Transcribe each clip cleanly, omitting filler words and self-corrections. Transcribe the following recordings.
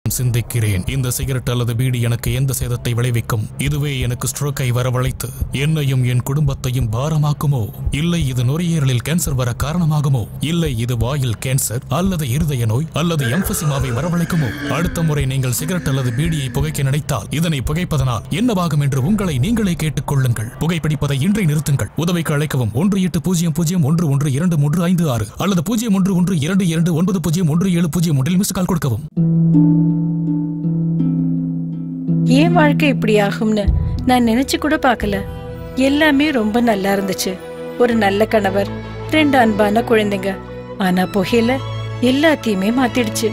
சிந்திக்கிறேன். இந்த சிகரெட் அல்லது பீடி எனக்கு எந்த சேதத்தை விளைவிக்கும்? இதுவே எனக்கு ஸ்ட்ரோக்கை வரவழைத்து என்னையும் என் குடும்பத்தையும் பாரமாக்குமோ? இல்லை இது நுரையீரலில் கேன்சர் வர காரணமாகுமோ? இல்லை இது வாயில் கேன்சர் அல்லது இருதய நோய் அல்லது எம்பசிமாவை வரவழைக்குமோ? அடுத்த முறை நீங்கள் சிகரெட் அல்லது பீடியை புகைக்க நினைத்தால் இதனை புகைப்பதனால் என்னவாகும் என்று உங்களை நீங்களே கேட்டுக்கொள்ளுங்கள். புகைப்பிடிப்பதை இன்றை நிறுத்துங்கள். உதவிக்கு அழைக்கவும் 1800112356 அல்லது 0112299017 மிஸ் கால் கொடுக்கவும். ஏன் வாழ்க்கை இப்படி ஆகும்னு நான் நினைச்சு கூட பார்க்கல. எல்லாமே ரொம்ப நல்லா இருந்துச்சு. ஒரு நல்ல கணவர், 2 அன்பான குழந்தைங்க. ஆனா புகையில எல்லாத்தையுமே மாத்திடுச்சு.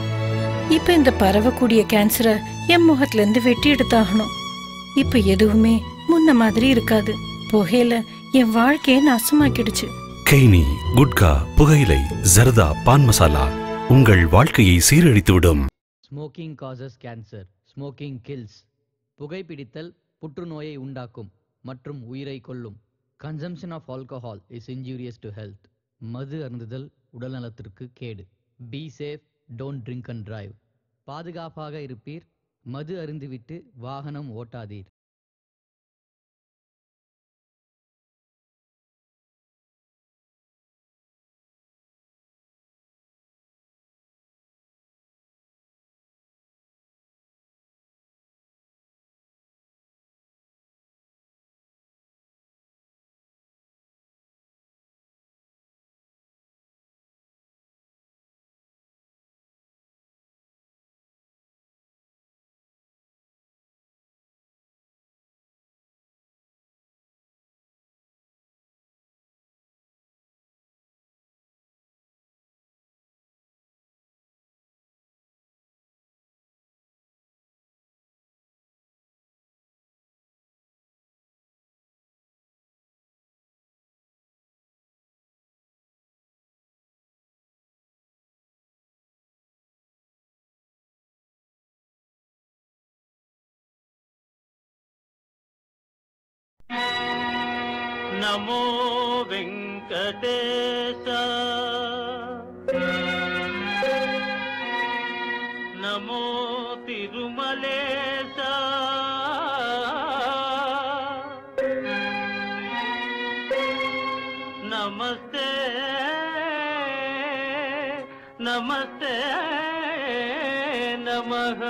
இப்ப இந்த பரவக்கூடிய கேன்சரை என் முகத்துல இருந்து வெட்டி எடுத்தாகணும். இப்ப எதுவுமே முன்ன மாதிரி இருக்காது. புகையில என் வாழ்க்கையை நாசமாக்கிடுச்சு. கெய்னி, குட்கா, புகையிலை, ஜர்தா, பான் மசாலா உங்கள் வாழ்க்கையை சீரழித்துவிடும். Smoking causes cancer. Smoking kills. புகைப்பிடித்தல் புற்றுநோயை உண்டாக்கும் மற்றும் உயிரை கொல்லும். Consumption of alcohol is injurious to health. மது அருந்துதல் உடல்நலத்திற்கு கேடு. Be safe, don't drink and drive. பாதுகாப்பாக இருப்பீர். மது அருந்துவிட்டு வாகனம் ஓட்டாதீர். नमो वेंकटेश नमो तिरुमलेश नमस्ते नमस्ते नमः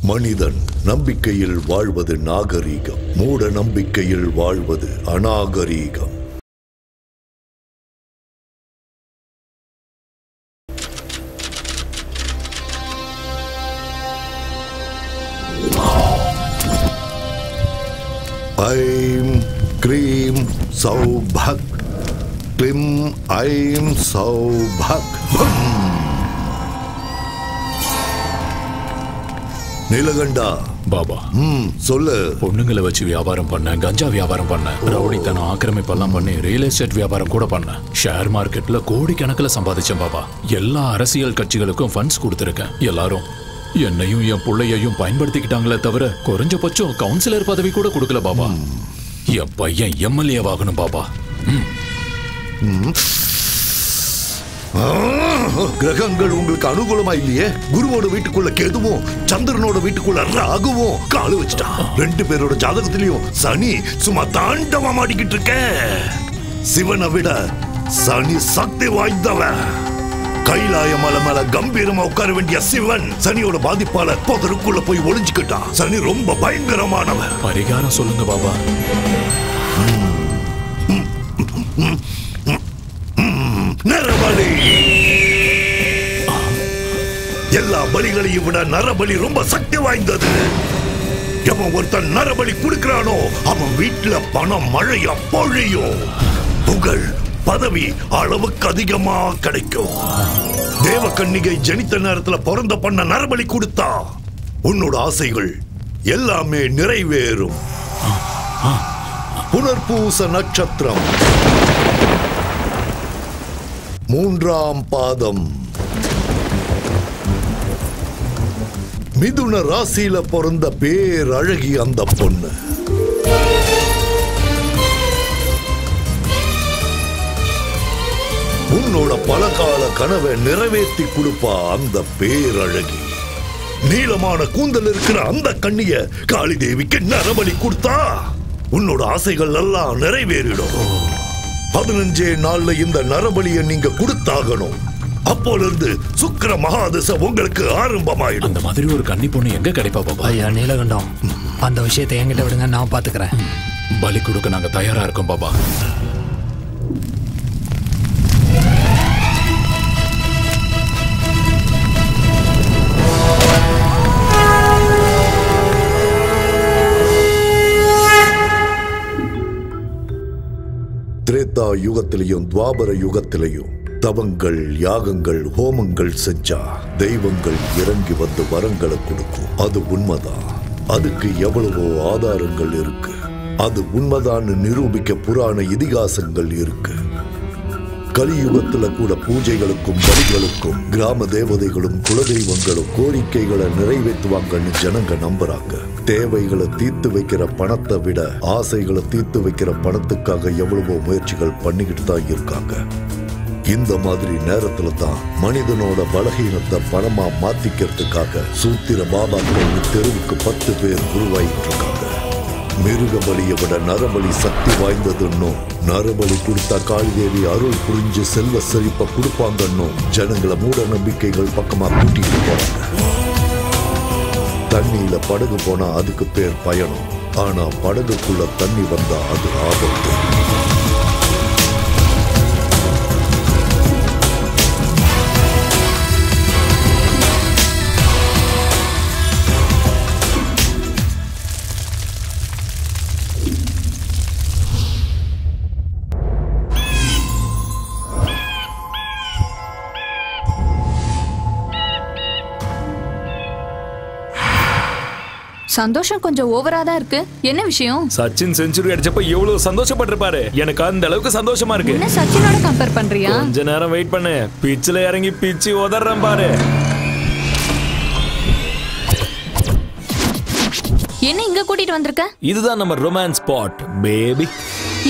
மனிதன் நம்பிக்கையில் வாழ்வது நாகரீகம், மூட நம்பிக்கையில் வாழ்வது அநாகரீகம். ஐம் க்ரீம் சௌபக், க்ளிம் ஐம் சௌபக். நீலகண்டா பாபா, சொல்லு. பொண்ணுங்களை வச்சு வியாபாரம் பண்ண, கஞ்சா வியாபாரம் பண்ண, ரவுடித்தனம் ஆக்கிரமிப்பெல்லாம் பண்ணி ரியல் எஸ்டேட் வியாபாரம் கூட பண்ண, ஷேர் மார்க்கெட்ல கோடிக்கணக்கில் சம்பாதிச்சேன் பாபா. எல்லா அரசியல் கட்சிகளுக்கும் ஃபண்ட்ஸ் கொடுத்துருக்கேன். எல்லாரும் என்னையும் என் பிள்ளையையும் பயன்படுத்திக்கிட்டாங்களே தவிர குறைஞ்சபட்சம் கவுன்சிலர் பதவி கூட கொடுக்கல பாபா. என் பையன் எம்எல்ஏ ஆகணும் பாபா. கிரகங்கள் உங்களுக்கு அனுகூலமா இல்லையே. குருவோட வீட்டுக்குள்ள கேதுவும் சந்திரனோட வீட்டுக்குள்ள ராகுவும் காலு வச்சுட்டான். 2 பேரோட ஜாதகத்திலையும் சனி சும்மா தாண்டவா மாட்டிக்கிட்டு இருக்க. சிவனை விட சனி சக்தி வாய்ந்தவன். கைலாய மலை மேல கம்பீரமா உட்கார வேண்டிய சிவன் சனியோட பாதிப்பால புதருக்குள்ள போய் ஒளிஞ்சுக்கிட்டான். சனி ரொம்ப பயங்கரமானவன். பரிகாரம் சொல்லுங்க பாபா. நரபலி. எல்லா பலிகளையும் விட நரபலி ரொம்ப சக்தி வாய்ந்தது. எவன் ஒருத்தன் நரபலி கொடுக்கிறானோ அவன் வீட்டுல பணம் மழையா பொழியும். புகழ் பதவி அளவுக்கு அதிகமா கிடைக்கும். தேவ கன்னிகை ஜனித்த நேரத்துல பிறந்த பண்ண நரபலி கொடுத்தா உன்னோட ஆசைகள் எல்லாமே நிறைவேறும். புனர்பூச நட்சத்திரம் 3ஆம் பாதம் மிதுன ராசியில பிறந்த பேரழகி அந்த பொண்ணு. உன்னோட பலகால கனவை நிறைவேற்றி கொடுப்பா அந்த பேரழகி. நீளமான கூந்தல் இருக்கிற அந்த கண்ணிய காளி தேவிக்கு நரபலி கொடுத்தா உன்னோட ஆசைகள் எல்லாம் நிறைவேறிடும். 15 நாள்ல இந்த நரபலியை நீங்க கொடுத்தாகணும். அப்போல இருந்து சுக்கிர மகாதசை உங்களுக்கு ஆரம்பமாயிடும். அந்த மாதிரி ஒரு கன்னி பொண்ணு எங்க கிடைப்பா பாபா? ஐயா நீலகண்டம், அந்த விஷயத்தை என்கிட்ட விடுங்க, நான் பாத்துக்கிறேன். பலி கொடுக்க நாங்க தயாரா இருக்கோம் பாபா. திரேதா யுகத்திலையும் துவாபர யுகத்திலையும் தவங்கள், யாகங்கள், ஹோமங்கள் செஞ்சா தெய்வங்கள் இறங்கி வந்து வரங்களை கொடுக்கும். அது உண்மைதான். அதுக்கு எவ்வளவோ ஆதாரங்கள் இருக்கு. அது உண்மைதான் நிரூபிக்க புராண இதிகாசங்கள் இருக்கு. கலியுகத்துல கூட பூஜைகளுக்கும் பலிகளுக்கும் கிராம தேவதைகளும் குலதெய்வங்களும் கோரிக்கைகளை நிறைவேற்றுவாங்கன்னு ஜனங்க நம்புறாங்க. தேவைகளை தீர்த்து வைக்கிற பணத்தை விட ஆசைகளை தீர்த்து வைக்கிற பணத்துக்காக எவ்வளவோ முயற்சிகள் பண்ணிக்கிட்டு தான் இருக்காங்க. இந்த மாதிரி நேரத்துல தான் மனிதனோட பலகீனத்தை பணமா மாத்திக்கிறதுக்காக சூத்திர பாபாக்கள் தெருவுக்கு 10 பேர் உருவாயிட்டு இருக்காங்க. மிருக பலியை விட நரபலி சக்தி வாய்ந்ததுன்னும், நரபலி கொடுத்தா காளிதேவி அருள் புரிஞ்சு செல்வ செழிப்ப கொடுப்பாங்கன்னும் ஜனங்களை மூட நம்பிக்கைகள் பக்கமா கூட்டிட்டு போறாங்க. தண்ணியில படகு போனா அதுக்கு பேர் பயணம். ஆனா படகுக்குள்ள தண்ணி வந்தா அது ஆபத்து. சந்தோஷம் கொஞ்சம் ஓவரா தான் இருக்கு. என்ன விஷயம்? சச்சின் செஞ்சுரி அடிச்சப்ப எவ்வளவு சந்தோஷப்பட்டிருப்பாரு. எனக்கு அந்த அளவுக்கு சந்தோஷமா இருக்கு. என்ன சச்சினோட கம்பேர் பண்றியா? கொஞ்ச நேரம் வெயிட் பண்ணு. பிச்சில இறங்கி பிச்சு உதறேன் பாரு. என்ன இங்க கூட்டிட்டு வந்திருக்க? இதுதான் நம்ம ரொமான்ஸ் ஸ்பாட் பேபி.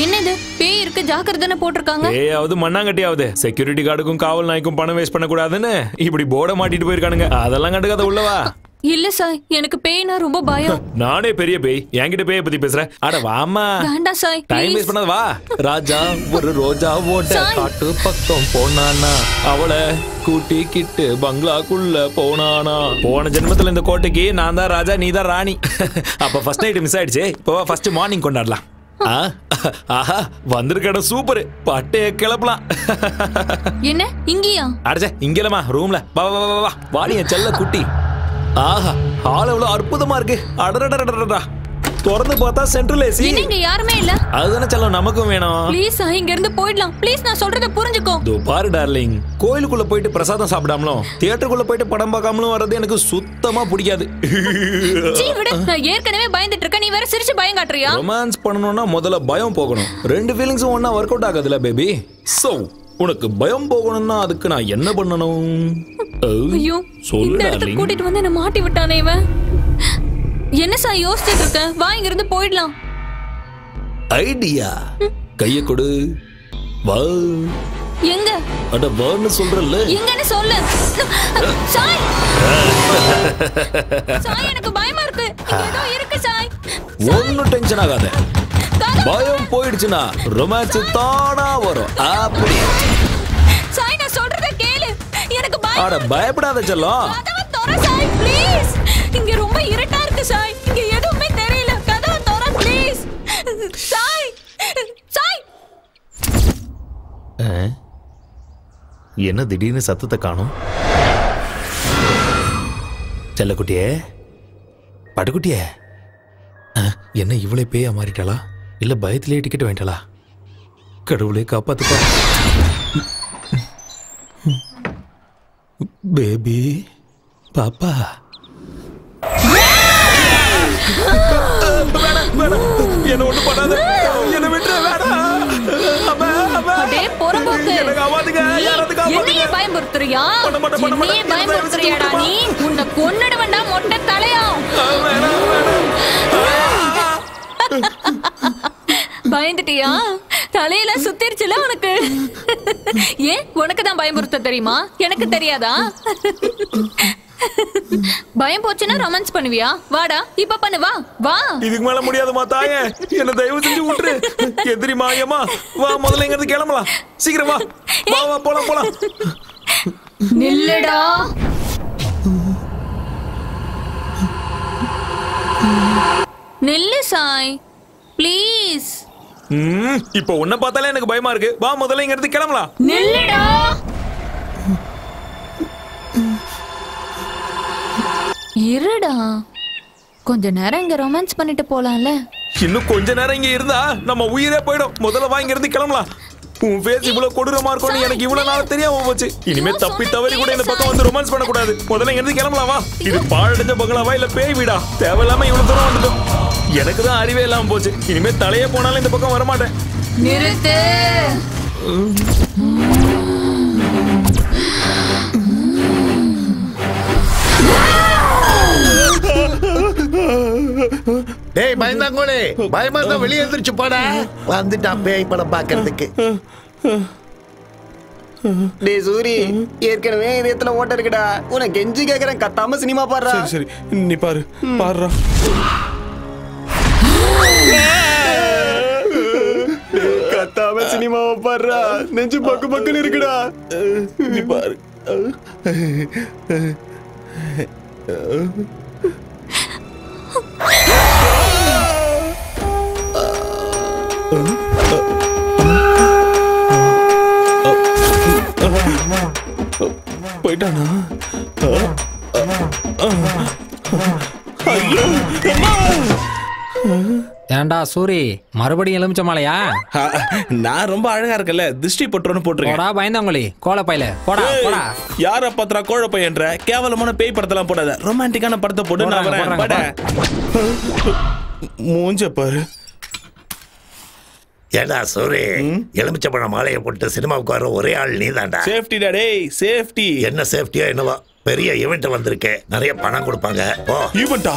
என்னது பேய் இருக்கு ஜாக்கிரதைன்னு போட்டிருக்காங்க. ஏயாவது மண்ணாங்கட்டியாவது செக்யூரிட்டி கார்டுக்கும் காவல் நாய்க்கும் பணம் வேஸ்ட் பண்ண கூடாதுன்னு இப்படி போர்டை மாட்டிட்டு போயிருக்கானுங்க. அதெல்லாம் கண்டுக்காத உள்ளவா. இல்ல சாய், எனக்கு பேய்னா ரொம்ப பயம். நானே பெரிய பேய், என்கிட்ட பேய பத்தி பேசுறேன். அட வாமா. வேண்டாம் சாய், டைம் வேஸ்ட் பண்ணாத வா. ராஜா ஒரு ரோஜா ஓட்ட காட்டு பக்கம் போனானா, அவளை கூட்டிக்கிட்டு பங்களாக்குள்ள போனானா. போன ஜென்மத்துல இந்த கோட்டைக்கு நான் தான் ராஜா, நீ தான் ராணி. அப்ப ஃபர்ஸ்ட் நைட் மிஸ் ஆயிடுச்சு. இப்போ ஃபர்ஸ்ட் மார்னிங் கொண்டாடலாம். ஆஹா வந்திருக்கட சூப்பர். பட்டைய கிளப்பலாம். என்ன இங்கயா? அடச்சே இங்கலமா ரூம்ல. வா வா வா வா. வாடி என் செல்ல குட்டி. ஆஹா ஹால் எவ்வளவு அற்புதமா இருக்கு. அடடடடடடா. திறந்து பார்த்தா சென்ட்ரல் ஏசி. இங்க யாருமே இல்ல. அதுதானே செல்லம் நமக்கும் வேணும். ப்ளீஸ் இங்க இருந்து போய்டலாம். ப்ளீஸ் நான் சொல்றத புரிஞ்சுக்கோ. தோ பாரு டார்லிங், கோயிலுக்குள்ள போயிட்டு பிரசாதம் சாப்பிடாமலும் தியேட்டருக்குள்ள போயிட்டு படம் பார்க்காமலும் வர்றது எனக்கு சுத்தமா பிடிக்காது. சீ விடு, நான் ஏற்கனவே பயந்துட்டு இருக்கேன். நீ வேற சிரிச்சு பயம் காட்டுறியா? ரொமான்ஸ் பண்ணனும்னா முதல்ல பயம் போகணும். ரெண்டு ஃபீலிங்ஸும் ஒண்ணா வொர்க் அவுட் ஆகாதுல பேபி. சோ உனக்கு பயம் போகணும்னா அதுக்கு நான் என்ன பண்ணணும்? ஐயோ இந்த இடத்துக்கு கூட்டிட்டு வந்து என்ன மாட்டி விட்டானே இவன். என்ன சார் யோசிச்சுட்டு இருக்க? வா இங்க இருந்து போயிடலாம். ஐடியா. கைய கொடு. வா. எங்க? அட வான்னு சொல்றல்ல. எங்கன்னு சொல்லு. சாய். சாய் எனக்கு பயமா இருக்கு. ஏதோ இருக்கு சாய். ஒண்ணும் டென்ஷன் ஆகாத. பயம் போயிடுச்சுனா ரொமான்ஸ் தானா வரும். அப்படி. சாய் நான் சொல்றத கேளு. எனக்கு பயம். அட பயப்படாத செல்லம். கதவை தர சாய் ப்ளீஸ். இங்க ரொம்ப இருட்டா இருக்கு சாய். இங்க எதுவுமே தெரியல. கதவை தர ப்ளீஸ். சாய். சாய். என்ன திடீர்னு சத்தத்தை காணோம்? செல்லக்குட்டியே, பட்டுக்குட்டியே, என்ன இவ்வளவு பேயா மாறிட்டாளா? இல்ல பயத்திலே டிக்கெட் வாங்கிட்டாளா? கடவுளே காப்பாத்துப்பா. பேபி பாப்பா என்ன ஒண்ணு பண்ணாத, என்ன விட்டுற வேணாம். என்னையே பயமுறுத்துறியா? என்னையே பயமுறுத்துறியாடா நீ? உன்னை கொன்னுடுவேன்டா மொட்டை தலையா. பயந்துட்டியா? தலையெல்லாம் சுத்திருச்சுல உனக்கு. ஏன் உனக்கு தான் பயமுறுத்த தெரியுமா? எனக்கு தெரியாதா? பயம் போச்சுன்னா ரொமான்ஸ் பண்ணுவியா? வாடா இப்ப பண்ணு, வா வா. இதுக்கு மேல முடியாதுமா தாயே, என்ன தயவு செஞ்சு விட்டுரு. எதிரி மாயமா, வா முதல்ல இங்க இருந்து கிளம்பலாம். சீக்கிரம் வா வா வா, போலாம் போலாம். நில்லுடா. நில்லு சாய் ப்ளீஸ். இப்போ உன்னை பார்த்தாலே எனக்கு பயமா இருக்கு. வா முதல்ல இங்க இருந்து கிளம்பலாம். நில்லுடா. இருடா, கொஞ்ச நேரம் இங்க ரொமான்ஸ் பண்ணிட்டு போலாம்ல. இன்னும் கொஞ்ச நேரம் இங்க இருந்தா நம்ம உயிரே போயிடும். முதல்ல வா இங்க இருந்து கிளம்பலாம். உன் ஃபேஸ் இவ்வளவு கொடூரமா இருக்கும்னு எனக்கு இவ்வளவு நாள் தெரியாம போச்சு. இனிமே தப்பி தவறி கூட இந்த பக்கம் வந்து ரொமான்ஸ் பண்ண கூடாது. முதல்ல இங்க இருந்து கிளம்பலாம் வா. இது பாழடைஞ்ச பங்களாவா இல்ல பேய் வீடா? தேவையில்லாம இவ்வளவு தூரம் வந்துட்டோம். எனக்கு தான் அறிவே இல்லாம போச்சு. இனிமே தலையே போனாலும் இந்த பக்கம் வர மாட்டேன். நிறுத்து. டேய் பயந்தாங்கோலே, பயமா இருந்தா வெளியே எந்திரிச்சு போடா. வந்துட்டான் பேய் படம் பாக்குறதுக்கு. டேய் சூரி, ஏற்கனவே இதயத்துல ஓட்ட இருக்குடா. உனக்கு கெஞ்சி கேக்குறேன், கத்தாம சினிமா பாடுறா. சரி நீ பாரு, பாடுறா. கத்தாம சினிமாவை பாடுறா. நெஞ்சு பக்கு பக்குன்னு இருக்குடா. நீ பாரு. போயிட்டானா? ஏண்டா சூரி, மறுபடியும் எலுமிச்ச மாலையா? நான் ரொம்ப அழகா இருக்கல, திருஷ்டி பட்டுறோன்னு போட்டுருக்கேன். போடா பயந்தாங்கோலி, கோலப்பையில போடா போடா. யார பாத்திரா கோழ பையன்ற? கேவலமான பேய் படத்தெல்லாம் போடாத, ரொமான்டிக்கான படத்தை போட்டு நான் வரேன். மூஞ்ச பாரு. ஏடா சூரி, எலுமிச்சப்பழ மாலையை போட்டு சினிமாவுக்கு வர ஒரே ஆள் நீ தான்டா. சேஃப்டி டா டேய், சேஃப்டி. என்ன சேஃப்டியா என்னவா? பெரிய ஈவெண்ட் வந்திருக்கேன், நிறைய பணம் கொடுப்பாங்க. ஓ ஈவெண்டா?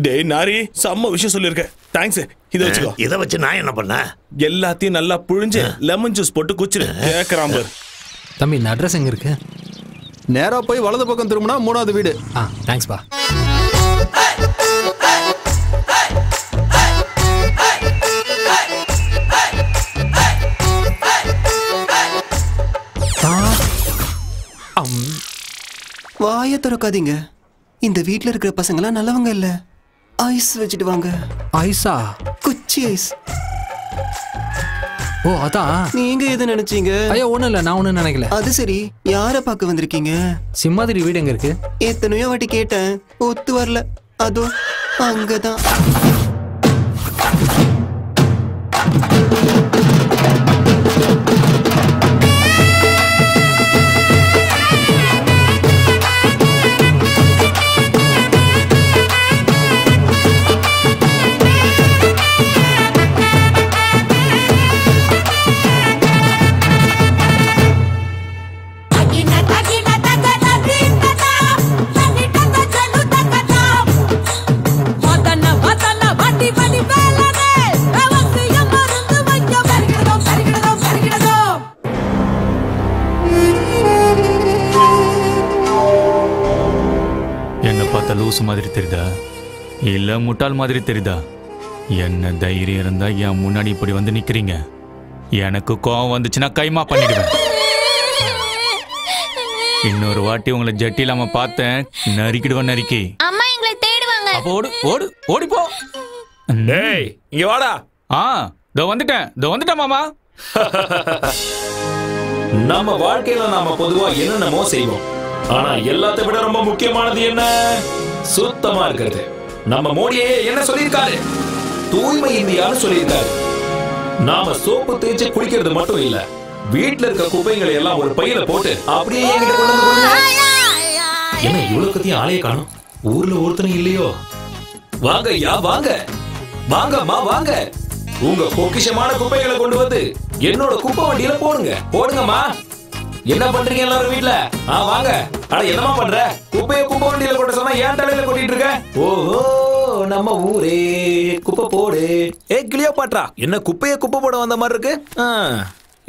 டேய் நாரி, செம்ம விஷயம் சொல்லிருக்க. தேங்க்ஸ். இத வச்சுக்கோ. இத வச்சு நான் என்ன பண்ண? எல்லாத்தையும் நல்லா புழிஞ்சு லெமன் ஜூஸ் போட்டு குச்சிரு. கேக்குறான் பாரு. தம்பி இந்த அட்ரஸ் எங்க இருக்கு? நேரா போய் வலது பக்கம் திரும்பினா 3வது வீடு. தேங்க்ஸ் பா. வாய திறக்காதீங்க. இந்த வீட்ல இருக்கிற பசங்களாம் நல்லவங்க இல்ல. ஐஸ் வச்சுட்டு வாங்க. ஐஸா? குச்சி ஐஸ். ஓ அதான். நீங்க எது நினைச்சீங்க? ஐயோ ஒண்ணும் இல்ல, நான் ஒண்ணும் நினைக்கல. அது சரி, யார பார்க்க வந்திருக்கீங்க? சிம்மாதிரி வீடு எங்க இருக்கு? எத்தனையோ வாட்டி கேட்டேன், ஒத்து வரல. அதோ அங்கதான். லூசு மாதிரி தெரியுதா இல்ல முட்டாள் மாதிரி தெரியுதா? என்ன தைரியம் இருந்தா என் முன்னாடி இப்படி வந்து நிக்கிறீங்க? எனக்கு கோவம் வந்துச்சுன்னா கைமா பண்ணிடுவேன். இன்னொரு வாட்டி உங்களை ஜட்டி இல்லாம பார்த்தேன், நறுக்கிடுவேன் நறுக்கி. அம்மா எங்களை தேடுவாங்க. அப்ப ஓடு ஓடு ஓடி போ. டேய் இங்க வாடா. இதோ வந்துட்டேன் மாமா. நம்ம வாழ்க்கையில நாம பொதுவா என்னென்னமோ செய்வோம். ஆனா எல்லாத்தை விட ரொம்ப முக்கியமானது என்ன? சுத்தமா இருக்கிறது. நம்ம மோடியே என்ன சொல்லியிருக்காரு? தூய்மை இந்தியான்னு சொல்லியிருக்காரு. நாம சோப்பு தேய்ச்சி குளிக்கிறது மட்டும் இல்ல, வீட்டுல இருக்க குப்பைகளை எல்லாம் ஒரு பையில போட்டு அப்படியே என்கிட்ட கொண்டு வந்து கொடுங்க. என்ன இவ்வளவு கத்தியும் ஆளைய காணும்? ஊர்ல ஒருத்தனும் இல்லையோ? வாங்க ஐயா வாங்க, வாங்கம்மா வாங்க. உங்க பொக்கிஷமான குப்பைகளை கொண்டு வந்து என்னோட குப்பை வண்டியில போடுங்க. போடுங்கம்மா. என்ன பண்றீங்க எல்லாரும் வீட்டுல? வாங்க. அட என்னமா பண்ற? குப்பைய குப்பை வண்டியில கொட்ட சொன்னா ஏன் தலையில கொட்டிட்டு இருக்க? ஓஹோ, நம்ம ஊரே குப்பை போடு. கிளியோபாட்ரா, என்ன குப்பைய குப்பை போட வந்த மாதிரி இருக்கு?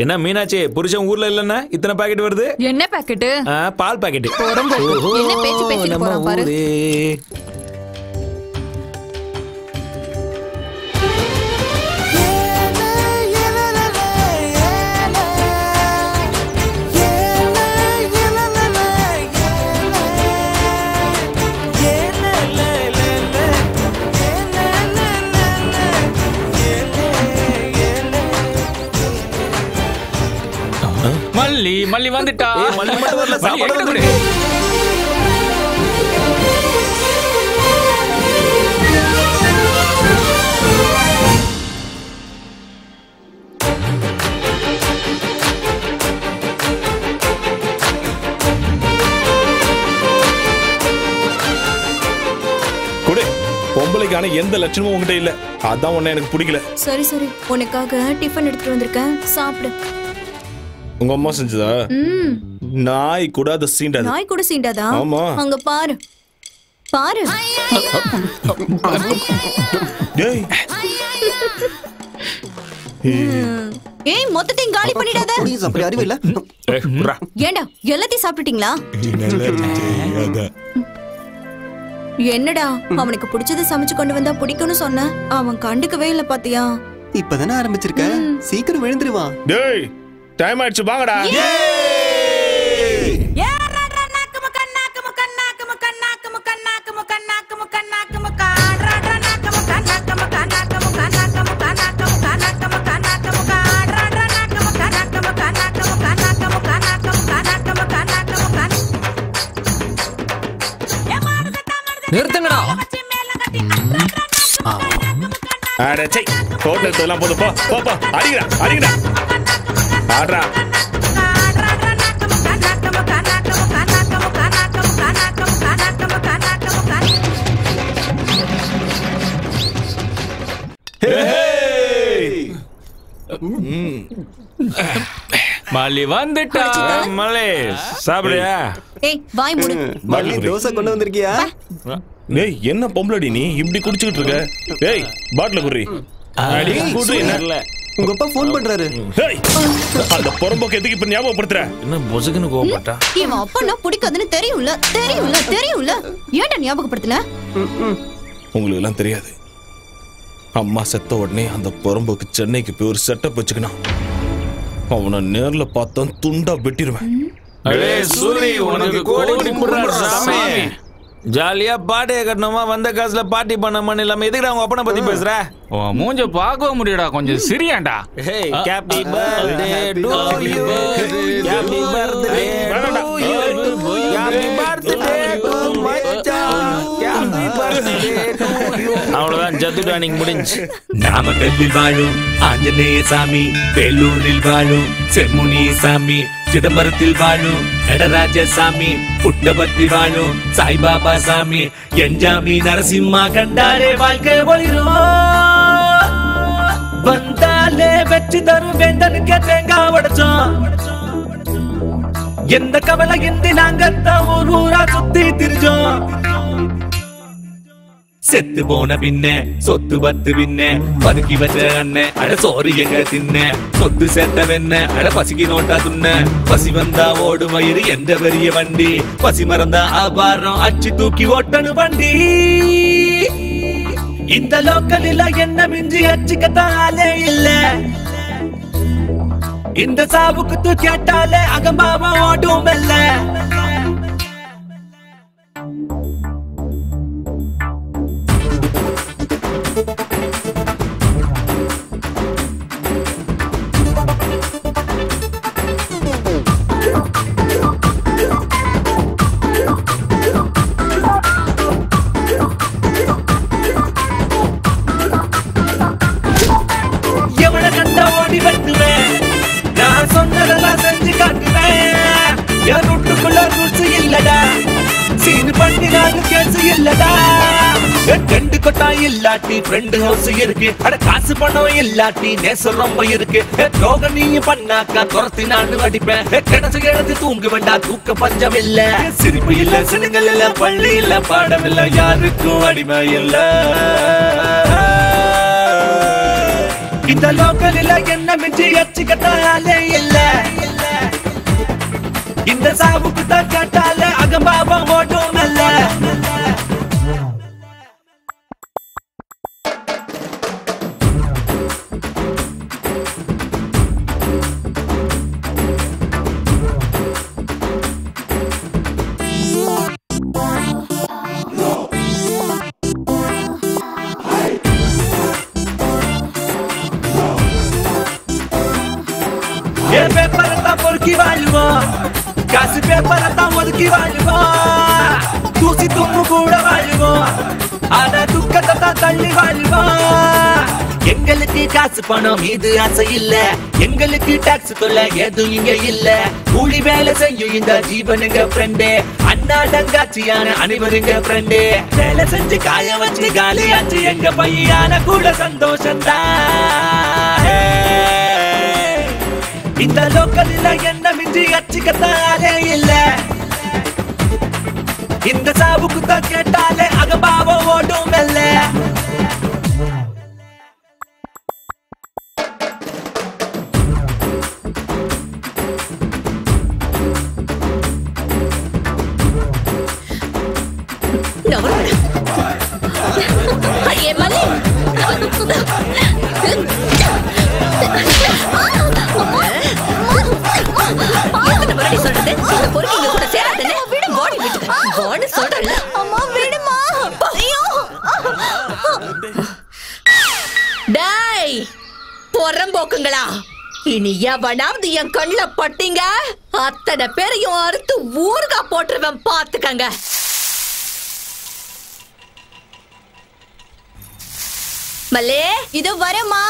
என்ன மீனாட்சி, புருஷன் ஊர்ல இல்லன்னா இத்தனை பாக்கெட் வருது? என்ன பாக்கெட்? பால் பாக்கெட். என்ன பேச்சு பேசிட்டு போறான் பாரு. மல்லி மல்லி வந்துட்டா. மல்லி மட்டும் வரல, சாப்பாடு வந்து. குடு. பொம்பளைக்கான எந்த லட்சணமும் உங்ககிட்ட இல்ல, அதான் உன்னை எனக்கு பிடிக்கல. சரி சரி, உனக்காக டிஃபன் எடுத்துட்டு வந்திருக்கேன், சாப்பிடு. உங்க அம்மா செஞ்சதா? நாய் கூட அதை சீண்டாது. நாய் கூட சீண்டாதா? ஆமா. அங்க பாரு பாரு. டேய், ஏய் மொத்தத்தையும் காலி பண்ணிடாத. ப்ளீஸ், அப்படி அறிவு இல்ல. ஏண்டா எல்லாத்தையும் சாப்பிட்டுட்டீங்களா? என்னடா அவனுக்கு பிடிச்சதை சமைச்சு கொண்டு வந்தா பிடிக்கும்னு சொன்ன, அவன் கண்டுக்கவே இல்ல பாத்தியா? இப்பதானே ஆரம்பிச்சிருக்க, சீக்கிரம் விழுந்துருவான். டேய், டைம் ஆயிடுச்சு, வாங்கடா. நிறுத்துங்கடா. அட சை, போட்டோ எடுத்ததெல்லாம் போதும். போ போ போ, அடிங்கடா அடிங்கடா, ஆடுறா. மல்லி வந்துட்டா. மல்லி சாப்பிடுறியா? ஏய் வாய் மூடு. மல்லி தோசை கொண்டு வந்திருக்கியா? டேய், என்ன பொம்பளடி நீ இப்படி குடிச்சிட்டு இருக்க? டேய், பாட்டில குடி. அடி குடி. இல்ல, உங்க அப்பா ஃபோன் பண்றாரு. டேய், அந்த பொறம்போக்கு எதுக்கு இப்ப ஞாபகப்படுத்துற? என்ன பொசுக்குன்னு கோவப்பட்டா? இவன் அப்பனா பிடிக்காதுன்னு தெரியும்ல தெரியும்ல தெரியும்ல, ஏன்டா ஞாபகப்படுத்தல? உங்களுக்கு எல்லாம் தெரியாது. அம்மா செத்த உடனே அந்த பொறம்போக்கு சென்னைக்கு போய் ஒரு செட்டப் வச்சுக்கணும். அவனை நேர்ல பார்த்தா துண்டா வெட்டிடுவேன். சூரி, உனக்கு கோடி கும்பிடுறாரு சாமி. ஜாலியா பாட்டியை கட்டணுமா, வந்த காசுல பார்ட்டி பண்ண இல்லாம எதுக்குடா அவங்க அப்பனை பத்தி பேசுற? மூஞ்ச பார்க்க முடியடா, கொஞ்சம் சிரியாண்டா. Happy birthday to you, happy birthday to you, happy birthday to மச்சான், ஹாப்பி பர்த்டே டு யூ. அவ்வளவுதான், ஜத்துடா நீங்க முடிஞ்சு. நாமக்கல்லில் வாழும் ஆஞ்சநேய சாமி, வேலூரில் வாழும் செம்முனி சாமி, சிதம்பரத்தில் வாழும் நடராஜ சாமி, புட்டபர்த்தி வாழும் சாய்பாபா சாமி, என்ஜாமி நரசிம்மா கண்டாரே வாழ்க்கை ஒளிரும். வந்தாலே வெற்றி தரும் வேண்டனுக்கு தேங்காய் உடைச்சோம். எந்த கவலை இன்றி நாங்கத்தான் ஊர் ஊரா சுத்தி திரிஞ்சோம். செத்து போன பின்ன சொத்து பத்து பின்ன பதுக்கி வச்ச அண்ணன் அட சோறு எங்க தின்ன, சொத்து சேர்த்த வெண்ண அட பசிக்கு நோட்டா துண்ண, பசி வந்தா ஓடு மயிறு எந்த பெரிய வண்டி, பசி மறந்தா ஆபாரம் அச்சு தூக்கி ஓட்டனு வண்டி. இந்த லோக்கலில் என்ன மிஞ்சி அச்சுக்கத்தாலே இல்ல, இந்த சாவுக்கு கேட்டாலே அகம்பாவ ஓடும் இல்ல. எவனை கண்ட ஓடி வெட்டுவேன், நான் சொன்னதை சீன் பண்ணி நாங்க கேஸ் இல்லடா ரெண்டு கொட்டா இல்லாட்டி ஃப்ரெண்ட் ஹவுஸ் இருக்கு அட காசு பணம் இல்லாட்டி நேசம் ரொம்ப இருக்கு ரோக நீயும் பண்ணாக்கா துரத்தி நான் அடிப்பேன் கிடைச்சு எழுதி தூங்க வேண்டாம் தூக்க பஞ்சம் இல்ல சிரிப்பு இல்ல சினுங்கள் இல்ல பள்ளி இல்ல பாடம் இல்ல யாருக்கும் அடிமை இல்ல இந்த லோக்கலில் என்ன மிஞ்சி அச்சுக்கட்டாலே இல்ல இந்த சாவுக்கு தான் கேட்டால அகம்பாவம் ஓட்டும் அல்ல பொறுக்கி வாழ்வோம் காசு பேப்பரத்தான் ஒதுக்கி வாழ்வோம் தூசி தும்பு கூட வாழ்வோம் ஆனா துக்கத்தை தான் தள்ளி வாழ்வோம் எங்களுக்கு காசு பணம் இது ஆசை இல்ல எங்களுக்கு டாக்ஸ் தொல்லை எதுவும் இங்க இல்ல கூலி வேலை செய்யும் இந்த ஜீவனுங்க ஃப்ரெண்டு அண்ணா தங்காச்சியான அனைவருங்க ஃப்ரெண்டு வேலை செஞ்சு காய வச்சு காலியாச்சு எங்க பையான கூட சந்தோஷம் தான் இந்த லோக்கலில் என்ன மிஞ்சி அச்சுக்கத்தாலே இல்ல இந்த சாவுக்கு தான் கேட்டாலே அகபாவம் ஓடும் இல்ல பொறம்போக்குங்களா இனி எவனாவது என் கண்ணுல பட்டீங்க அத்தனை பேரையும் அறுத்து ஊர்கா போட்டுருவேன் பாத்துக்கங்க மல்லே இது வரமா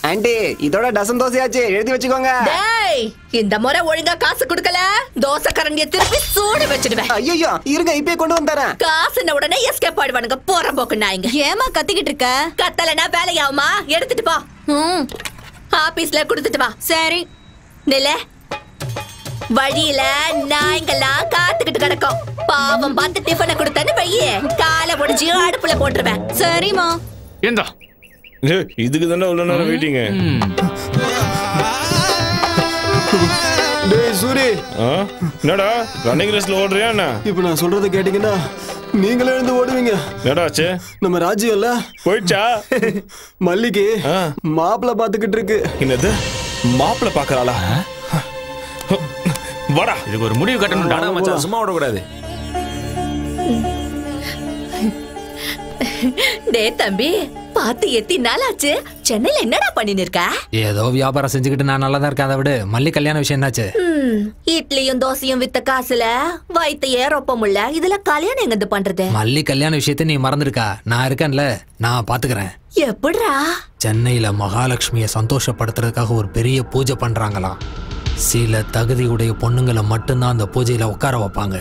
ஆண்டி இதோட டசன் தோசையாச்சு எழுதி வச்சுக்கோங்க டேய் இந்த முறை ஒழுங்கா காசு கொடுக்கல தோசை கரண்டியை திருப்பி சூடு வச்சிடுவேன் ஐயோ இருங்க இப்பே கொண்டு வந்துறேன் காசுன உடனே எஸ்கேப் ஆடுவானுங்க போறம்போக்கு நாய்ங்க ஏமா கத்திக்கிட்டு இருக்க கத்தலனா வேலையாவுமா எடுத்துட்டு போ ஆபீஸ்ல கொடுத்துட்டு வா சரி நில வழியில நாய்ங்கெல்லாம் காத்துக்கிட்டு கிடக்கும் பாவம் பார்த்து டிஃபனை கொடுத்தன்னு வையே காலை ஒடிச்சு அடுப்புல போட்டுருவேன் சரிமா ஏண்டா இதுக்கு தானே உள்ள நேரம் வெயிட்டிங்க டேய் சூரி என்னடா ரன்னிங் ரேஸ்ல ஓடுறியா என்ன இப்போ நான் சொல்றத கேட்டீங்கன்னா நீங்களே எழுந்து ஓடுவீங்க என்னடாச்சு நம்ம ராஜ்யம் இல்ல போயிடுச்சா மல்லிக்கு மாப்பிள்ள பாத்துக்கிட்டு இருக்கு என்னது மாப்பிள்ள பாக்குறாளா வாடா இதுக்கு ஒரு முடிவு கட்டணும் மச்சான் சும்மா ஓடக்கூடாது டே தம்பி பாத்து எத்தி நாளாச்சு சென்னையில என்னடா பண்ணின்னு இருக்க ஏதோ வியாபாரம் செஞ்சுக்கிட்டு நான் நல்லா தான் இருக்கேன் அதை விட மல்லி கல்யாண விஷயம் என்னாச்சு இட்லியும் தோசையும் வித்த காசுல வயித்தையே ரொப்ப முடியல இதுல கல்யாணம் எங்க பண்றது மல்லி கல்யாண விஷயத்தை நீ மறந்துருக்கா நான் இருக்கேன்ல நான் பாத்துக்கிறேன் எப்படிடா சென்னையில மகாலட்சுமியை சந்தோஷப்படுத்துறதுக்காக ஒரு பெரிய பூஜை பண்றாங்களாம் சில தகுதியுடைய பொண்ணுங்களை மட்டும்தான் அந்த பூஜையில உட்கார வைப்பாங்க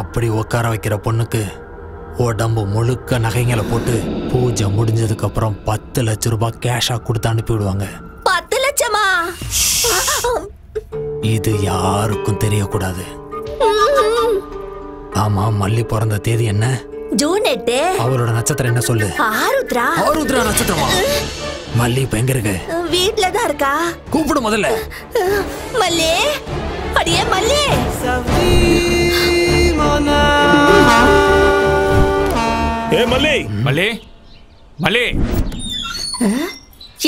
அப்படி உட்கார வைக்கிற பொண்ணுக்கு உடம்பு முழுக்க நகைங்களை போட்டு பூஜை முடிஞ்சதுக்கு அப்புறம் 10 லட்சம் ரூபாய் கேஷா கொடுத்து அனுப்பி விடுவாங்க 10 லட்சமா இது யாருக்கும் தெரியக்கூடாது ஆமா மல்லி பிறந்த தேதி என்ன ஜூன் 8 அவரோட நட்சத்திரம் என்ன சொல்லு ஆருத்ரா ஆருத்ரா நட்சத்திரமா மல்லி இப்ப எங்க இருக்கு வீட்ல தான் இருக்கா கூப்பிடு முதல்ல மல்லி அடியே மல்லி ஏ மல்லி மல்லி மல்லி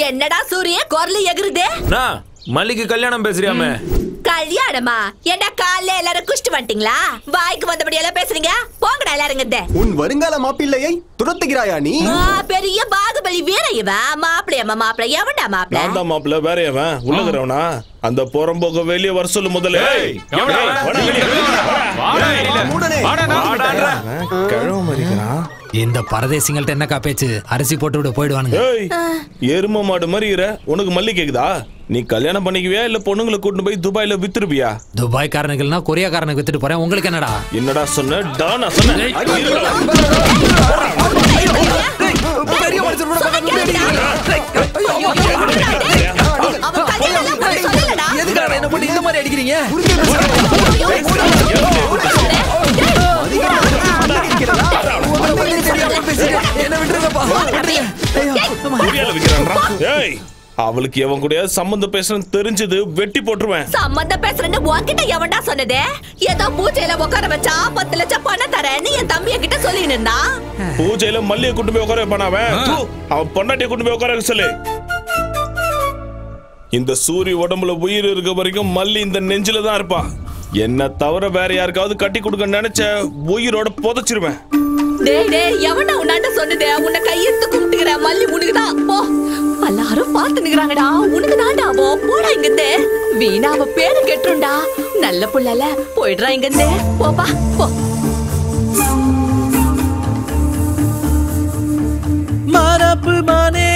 என்னடா சூரிய குரல் எகுறுதே நான் மல்லிக்கு கல்யாணம் பேசுறியாமே கல்யாணமா என்ன காலைல எல்லாரும் குஷ்டு வந்துட்டீங்களா வாய்க்கு வந்தபடி எல்லாம் பேசுறீங்க போங்கடா எல்லாருங்க உன் வருங்கால மாப்பிள்ளையை துரத்துகிறாயா நீ பெரிய பாகுபலி வீர இவன் மாப்பிள்ளை எவன்டா மாப்பிள்ளை நான் தான் மாப்பிள்ளை வேற எவன் உள்ளகிறவனா அந்த புறம்போக்கு வெளியே வர சொல்லு முதல்ல கிழவ மறிக்கிறான். இந்த பரதேசிங்கள்ட்ட என்னக்கா பேச்சு? அரிசி போட்டு விட போயிடுவானுங்க. எரும மாடு மாதிரி உனக்கு மல்லி கேக்குதா? நீ கல்யாணம் பண்ணிக்குவியா இல்ல பொண்ணுங்களை கூட்டு போய் துபாயில வித்துருப்பியா? துபாய்க்காரனுக்குன்னா கொரியாக்காரனுக்கு வித்துட்டு போறேன். உங்களுக்கு என்னடா? என்னடா சொன்ன? டானா சொன்ன? என்ன பண்ணி இந்த மாதிரி அடிக்கிறீங்க? அவளுக்கு எவன் கூட சம்பந்தம் பேசுறேன்னு தெரிஞ்சது வெட்டி போட்டுருவேன். சம்பந்தம் பேசுறேன்னு உன்கிட்ட எவன்டா சொன்னதே? ஏதோ பூஜையில உட்கார வச்சா 10 லட்சம் பணம் தரேன்னு என் தம்பிய கிட்ட சொல்லிட்டு இருந்தா. பூஜையில மல்லியை கூட்டு போய் உட்கார வைப்பான் அவன் பொண்டாட்டியை கூட்டு போய் உட்கார சொல்லு. இந்த சூரிய உடம்புல உயிர் இருக்க வரைக்கும் மல்லி இந்த நெஞ்சில தான் இருப்பா. என்ன தவிர வேற யாருக்காவது கட்டி கொடுக்க நினைச்ச உயிரோட புதைச்சிருவேன். டேய் டேய், எவன்டா உன்னாண்ட சொன்னதே? உன்னை கையெடுத்து கும்பிட்டுக்கிற மல்லி உனக்குதான். போ, எல்லாரும் பார்த்து நிக்கிறாங்கடா. உனக்கு தான்டா. போடா இங்கிருந்து. வீணா அவ பேரு கெட்டுருண்டா. நல்ல புள்ளல, போயிடுறா இங்கிருந்து. போப்பா போ. மரப்பு மானே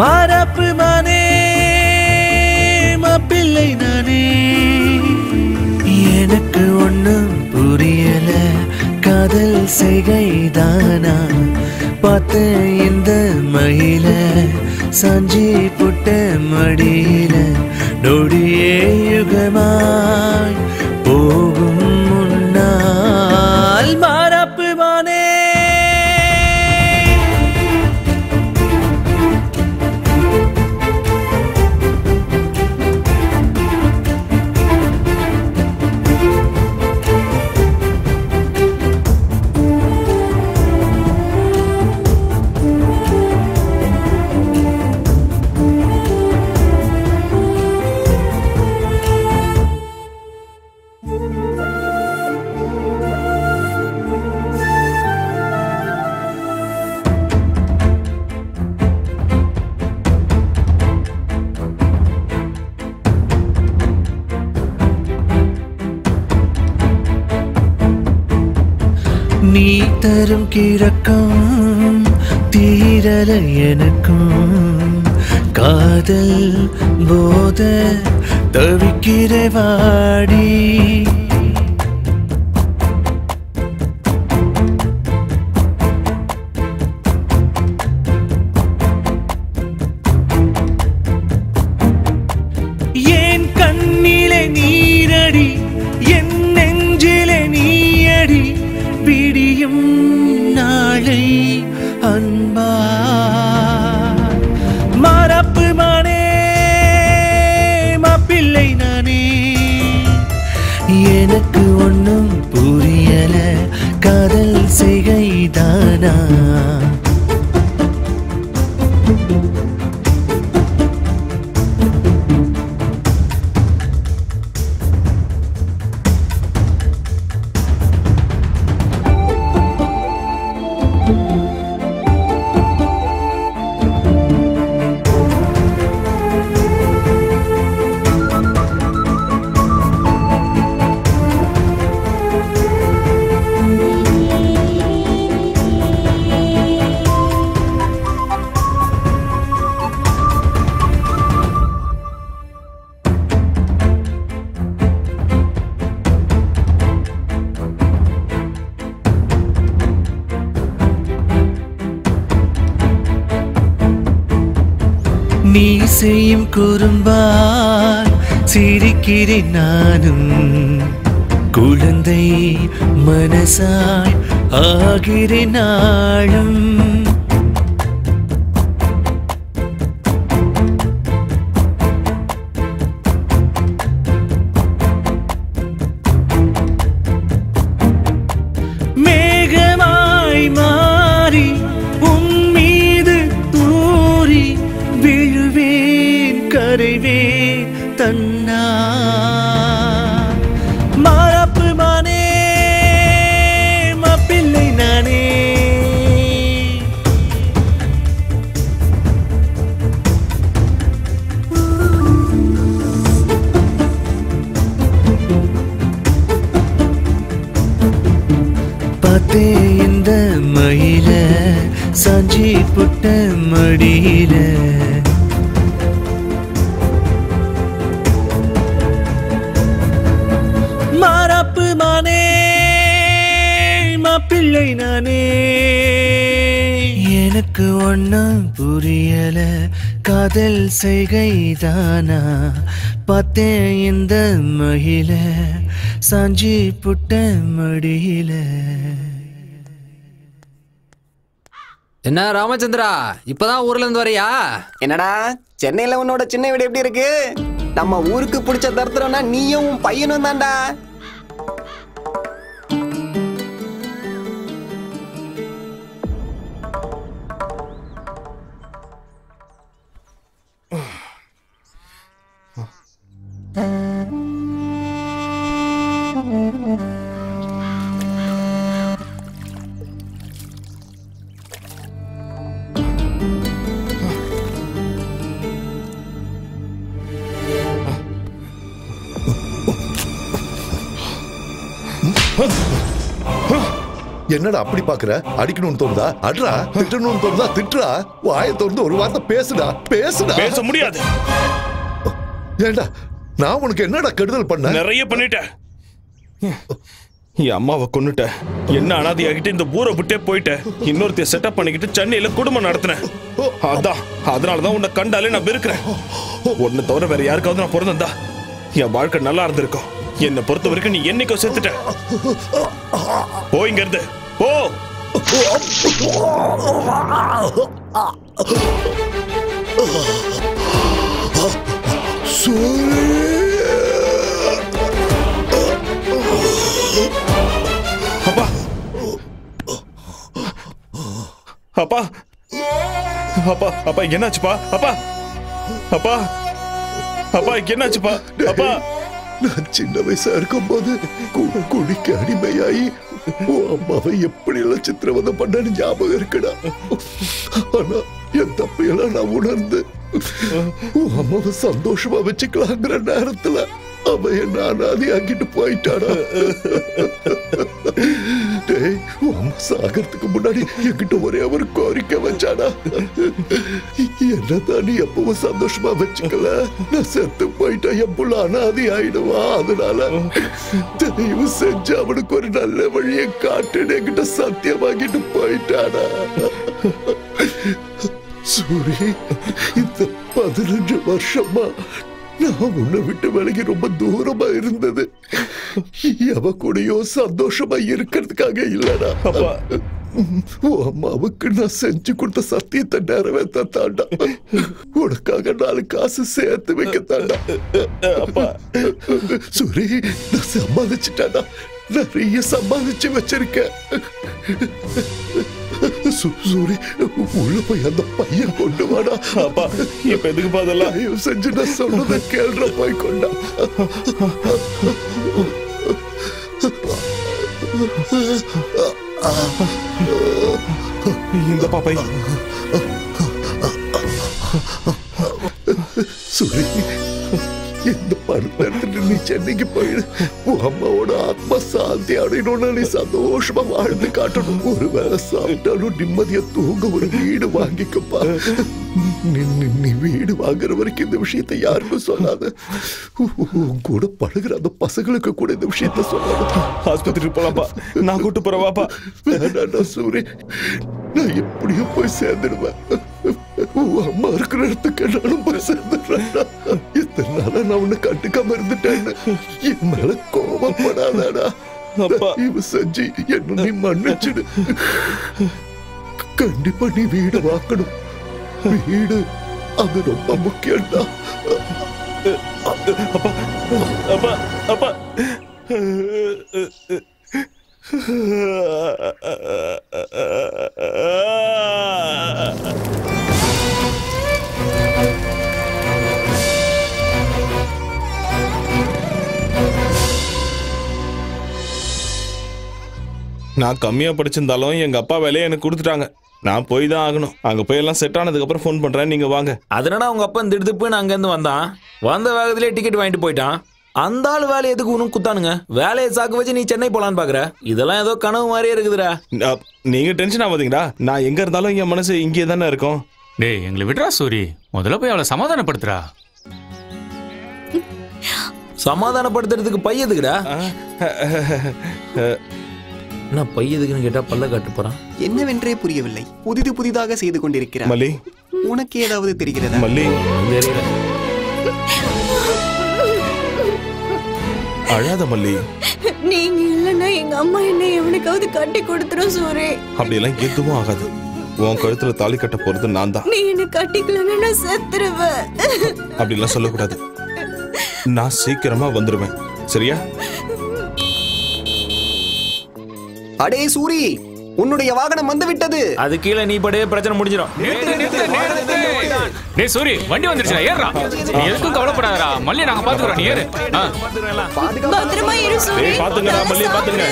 மரப்பு மானே மாப்பிள்ளை நானே. எனக்கு ஒண்ணும் புரியல, காதல் செய்கைதானா? பார்த்த இந்த மயில சாஞ்சி புட்ட மடியில நொடியே யுகமாய் போகும் முன்னால் மரப்பு மானே. நீ தரும் கிறக்கம் தீரல எனக்கும், காதல் போத தவிக்கிற வாடி. ஏன் கண்ணிலே நீரடி, என் நெஞ்சிலே நீயடி. விடியும் நாளை அன்பா மரப்பு மானே மாப்பிள்ளை நானே. எனக்கு ஒண்ணும் புரியல, காதல் செய்கைதானா? நீ செய்யும் குறும்பால் சிரிக்கிறேன் நானும், குழந்தை மனசாய் ஆகிறேன் நாளும். மேகமாய் மாறி உன் மீது தூறி விழுவேன், கரைவேன் தன்னா. மரப்பு மானே மாப்பிள்ளை நானே. மடியில மாறாப்பு மானே மாப்பிள்ளை நானே எனக்கு ஒன்னும் புரியல காதல் செய்கைதானா பார்த்தேன் இந்த மகிழ சாஞ்சி புட்ட மடியில. என்ன ராமச்சந்திரா, இப்பதான் ஊர்ல இருந்து வரையா? என்னடா சென்னையில உன்னோட சின்ன வீடு எப்படி இருக்கு? நம்ம ஊருக்கு பிடிச்ச தருத்திரம்னா நீயும் உன் பையனும் தான்டா. என்னடா அப்படி பாக்குற? அடிக்கணும்னு தோணுதா அட்ரா, திட்டணும்னு தோணுதா திட்டுறா. வாயை திறந்து ஒரு வார்த்தை பேசுடா. பேச முடியாது. ஏண்டா நான் உனக்கு என்னடா கெடுதல் பண்ண? நிறைய பண்ணிட்டேன். என் அம்மாவை கொன்னுட்ட, என்ன அனாதையாகிட்டு இந்த ஊரை விட்டே போயிட்ட, இன்னொருத்தைய செட்டப் பண்ணிக்கிட்டு சென்னையில குடும்பம் நடத்தினேன். அதனாலதான் உன்னை கண்டாலே நான் வெறுக்கிறேன். உன்னை தவிர வேற யாருக்காவது நான் பிறந்தா என் வாழ்க்கை நல்லா இருந்திருக்கும். என்னை பொறுத்த வரைக்கும் நீ என்னைக்கோ செத்துட்ட. போ இங்க இருந்து போ. அப்பா அப்பா அப்பா அப்பா என்னாச்சுப்பா? அப்பா அப்பா அப்பா என்னாச்சுப்பா? அப்பா நான் சின்ன வயசா இருக்கும் போது குடிக்க அடிமையாயி அம்மாவை எப்படி எல்லாம் சித்திரவதை பண்ணு ஞாபகம் இருக்குடா. ஆனா என் தப்பையெல்லாம் நான் உணர்ந்து அம்மாவை சந்தோஷமா வச்சுக்கலாங்கிற நேரத்துல அவன் என்ன அனாதையாக்கிட்டு போயிட்டாடா. அம்மா சாகிறதுக்கு முன்னாடி என்கிட்ட ஒரே ஒரு கோரிக்கை வச்சாடா. என்னதான் நீ எப்பவும் சந்தோஷமா வச்சுக்கல, நான் செத்து போயிட்டா என் புள்ள அனாதை ஆயிடுவா, அதனால தயவு செஞ்சு அவனுக்கு ஒரு நல்ல வழியை காட்டுன்னு என்கிட்ட சத்தியமாக்கிட்டு போயிட்டாடா. சூரி, இந்த 15 வருஷமா நான் உன்னை விட்டு விலகி ரொம்ப தூரமா இருந்தது அவ கூடயோ சந்தோஷமா இருக்கிறதுக்காக இல்லடா. அம்மாவுக்கு நான் செஞ்சு கொடுத்த சத்தியத்தை நிறைவேற்ற தாண்டா. உனக்காக 4 காசு சேர்த்து வைக்க தாண்டா. சூரி, நான் சம்பாதிச்சுட்டாடா, நிறைய சம்பாதிச்சு வச்சிருக்கேன். சூரி, உள்ள போய் அந்த பையன் கொண்டு வாடா. அப்பா இப்ப எதுக்கு பாதெல்லாம் செஞ்சு நான் சொல்றத கேள்ற போய் கொண்டா. இந்த பாப்பை சூரி, இந்த பணத்தை எடுத்துட்டு நீ சென்னைக்கு போயிடு. உன் அம்மாவோட ஆத்மா சாந்தி அடையணும்னா நீ சந்தோஷமா வாழ்ந்து காட்டணும். ஒரு வேலை சாப்பிட்டாலும் நிம்மதியா தூங்க ஒரு வீடு வாங்கிக்கப்பா. நீ வீடு வாங்குற வரைக்கும் இந்த விஷயத்தை யாருக்கும் சொல்லாத. கூட பழகுற அந்த பசங்களுக்கு கூட இந்த விஷயத்த சொல்லாத. ஆஸ்பத்திரிக்கு போலாப்பா, நான் கூட்டு போறவாப்பா. வேண்டாண்டா சூரி, நான் எப்படியும் போய் சேர்ந்துடுவேன். அம்மா இருக்கிற இடத்துக்கு நானும் போய் சேர்ந்துடுறேன்டா. இத்தனை நாளா நான் உன்னை கண்டுக்காம இருந்துட்டேன்னு என் மேல கோபப்படாதடா. இவ செஞ்சு என்ன நீ மன்னிச்சிடு. கண்டிப்பா நீ வீடு வாக்கணும். வீடு அது ரொம்ப முக்கியம்டா. அப்பா அப்பா அப்பா நான் கம்மியா படிச்சிருந்தாலும் எங்க அப்பா வேலையை எனக்கு கொடுத்துட்டாங்க. நான் போய் தான் ஆகணும். அங்க போய் எல்லாம் செட் ஆனதுக்கு அப்புறம் ஃபோன் பண்றேன், நீங்க வாங்க. அதனால உங்க அப்பா திடுதுப்புன்னு அங்க இருந்து வந்தான். வந்த வேகத்திலே டிக்கெட் வாங்கிட்டு போயிட்டான். அந்த ஆள் வேலை எதுக்கு உனக்கு குத்தானுங்க? வேலையை சாக்கு வச்சு நீ சென்னை போலான்னு பாக்குற? இதெல்லாம் ஏதோ கனவு மாதிரியே இருக்குதுடா. நீங்க டென்ஷன் ஆகாதீங்கடா. நான் எங்க இருந்தாலும் என் மனசு இங்கே தானே இருக்கும். டேய் எங்களை விடுறா சூரி, முதல்ல போய் அவளை சமாதானப்படுத்துறா. சமாதானப்படுத்துறதுக்கு பையதுக்குடா? என்ன பையதுக்குன்னு கேட்டா பல்ல காட்டு போறான். என்னவென்றே புரியவில்லை. புதிதாக செய்து கொண்டிருக்கிறார். மல்லி, உனக்கு ஏதாவது தெரிகிறதா? மல்லி, அழாத மல்லி. நீங்க இல்லன்னா எங்க அம்மா என்ன எவனுக்காவது கட்டி கொடுத்துரும் சூரி. அப்படியெல்லாம் எதுவும் ஆகாது. உன் கழுத்துல தாலி கட்ட போறது நான் தான். நீ என்ன கட்டிக்கலன்னா நான் செத்துருவேன். அப்படிலாம் சொல்லக்கூடாது. நான் சீக்கிரமா வந்துருவேன், சரியா? அடே சூரி, உன்னுடைய வாகனம் வந்து விட்டது. அது கீழே நீ படே பிரச்சனை முடிஞ்சிடும். டேய் சூரி, வண்டி வந்துருச்சுடா, ஏறுடா. நீ எதுக்கும் கவலைப்படாதடா, மல்லி நாங்க பாத்துக்கறோம், நீ ஏறு. பத்திரமா இரு சூரி. ஏய் பாத்துங்கடா மல்லி, பாத்துங்க.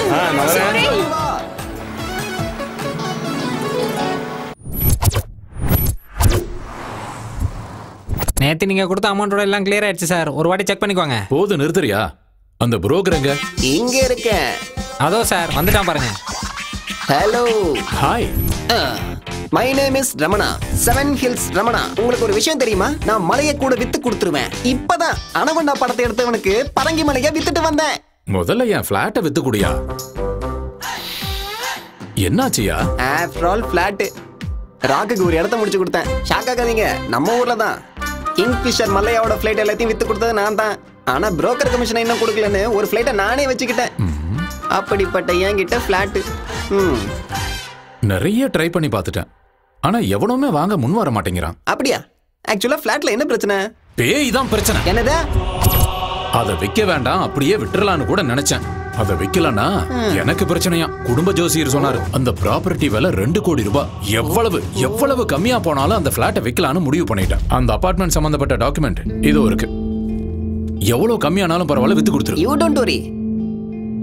நேத்து நீங்க கொடுத்த அமௌண்டோட எல்லாம் கிளியர் ஆயிடுச்சு சார். ஒரு வாட்டி செக் பண்ணிக்கோங்க. போது நிறுத்துறியா? அந்த புரோக்கர் எங்க? இங்க இருக்க. அதோ சார் வந்துட்டான் பாருங்க. Hello. Hi. My name is Ramana, 7 hills Ramana. உங்களுக்கு ஒரு விஷயம் தெரியுமா? நான் மலையை கூட வித்து கொடுத்துருவேன். இப்பதான் அனகொண்டா படத்தை எடுத்தவனுக்கு பரங்கி மலையை வித்துட்டு வந்தேன். முதல்ல என் பிளாட்டை வித்து குடியா? என்னாச்சியா? After all flat. ராக்குக்கு ஒரு இடத்த முடிச்சு கொடுத்தேன். ஷாக் ஆகாதீங்க, நம்ம ஊர்ல தான். கிங்ஃபிஷர் மல்லையாவோட ஃபிளைட் எல்லாத்தையும் வித்து கொடுத்தது நான் தான். ஆனா புரோக்கர் கமிஷனை இன்னும் கொடுக்கலன்னு ஒரு ஃபிளைட்டை நானே வச்சுக்கிட்டேன். அப்படிப்பட்ட என்கிட்ட பிளாட். நிறைய ட்ரை பண்ணி பார்த்துட்டேன், ஆனா எவனுமே வாங்க முன் வர மாட்டேங்கிறான். அப்படியா? ஆக்சுவலா பிளாட்ல என்ன பிரச்சனை? பேய் தான் பிரச்சனை. என்னது? அதை விற்க வேண்டாம், அப்படியே விட்டுறலான்னு கூட நினைச்சேன். அதை விற்கலன்னா எனக்கு பிரச்சனையா. குடும்ப ஜோசியர் சொன்னாரு, அந்த ப்ராப்பர்ட்டி விலை 2 கோடி ரூபாய். எவ்வளவு கம்மியா போனாலும் அந்த பிளாட்டை விற்கலான்னு முடிவு பண்ணிட்டேன். அந்த அபார்ட்மெண்ட் சம்பந்தப்பட்ட டாக்குமெண்ட் இதோ இருக்கு. எவ்வளவு கம்மியானாலும் பரவாயில்ல, வித்து கொடுத்துரு. You don't worry.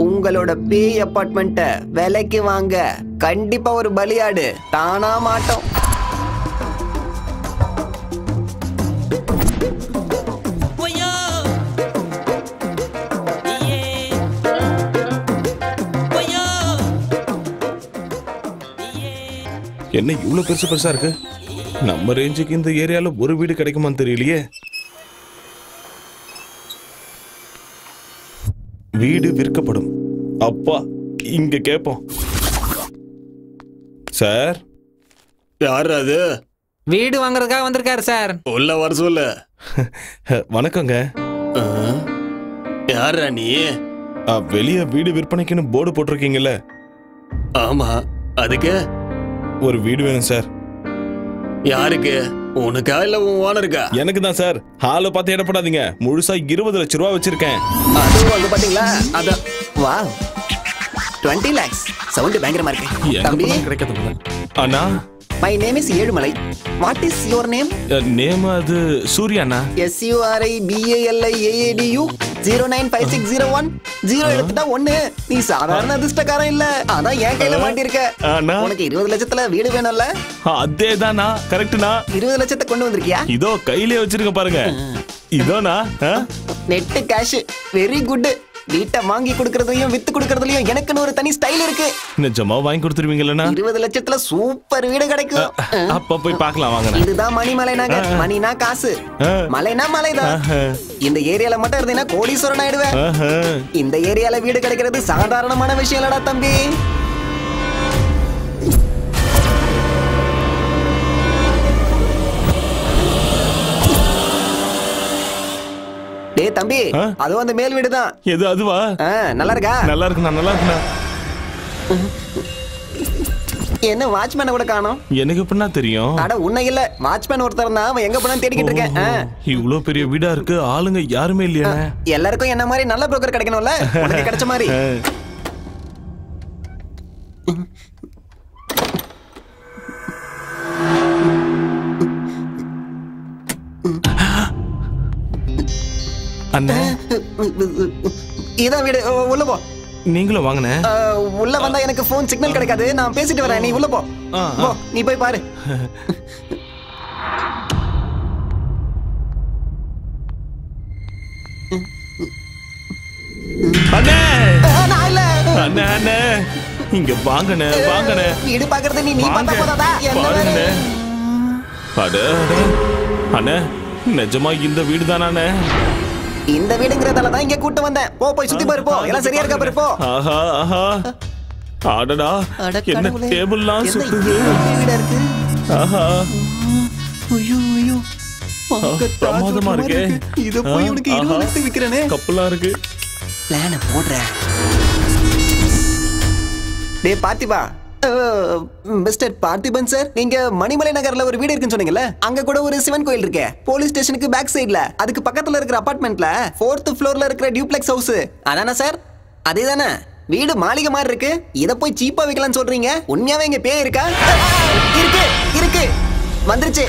உங்களோட பேய் அபார்ட்மெண்ட்ட விலைக்கு வாங்க கண்டிப்பா ஒரு பலியாடு தானா மாட்டோம். என்ன இவ்வளவு பெருசா இருக்கு? நம்ம ரேஞ்சுக்கு இந்த ஏரியால ஒரு வீடு கிடைக்குமான்னு தெரியலையே. வீடு விற்கப்படும். அப்பா, இங்க கேப்போம். சார், யார் அது? வீடு வாங்குறதுக்காக வந்திருக்காரு சார். உள்ள வர சொல்லு. வணக்கங்க. யாரா நீ? வெளிய வீடு விற்பனைக்குன்னு போர்டு போட்டிருக்கீங்கல்ல? ஆமா, அதுக்கு ஒரு வீடு வேணும் சார். யாருக்கு? உனக்கா இல்ல உன் ஓனருக்கா? எனக்கு தான் சார். ஹால பார்த்து இடப்படாதீங்க, முழுசா 20 லட்சம் ரூபாய் வச்சிருக்கேன். அது வந்து பாத்தீங்களா? அத வா 20 lakhs. சவுண்ட் பயங்கரமா இருக்கு. தம்பி கிடைக்காதுங்க. அண்ணா, my name is Ezhumalai. What is your name? Name அது சூர்யா அண்ணா. SURIBALIAADU 095601 0 எடுத்துட்டா 1. நீ சாதாரண அதிர்ஷ்டக்காரன் இல்ல, அதான் என் கையில மாட்டிருக்க. உனக்கு 20 லட்சத்துல வீடு வேணும்ல? அதேதானா? கரெக்ட்னா? 20 லட்சத்தை கொண்டு வந்திருக்கியா? இதோ கையிலே வச்சிருக்க பாருங்க. இதோனா நெட் கேஷ். Very good. வீட்டை வாங்கி கொடுக்கறதுலயும் வித்து கொடுக்கறதுலயும் எனக்குன்னு ஒரு தனி ஸ்டைல் இருக்கு. நிஜமா வாங்கி கொடுத்துருவீங்களா? 20 லட்சத்துல சூப்பர் வீடு கிடைக்கும். அப்ப போய் பார்க்கலாம் வாங்க. இதுதான் மணிமலை நகர். மணினா காசு, மலைனா மலைதான். இந்த ஏரியால மட்டும் இருந்தீங்கன்னா கோடீஸ்வரன் ஆயிடுவேன். இந்த ஏரியால வீடு கிடைக்கிறது சாதாரணமான விஷயம் இல்லடா தம்பி. டேய் தம்பி, அதுவும் அந்த மேல் வீடு தான். எது அதுவா? நல்லா இருக்கா? நல்லா இருக்குண்ணா, நல்லா இருக்குண்ணா. என்ன வாட்ச்மேனை கூட காணோம்? எனக்கு எப்படின்னா தெரியும்? அட உன்னை இல்ல, வாட்ச்மேன் ஒருத்தர் தான். அவன் எங்க போனான்னு தேடிக்கிட்டு இருக்கேன். இவ்வளவு பெரிய வீடா இருக்கு, ஆளுங்க யாருமே இல்லையா? எல்லாருக்கும் என்ன மாதிரி நல்ல புரோக்கர் கிடைக்கணும்ல, உனக்கு கிடைச்ச மாதிரி. அண்ணா, இதான் வீடு. உள்ள போ. நீங்களும் வாங்கண்ணே. உள்ள வந்தா எனக்கு போன் சிக்னல் கிடைக்காது. நான் பேசிட்டு வரேன், நீ உள்ள போ. நீ போய் பாரு. அண்ணே, அண்ணே, அண்ணே, இங்க வாங்கண்ணே, வாங்கண்ணே. வீடு பாக்குறது நீ பார்த்தா போதாதா? என்ன அட அண்ணே, நிஜமா இந்த வீடு தானே? இந்த வீடுங்கிறதால தான் இங்க கூட்டு வந்தேன். போய் சுத்தி பாரு போ. எல்லாம் சரியா இருக்கா பாரு போ. ஆஹா ஆஹா. அடடா, என்ன டேபிள்லாம் சுத்துது. வீடா இருக்கு. ஆஹா. ஐயோ ஐயோ. பிரமாதமா இருக்கே. இத போய் உனக்கு 20 லட்சத்துக்கு விக்கிறேனே. கப்பலா இருக்கு. பிளான போடுறேன். டேய் பார்த்திபா. மிஸ்டர் பார்த்திபன் சார், நீங்க மணிமலை நகர்ல ஒரு வீடு இருக்குன்னு சொன்னீங்கல்ல, அங்க கூட ஒரு சிவன் கோயில் இருக்கு. போலீஸ் ஸ்டேஷனுக்கு பேக் சைடுல, அதுக்கு பக்கத்துல இருக்கிற அபார்ட்மெண்ட்ல 4th ஃப்ளோர்ல இருக்கிற டியூப்ளெக்ஸ் ஹவுஸ் அதானே சார்? அதேதானே? வீடு மாளிகை மாதிரி இருக்கு. இத போய் சீப்பா வைக்கலாம்னு சொல்றீங்க? உண்மையாவே இங்க பேய் இருக்கா? இருக்கு இருக்கு. வந்துருச்சு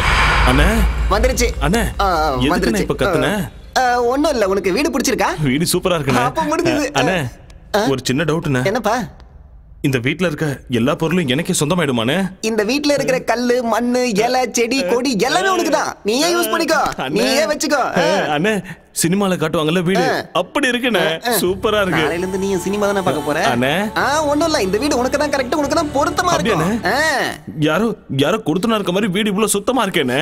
அண்ணே. வந்துருச்சு அண்ணே. வந்துருச்சு. இப்ப கத்துன ஒண்ணும் இல்ல. உனக்கு வீடு பிடிச்சிருக்கா? வீடு சூப்பரா இருக்குண்ணே. அப்ப முடிஞ்சது. அண்ணே, ஒரு சின்ன டவுட்ண்ணே. என்னப்பா? இந்த வீட்ல இருக்க எல்லா பொருளும் எனக்கே சொந்தமாயிடுமானே? இந்த வீட்ல இருக்கிற கல்லு, மண்ணு, இலை, செடி, கொடி எல்லாமே உனக்கு தான். நீயே யூஸ் பண்ணிக்கோ, நீயே வச்சுக்கோ. அண்ணே, சினிமால காட்டுவாங்கல்ல வீடு, அப்படி இருக்குண்ணே. சூப்பரா இருக்கு. நாளையில இருந்து நீ சினிமா தானே பார்க்க போற? அண்ணே, ஒண்ணும் இல்ல. இந்த வீடு உனக்கு தான் கரெக்ட், உனக்கு தான் பொருத்தமா இருக்கு. யாரோ கொடுத்துனா இருக்க மாதிரி வீடு இவ்வளவு சுத்தமா இருக்கேனே.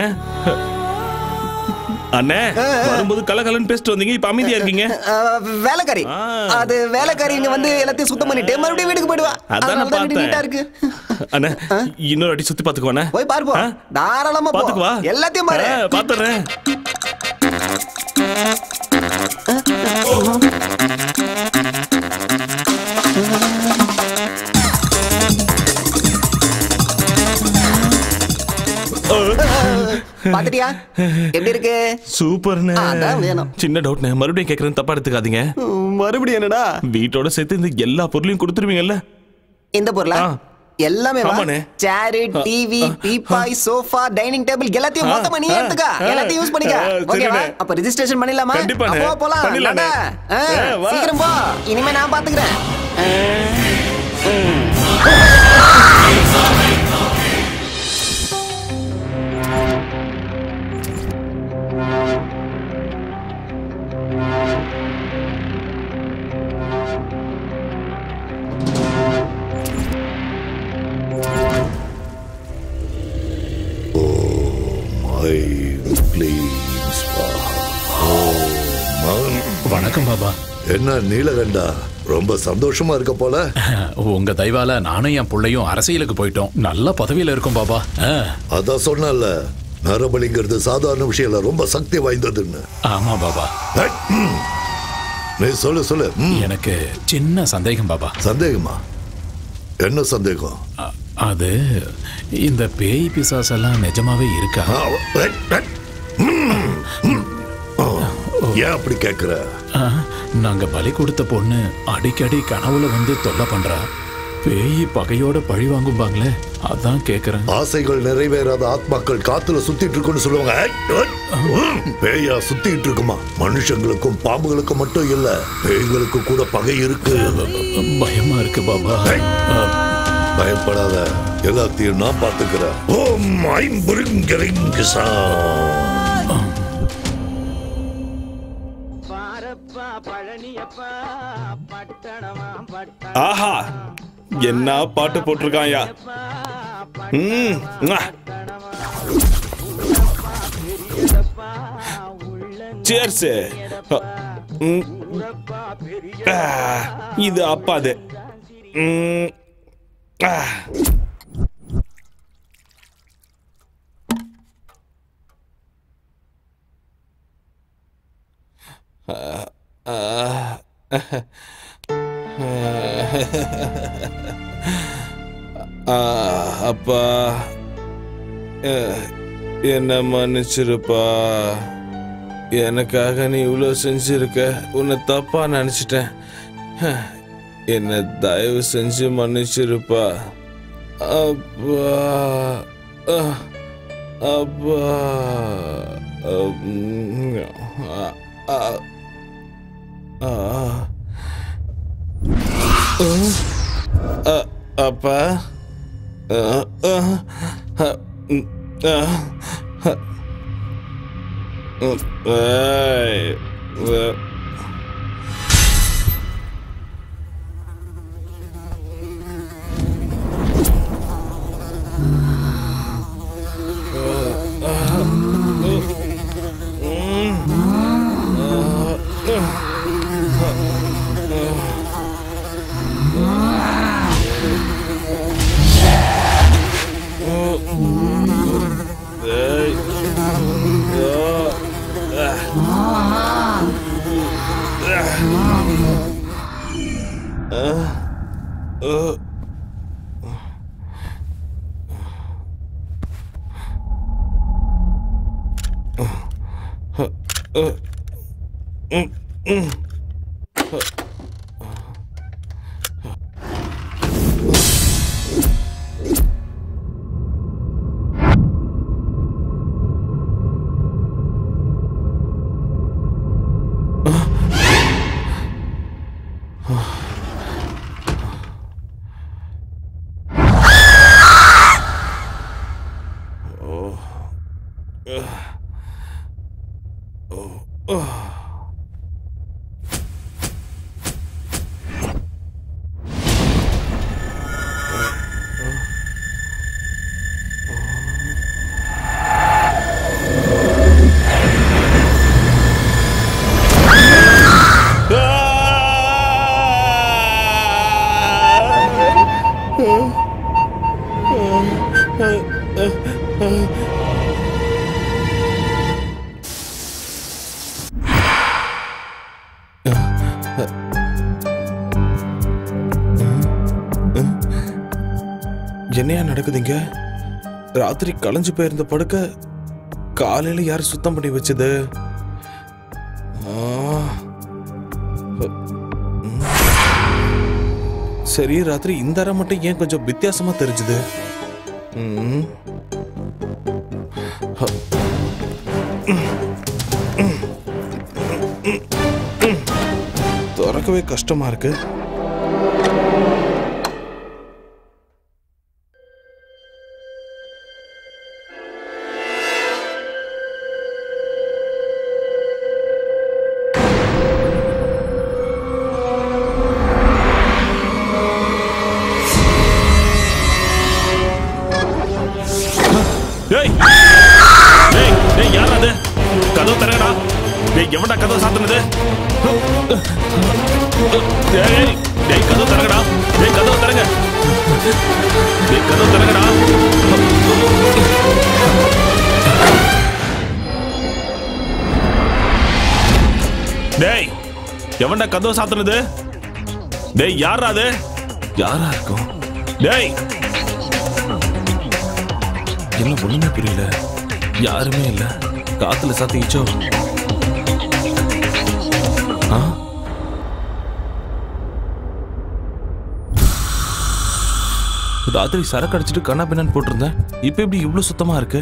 அண்ணே, வரும்போது கலகலன்னு பேசிட்டு வந்தீங்க, இப்ப அமைதியா இருக்கீங்க. வேலைக்காரி, அது வேலைக்காரி இங்க வந்து எல்லாத்தையும் சுத்தம் பண்ணிட்டு மறுபடியும் வீட்டுக்கு போயிடுவா. அதான் பார்த்தேன். நீட்டா இருக்கு. அண்ணே, இன்னொரு அடி சுத்தி பாத்துக்குவானே. போய் பாருப்பா. தாராளமா பாத்துக்குவா. எல்லாத்தையும் பாரு. பாத்துறேன். பாத்துட்டியா எப்படி இருக்கு? சூப்பர்ண்ணே. அதான் வேணும். சின்ன டவுட்ண்ணே, மறுபடியும் கேக்குறேன், தப்பா எடுத்துக்காதீங்க. மறுபடியும் என்னடா? வீட்டோட சேர்த்து இந்த எல்லா பொருளையும் கொடுத்துருவீங்கல்ல? இந்த பொருளா? எல்லாமே சேர், டிவி, பீப்பாய், சோஃபா, டைனிங் டேபிள் எல்லாத்தையும் மொத்தமா நீ எடுத்துக்க. எல்லாத்தையும் யூஸ் பண்ணிக்க. ஓகேவா? அப்ப ரெஜிஸ்ட்ரேஷன் பண்ணிடலாமா? அப்போ போலாம். சீக்கிரம் போ. இனிமே நான் பாத்துக்கிறேன். வணக்கம் பாபா. என்ன நீலகண்டா, ரொம்ப சந்தோஷமா இருக்க போல. உங்க தயவால நானும் என் பிள்ளையும் அரசியலுக்கு போயிட்டோம். நல்ல பதவியில இருக்கும் பாபா. அதான் சொன்னல, நரபலிங்கிறது சாதாரண விஷயம் இல்ல, ரொம்ப சக்தி வாய்ந்ததுன்னு. ஆமா பாபா. நீ சொல்லு. எனக்கு சின்ன சந்தேகம் பாபா. சந்தேகமா? என்ன சந்தேகம்? அது இந்த பேய் பிசாசெல்லாம் நிஜமாவே இருக்கா? ஏன் அப்படி கேக்குற? நாங்க பலி கொடுத்த பொண்ணு அடிக்கடி கனவுல வந்து தொல்லை பண்றா. பேய் பகையோட பழி வாங்கும்பாங்களே, அதான் கேக்குறேன். ஆசைகள் நிறைவேறாத ஆத்மாக்கள் காத்துல சுத்திட்டு இருக்குன்னு சொல்லுவாங்க. பேயா சுத்திட்டு இருக்குமா? மனுஷங்களுக்கும் பாம்புகளுக்கும் மட்டும் இல்ல, பேய்களுக்கு கூட பகை இருக்கு. பயமா இருக்கு பாபா. பயப்படாத, எல்லாத்தையும் நான் பாத்துக்கிறேன். ஓம் ஐம்புரிங்கரிங்கசா. ஆஹா, என்ன பாட்டு போட்டிருக்காயா. சேர்ஸ். இது அப்பாது. அப்பா, என்ன மன்னிச்சிருப்பா. எனக்காக நீ இவ்வளோ செஞ்சிருக்க. உன்னை தப்பா நினைச்சிட்டேன். என்ன தயவு செஞ்சு மன்னிச்சிருப்பா. அப்பா அப்பா அப்பா. என்னையா நடக்குதுங்க? ராத்திரி களைஞ்சு போயிருந்த படுக்க காலையில யாரு சுத்தம் பண்ணி வச்சது? சரி, ராத்திரி இந்த அறை மட்டும் ஏன் கொஞ்சம் வித்தியாசமா தெரிஞ்சுது? திறக்கவே கஷ்டமா இருக்கு. எவன்டா கதவை சாத்துனது? கதவு தரங்கடா, கதவு தரங்க, கதவு தரங்கடா. டேய், எவன்டா கதவை சாத்துனது? டேய், யாரா அது? யாரா இருக்கும்? டேய், என்ன ஒண்ணுமே புரியல. யாருமே இல்ல. காத்துல சாத்திச்சோ? ராத்திரி சரக்கு அடிச்சுட்டு கண்ணா பின்னான்னு போட்டிருந்தேன். இப்ப எப்படி இவ்வளவு சுத்தமா இருக்கு?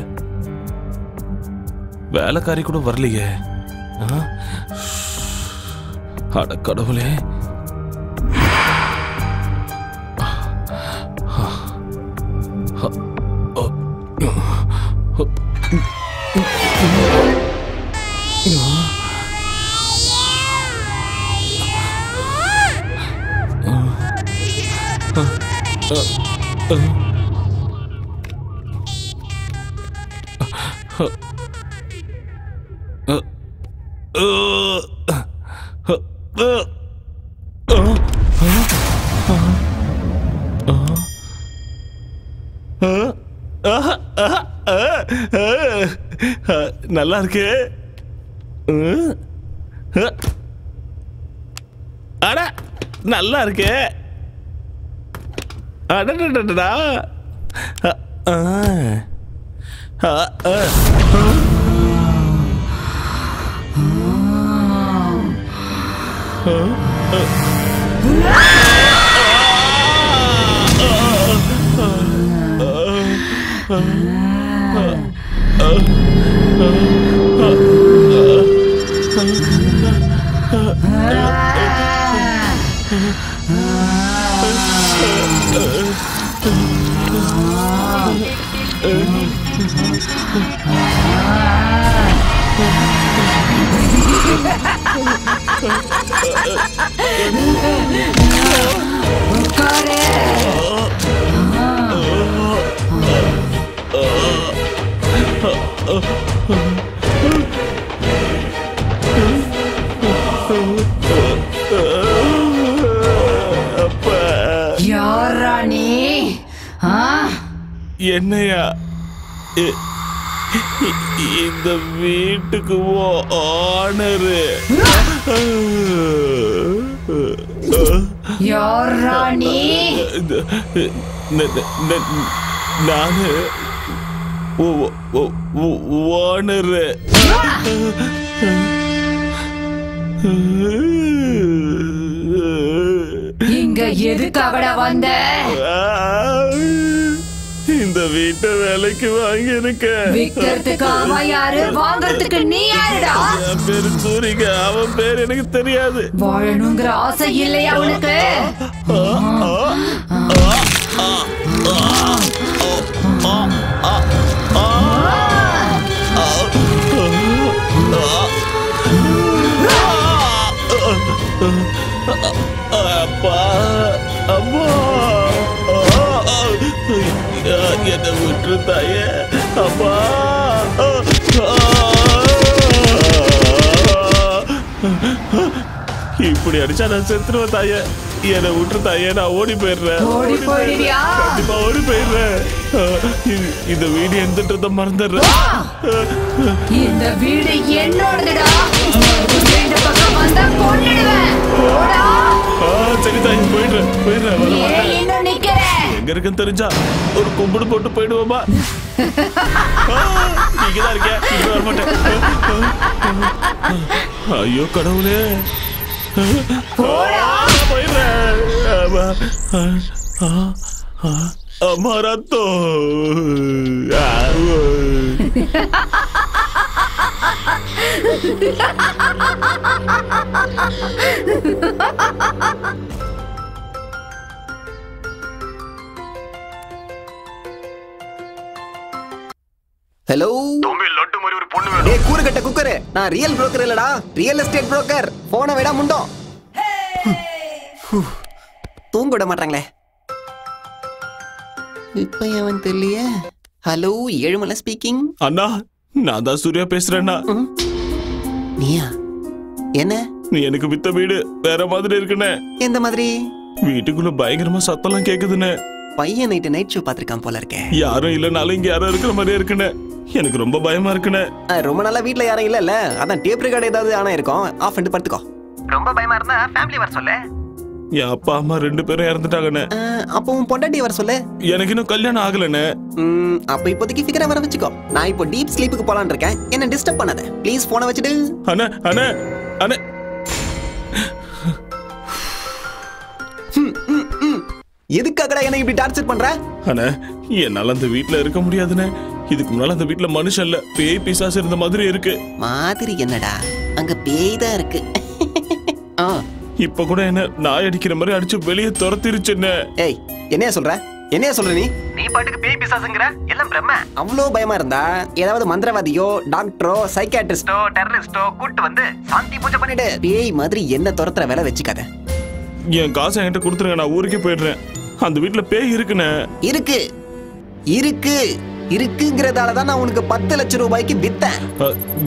வேலைக்காரி கூட வரலையே. அட கடவுளே. நல்லா இருக்கு. அட நல்லா இருக்கு. அடடடடா. யாரா நீ? என்னையா இந்த வீட்டுக்கு ஓனரு. யாரா நீ? நானு ஓனரு. இங்க எதுக்காகடா வந்த? இந்த வீட்டை வேலைக்கு வாங்கி இருக்க. விக்கிறதுக்கு அவன் யாரு, வாங்கறதுக்கு நீ யாருடா? என் பேரு சூரிக, அவன் பேர் எனக்கு தெரியாது. வாழணுங்கிற ஆசை இல்லையா உனக்கு? அப்பா, அம்மா, என்ன விட்டு தாயே. அப்பா, இப்படி அடிச்சா நான் செத்துருவேன் தாயே. என்னை விட்டு தாயே, நான் ஓடி போயிடுறேன். கண்டிப்பா ஓடி போயிடுறேன். இந்த வீடு எந்தன்றத மறந்துடுறேன். இந்த வீடு என்னோடதுடா. இந்த பக்கம் வந்தா கொன்னுடுவேன். போடா. சரி தாயே, போயிடுறேன் போயிடுறேன். வர மாட்டேன். இன்னும் நிக்கிறேன். எங்க இருக்குன்னு தெரிஞ்சா ஒரு கும்பிடு போட்டு போயிடுவோமா? நீங்கதான் இருக்கியா? இங்க வர மாட்டேன். ஐயோ கடவுளே, போயிடுறேன். அம்மா ரத்தோ. ஹலோ தம்பி, லட்டு மாதிரி ஒரு பொண்ணு வேணும். டேய் கூறுகட்ட குக்கர், நான் ரியல் புரோக்கர் இல்லடா, ரியல் எஸ்டேட் புரோக்கர். போன விட முண்டோம். தூங்க விட மாட்டாங்களே. இப்ப அவன் தெரியலையே. Hello, Ezhumalai speaking. அண்ணா, நான் தான் சூர்யா பேசுறேன்னா. நீயா? என்ன? நீ எனக்கு வித்த வீடு வேற மாதிரி இருக்குன்னு. எந்த மாதிரி? வீட்டுக்குள்ள பயங்கரமா சத்தம்லாம் கேக்குதுன்னு. பையன் நைட் ஷோ பாத்திருக்கான் போல இருக்கேன். யாரும் இல்லனாலும் இங்க யாரும் இருக்கிற மாதிரியே இருக்குன்னு. எனக்கு ரொம்ப பயமா இருக்குன்னு. ரொம்ப நாளா வீட்ல யாரும் இல்ல. அதான் டேப் ரெக்கார்ட் ஏதாவது ஆனா இருக்கும். ஆஃப் பண்ணிட்டு படுத்துக்கோ. ரொம்ப பயமா இருந்தா ஃபேமிலி வர சொல்லு. என் அப்பா அம்மா 2 பேரும் இறந்துட்டாங்கன்னு. அப்போ உன் பொண்டாட்டி வர சொல்லு. எனக்கு இன்னும் கல்யாணம் ஆகலன்னு. அப்ப இப்போதைக்கு ஃபிகரா வர வச்சுக்கோ. நான் இப்போ டீப் ஸ்லீப்புக்கு போலான்னு இருக்கேன். என்ன டிஸ்டர்ப் பண்ணாத ப்ளீஸ். போனை வச்சுடு. அண்ணா அண்ணா அண்ணா, எதுக்காகடா என்ன இப்படி டார்ச்சர் பண்ற? அண்ணா, என்னால அந்த வீட்ல இருக்க முடியாதுன்னு. இதுக்கு முன்னால அந்த வீட்ல மனுஷன் இல்ல, பேய் பிசாசு இருந்த மாதிரி இருக்கு. மாதிரி என்னடா, அங்க பேய் தான் இருக்கு. இப்ப கூட என்ன நாய் அடிக்கிற மாதிரி அடிச்சு வெளியே துரத்திருச்சுன்னு. ஏய், என்னைய சொல்ற? என்னைய சொல்ற நீ? நீ பாட்டுக்கு பேய் பிசாசுங்கற? எல்லாம் பிரம்ம. அவ்ளோ பயமா இருந்தா ஏதாவது மந்திரவாதியோ, டாக்டரோ, சைக்கியாட்ரிஸ்டோ, டெரரிஸ்டோ கூட்டி வந்து சாந்தி பூஜை பண்ணிடு. பேய் மாதிரி என்ன துரத்துற வேலை வச்சுக்காத. என் காசை என்கிட்ட கொடுத்துருங்க, நான் ஊருக்கே போயிடுறேன். அந்த வீட்டுல பேய் இருக்குன்னு. இருக்கு இருக்கு இருக்குங்கிறதாலதான் நான் உனக்கு 10 லட்சம் ரூபாய்க்கு வித்தேன்.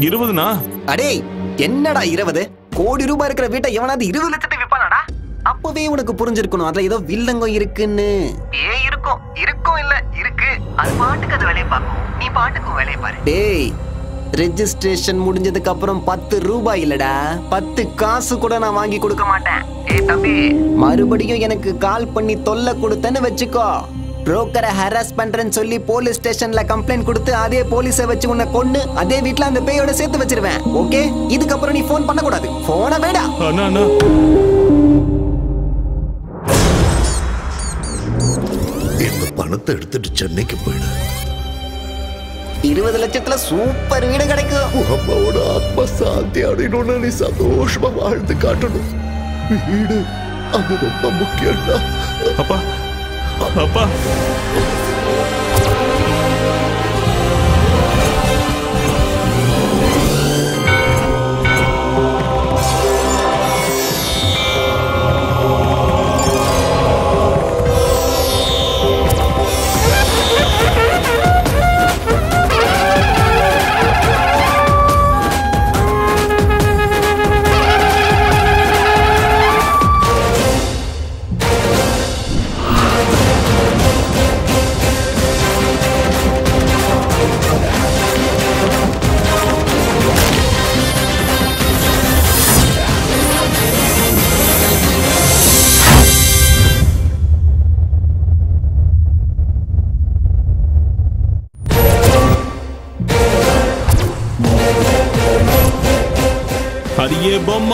20னா? அடே என்னடா 20? கோடி ரூபாய் இருக்கிற வீட்டை எவனாவது 20 லட்சத்துக்கு விப்பானாடா? அப்பவே உனக்கு புரிஞ்சிருக்கணும் அதுல ஏதோ வில்லங்கம் இருக்குன்னு. பேய் இருக்கும் இருக்கும் இல்ல இருக்கு. அது பாட்டுக்கு அது வேலையை பார்க்கும். நீ பாட்டுக்கு வேலையை பாரு. டேய், ரெஜிஸ்ட்ரேஷன் முடிஞ்சதுக்கு அப்புறம் 10 ரூபாய் இல்லடா, 10 காசு கூட நான் வாங்கி கொடுக்க மாட்டேன். ஏய் தம்பி, மறுபடியும் எனக்கு கால் பண்ணி தொல்லை கொடுத்தேன்னு வச்சுக்கோ, புரோக்கரை ஹராஸ் பண்றேன்னு சொல்லி போலீஸ் ஸ்டேஷன்ல கம்ப்ளைண்ட் கொடுத்து அதே போலீஸை வச்சு உன்னை கொன்னு அதே வீட்ல அந்த பேயோட சேர்த்து வச்சிருவேன். ஓகே? இதுக்கப்புறம் நீ போன் பண்ண கூடாது. போன வேடா. அண்ணா அண்ணா, இந்த பணத்தை எடுத்துட்டு சென்னைக்கு போயிடு. 20 லட்சத்துல சூப்பர் வீடு கிடைக்கும். அம்மாவோட ஆத்மா சாந்தி அடையணும்னு நீ சந்தோஷமா வாழ்ந்து காட்டணும். வீடு அது ரொம்ப முக்கியம்டா. அப்பா அப்பா,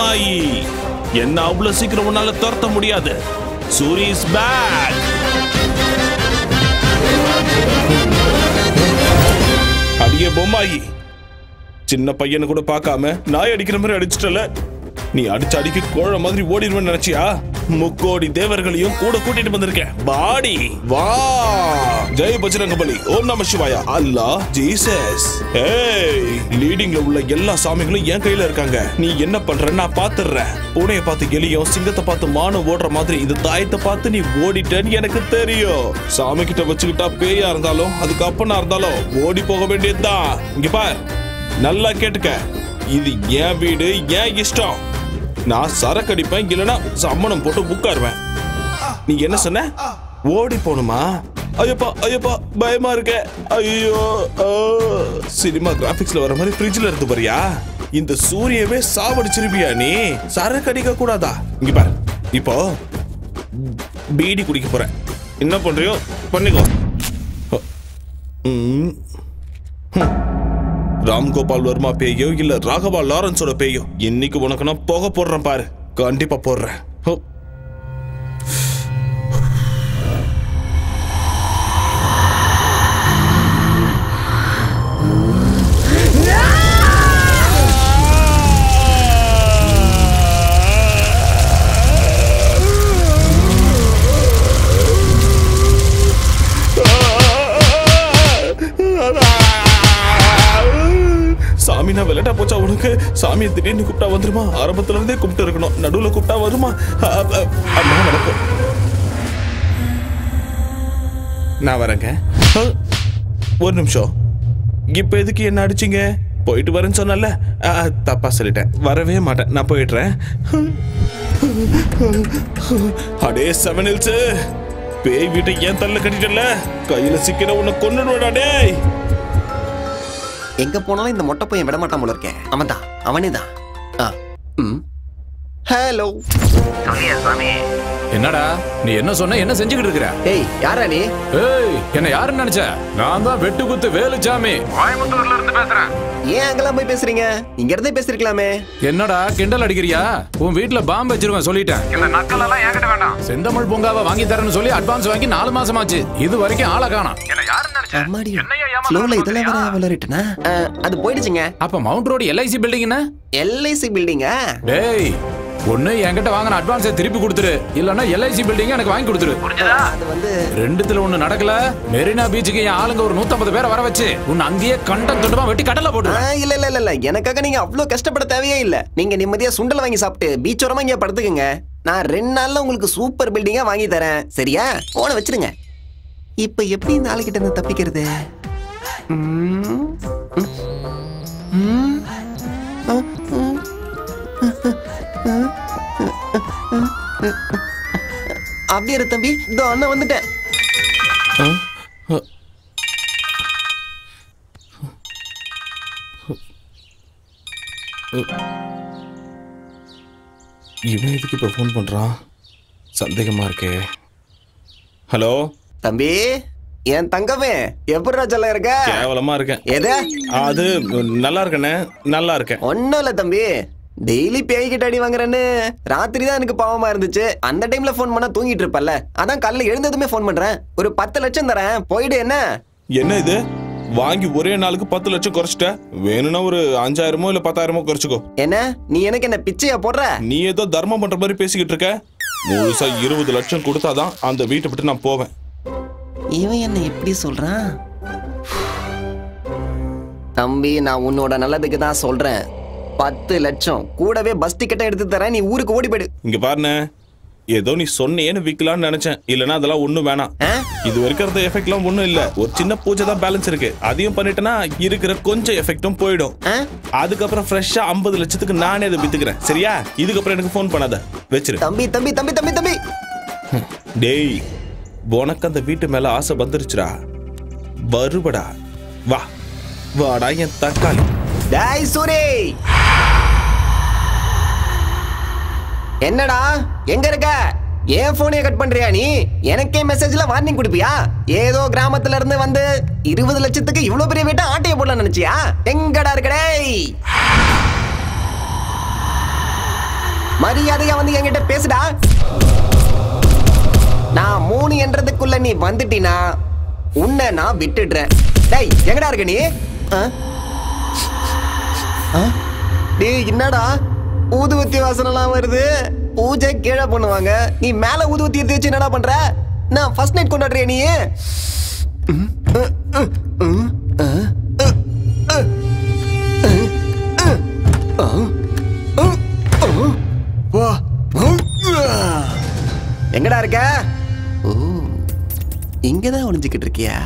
பொம்மாயி. என்ன அவ்வளவு சீக்கிரம் உன்னால துரத்த முடியாது. Suri is back. அடியே பொம்மாயி, சின்ன பையனை கூட பார்க்காம நாய் அடிக்கிற மாதிரி அடிச்சிட்டல. நீ அடிச்சு அடிக்க கோழ மாதிரி ஓடிடுவேன்னு நினைச்சியா? முக்கோடி தேவர்களையும் கூட கூட்டிட்டு வந்திருக்கேன். பாடி வா. ஜெய் பஜ்ரங்கபலி, ஓம் நம சிவாயா, அல்லாஹ், ஜீசஸ். ஏய், லீடிங்ல உள்ள எல்லா சாமிகளும் என் கையில இருக்காங்க. நீ என்ன பண்ற நான் பாத்துறேன். பூனையை பார்த்து எலியும் சிங்கத்தை பார்த்து மானும் ஓடுற மாதிரி இந்த தாயத்தை பார்த்து நீ ஓடிட்டேன்னு எனக்கு தெரியும். சாமி கிட்ட வச்சுக்கிட்டா பேயா இருந்தாலும் அதுக்கு அப்பனா இருந்தாலும் ஓடி போக வேண்டியதுதான். இங்க பார், நல்லா கேட்டுக்க. இது என் வீடு, என் இஷ்டம். நான் சரக்கு அடிப்பேன், இல்லைன்னா சம்மணம் போட்டு உட்காருவேன். நீ என்ன சொன்ன? ஓடி போணுமா? ஐயப்பா ஐயப்பா பயமா இருக்க. ஐயோ, சினிமா கிராபிக்ஸ்ல வர மாதிரி ஃப்ரிட்ஜ்ல இருந்து பாரியா? இந்த சூரியவே சாவடிச்சிருப்பியா நீ? சரக்கு அடிக்க கூடாதா? இங்க பாரு, இப்போ பீடி குடிக்க போறேன். என்ன பண்றியோ பண்ணிக்கோ. ராம்கோபால் வர்மா பேயோ இல்ல ராகவா லாரன்ஸோட பேயோ, இன்னைக்கு உனக்கு நான் போக போடுறேன் பாரு. கண்டிப்பா போடுறேன். சாமி, நான் விளையாட்டா போச்சா உனக்கு? சாமியை திடீர்னு கூப்பிட்டா வந்துருமா? ஆரம்பத்துல இருந்தே கூப்பிட்டு இருக்கணும், நடுவுல கூப்பிட்டா வருமா? அம்மா வணக்கம், நான் வரேங்க. ஒரு நிமிஷம், இப்ப எதுக்கு என்ன அடிச்சீங்க? போயிட்டு வரேன்னு சொன்னல. தப்பா சொல்லிட்டேன், வரவே மாட்டேன், நான் போயிடுறேன். அடே செவனில்ஸ், பேய் வீட்டை ஏன் தள்ள கட்டிட்டல? கையில சிக்கிற உன்னை கொன்னுடுவாடா டேய். எங்க போனாலும் இந்த மொட்டை பையன் விட மாட்டான் போல இருக்கேன். அவன் தான், அவனே தான். ஹலோ என்னடா நீ என்ன சொன்ன? என்ன செஞ்சுக்கிட்டு இருக்கிற? ஏய், யாரா நீ? ஏய், என்ன யாருன்னு நினைச்ச? நான் தான் வெட்டு குத்து வேலுச்சாமி, கோயம்புத்தூர்ல இருந்து பேசுறேன். ஏன் அங்கெல்லாம் போய் பேசுறீங்க? இங்க இருந்தே பேசிருக்கலாமே. என்னடா கிண்டல் அடிக்கிறியா? உன் வீட்டுல பாம்பு வச்சிருவேன் சொல்லிட்டேன். இந்த நக்கல் எல்லாம் என்கிட்ட வேண்டாம். செந்தமிழ் பூங்காவை வாங்கி தரேன்னு சொல்லி அட்வான்ஸ் வாங்கி 4 மாசம் ஆச்சு. இது வரைக்கும் ஆளை காணோம். என்ன யாருன்னு நினைச்ச? அம்மாடி, ஸ்லோல இதெல்லாம் வேற வளரிட்டனா? அது போயிடுச்சுங்க. அப்ப மவுண்ட் ரோடு LIC பில்டிங் என்ன? LIC பில்டிங்கா? டேய், ஒண்ணு என்கிட்ட வாங்கின அட்வான்ஸை திருப்பி கொடுத்துரு, இல்லன்னா LIC பில்டிங் எனக்கு வாங்கி கொடுத்துரு. அது வந்து ரெண்டுத்துல ஒண்ணு நடக்கல. மெரினா பீச்சுக்கு என் ஆளுங்க ஒரு 150 பேரை வர வச்சு உன்னை அங்கேயே கண்டம் தொண்டமா வெட்டி கடல்ல போட்டு. இல்ல இல்ல இல்ல, எனக்காக நீங்க அவ்வளவு கஷ்டப்பட தேவையே இல்ல. நீங்க நிம்மதியா சுண்டல் வாங்கி சாப்பிட்டு பீச் ஓரமா இங்க படுத்துக்குங்க. நான் 2 நாள்ல உங்களுக்கு சூப்பர் பில்டிங்கா வாங்கி தரேன். சரியா? போன வச்சிருங்க. இப்ப எப்படி இந்த ஆளுகிட்ட இருந்து தப்பிக்கிறது? அப்படியே இரு தம்பி, இதோ அண்ணன் வந்துட்டேன். இவன் எதுக்கு இப்ப போன் பண்றான்? சந்தேகமா இருக்கே. ஹலோ தம்பி, என் தங்கமே, எப்படி ராஜா இருக்க? கேவலமா இருக்கேன். எது? அது நல்லா இருக்கேனே, நல்லா இருக்கேன். ஒன்னும் இல்ல தம்பி, டெய்லி பேய்கிட்ட அடி வாங்குறேன்னு ராத்திரி தான் எனக்கு பாவமா இருந்துச்சு. அந்த டைம்ல போன் பண்ணா தூங்கிட்டு இருப்பல்ல, அதான் காலையில எழுந்ததுமே போன் பண்றேன். ஒரு 10 லட்சம் தரேன், போயிடு. என்ன என்ன இது? வாங்கி ஒரே நாளுக்கு 10 லட்சம் குறைச்சிட்ட. வேணும்னா ஒரு 5000 இல்ல 10,000 குறைச்சுக்கோ. என்ன நீ எனக்கு என்ன பிச்சையா போடுற? நீ ஏதோ தர்மம் பண்ற மாதிரி பேசிக்கிட்டு இருக்க. முழுசா 20 லட்சம் கொடுத்தாதான் அந்த வீட்டை விட்டு நான் போவேன். இவன் என்ன எப்படி சொல்றான்? தம்பி, நான் உன்னோட நல்லதுக்கு தான் சொல்றேன். 10 லட்சம் கூடவே பஸ் டிக்கெட்டை எடுத்து தரேன், நீ ஊருக்கு ஓடி போயிடு. இங்க பாருண்ணே, ஏதோ நீ சொன்னேன்னு விக்கலாம்னு நினைச்சேன். இல்லனா அதெல்லாம் ஒண்ணும் வேணாம். இது வரைக்கும் இருந்த எஃபெக்ட்லாம் ஒண்ணும் இல்ல. ஒரு சின்ன பூஜை தான் பேலன்ஸ் இருக்கு. அதையும் பண்ணிட்டேன்னா இருக்கிற கொஞ்சம் எஃபெக்டும் போயிடும். அதுக்கப்புறம் ஃப்ரெஷ்ஷா 50 லட்சத்துக்கு நானே அதை வித்துக்கிறேன். சரியா? இதுக்கப்புறம் எனக்கு ஃபோன் பண்ணாத, வச்சிரு. தம்பி தம்பி தம்பி தம்பி தம்பி டேய், உனக்கு அந்த வீட்டு மேல ஆசை வந்துருச்சுடா. வருவடா, வா வாடா என் தக்காளி. டேய் சூரி, என்னடா எங்க இருக்க? ஏன் போனே கட் பண்றியா நீ? எனக்கே மெசேஜ்ல வார்னிங் கொடுப்பியா? ஏதோ கிராமத்துல இருந்து வந்து 20 லட்சத்துக்கு இவ்வளவு பெரிய வீட்டை ஆட்டைய போடலாம் நினைச்சியா? எங்கடா இருக்க? டேய் மரியாதையா வந்து என்கிட்ட பேசுடா. நான் 3 என்றதுக்குள்ள நீ வந்துட்டினா உன்னை நான் விட்டுடுறேன். டேய் எங்கடா இருக்க நீ? டேய் என்னடா ஊதுவத்தி வாசனெல்லாம் வருது? பூஜை கீழே பண்ணுவாங்க, நீ மேல ஊதுவத்தி எடுத்து வச்சு என்னடா பண்ற? நான் ஃபர்ஸ்ட் நைட் கொண்டாடுறியா நீ? எங்கடா இருக்க? ஓ இங்கதான் ஒளிஞ்சுக்கிட்டு இருக்கியா?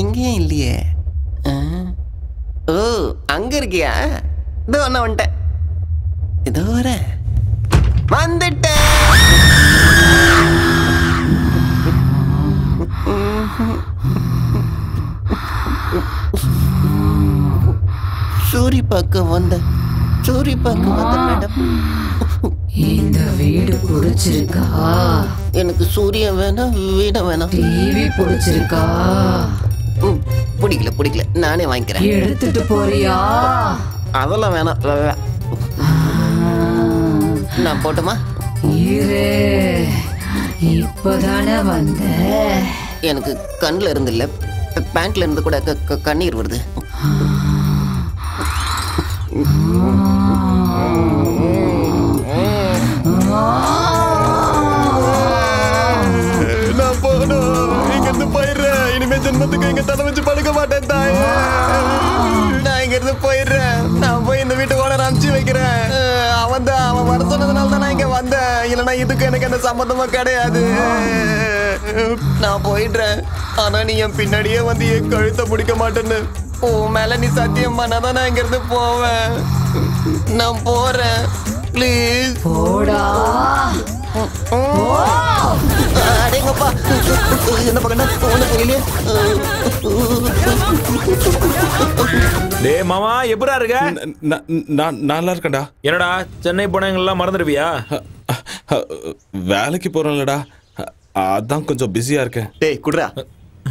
இங்கேயும் இல்லையே. ஓ அங்க இருக்கியா? இதோ நான் வந்துட்டேன். இதோ வரேன். வந்துட்டேன். சூரி பார்க்க வந்த மேடம். இந்த வீடு பிடிச்சிருக்கா? எனக்கு சூரியன் வேணாம், வீட வேணாம். டிவி பிடிச்சிருக்கா? பிடிக்கல, நானே வாங்கிக்கிறேன். எடுத்துட்டு போறியா? அதெல்லாம் வேணாம். நான் போட்டுமா? இப்பதானே வந்த. எனக்கு கண்ணுல இருந்து இல்ல, பேண்ட்ல இருந்து கூட கண்ணீர் வருது. நான் போகணும், இங்க இருந்து போயிடுறேன். இனிமே ஜென்மத்துக்கு இங்க தலை வச்சு படுக்க மாட்டேன் தாயே. நான் இங்க இருந்து போயிடுறேன். நான் போய் இந்த வீட்டு ஓனர் அனுப்பிச்சு வைக்கிறேன். அவன் வர சொன்னதுனால தான் நான் இங்க வந்தேன். இல்லைன்னா இதுக்கு எனக்கு எந்த சம்மந்தமும் கிடையாது. நான் போயிடுறேன். ஆனா நீ என் பின்னாடியே வந்து என் கழுத்தை பிடிக்க மாட்டேன்னு உன் மேல நீ சத்தியம் பண்ணாதான் நான் இங்க இருந்து போவேன். நான் போறேன். ப்ளீஸ் போடா. அடேங்கப்பா, என்ன பக்கம்டா ஒண்ணு தெரியலையே. டேய் மாமா எப்படா இருக்க? நான் நல்லா இருக்கேன்டா. என்னடா சென்னை போனவங்கெல்லாம் மறந்துடுவியா? வேலைக்கு போறேன்லடா, அதான் கொஞ்சம் பிஸியா இருக்கேன். டேய் குட்ரா,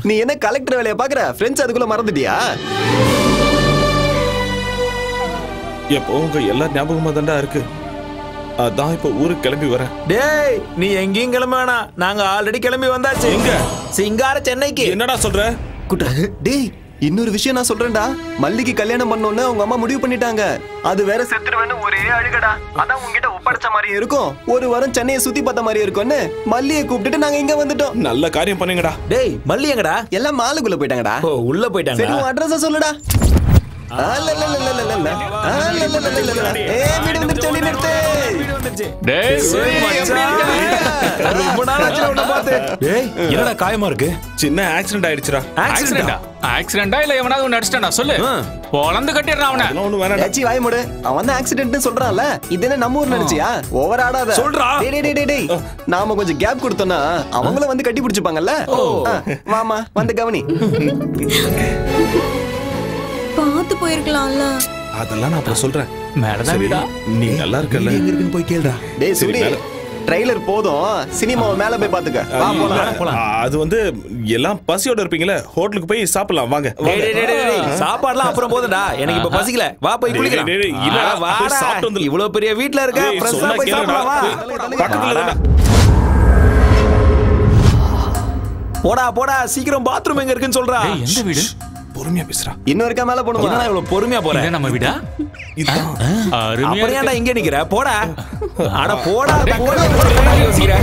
நீ என்ன கலெக்டர் வேலையை பாக்குற? ஃப்ரெண்ட்ஸ் அதுக்குள்ள மறந்துட்டியா? எப்போ உங்க எல்லா ஞாபகமா தான்டா இருக்கு. அதான் இப்ப ஊருக்கு கிளம்பி வரேன். டேய் நீ எங்கேயும் கிளம்ப வேணாம், நாங்க ஆல்ரெடி கிளம்பி வந்தாச்சு. எங்க? சிங்கார சென்னைக்கு. என்னடா சொல்ற? குட்ரா டேய், இன்னொரு விஷயம் நான் சொல்றேன்டா. மல்லிக்கு கல்யாணம் பண்ணோன்னு அவங்க அம்மா முடிவு பண்ணிட்டாங்க. அது வேற செத்துருவேன்னு ஒரே அழுகடா. அதான் உங்ககிட்ட ஒப்படைச்ச மாதிரி இருக்கும். ஒரு வாரம் சென்னையை சுத்தி பார்த்த மாதிரி இருக்கும்னு மல்லியை கூப்பிட்டுட்டு நாங்க இங்க வந்துட்டோம். நல்ல காரியம் பண்ணீங்கடா. டேய் மல்லி எங்கடா? எல்லாம் மாலுக்குள்ள போயிட்டாங்கடா. ஓ உள்ள போயிட்டாங்க. சரி உன் அட்ரஸ் சொல்லுடா. என்னடா காயமா இருக்கு? சின்ன ஆக்சிடென்ட் ஆயிடுச்சுடா. ஆக்சிடென்டா இல்ல எவனாவது ஒன்னு அடிச்சிட்டானா சொல்லு. பொளந்து கட்டிடுறான் அவனை. ஒண்ணு வேணாடா. ஏச்சி வாய் மூடு. அவன் தான் ஆக்சிடென்ட்னு சொல்றான்ல. இது என்ன நம்ம ஊர் நினைச்சியா? ஓவர் ஆடாத. சொல்றா. டேய் நாம கொஞ்சம் கேப் கொடுத்தோம்னா அவங்கள வந்து கட்டி பிடிச்சுப்பாங்கல்ல. வாமா வந்து கவனி. பாத்து போயிருக்கலாம்ல. அதெல்லாம் நான் அப்புறம் சொல்றேன். மேலதான் வீடா. நீ நல்லா இருக்கல. எங்க இருக்குன்னு போய் கேளுடா. டேய் சூரி, ட்ரைலர் போதும், சினிமாவை மேல போய் பாத்துக்க. வா போலாம். அது வந்து எல்லாம் பசியோட இருப்பீங்களே, ஹோட்டலுக்கு போய் சாப்பிடலாம் வாங்க. சாப்பாடுலாம் அப்புறம் போதுடா, எனக்கு இப்ப பசிக்கல. வா போய் குளிக்கலாம். இவ்வளவு பெரிய வீட்ல இருக்க, ஃப்ரெஷ்ஷா போய் சாப்பிடலாம் வா. போடா போடா சீக்கிரம் பாத்ரூம் எங்க இருக்குன்னு சொல்றா. எந்த வீடு? பொறுமையா பேசுறா. இன்னும் இருக்க மேல போணுமா? என்னடா இவ்வளவு பொறுமையா போற? இது நம்ம வீடா? அப்படியாடா இங்க நிக்கிற? போடா. அட போடா. யோசிக்கிற.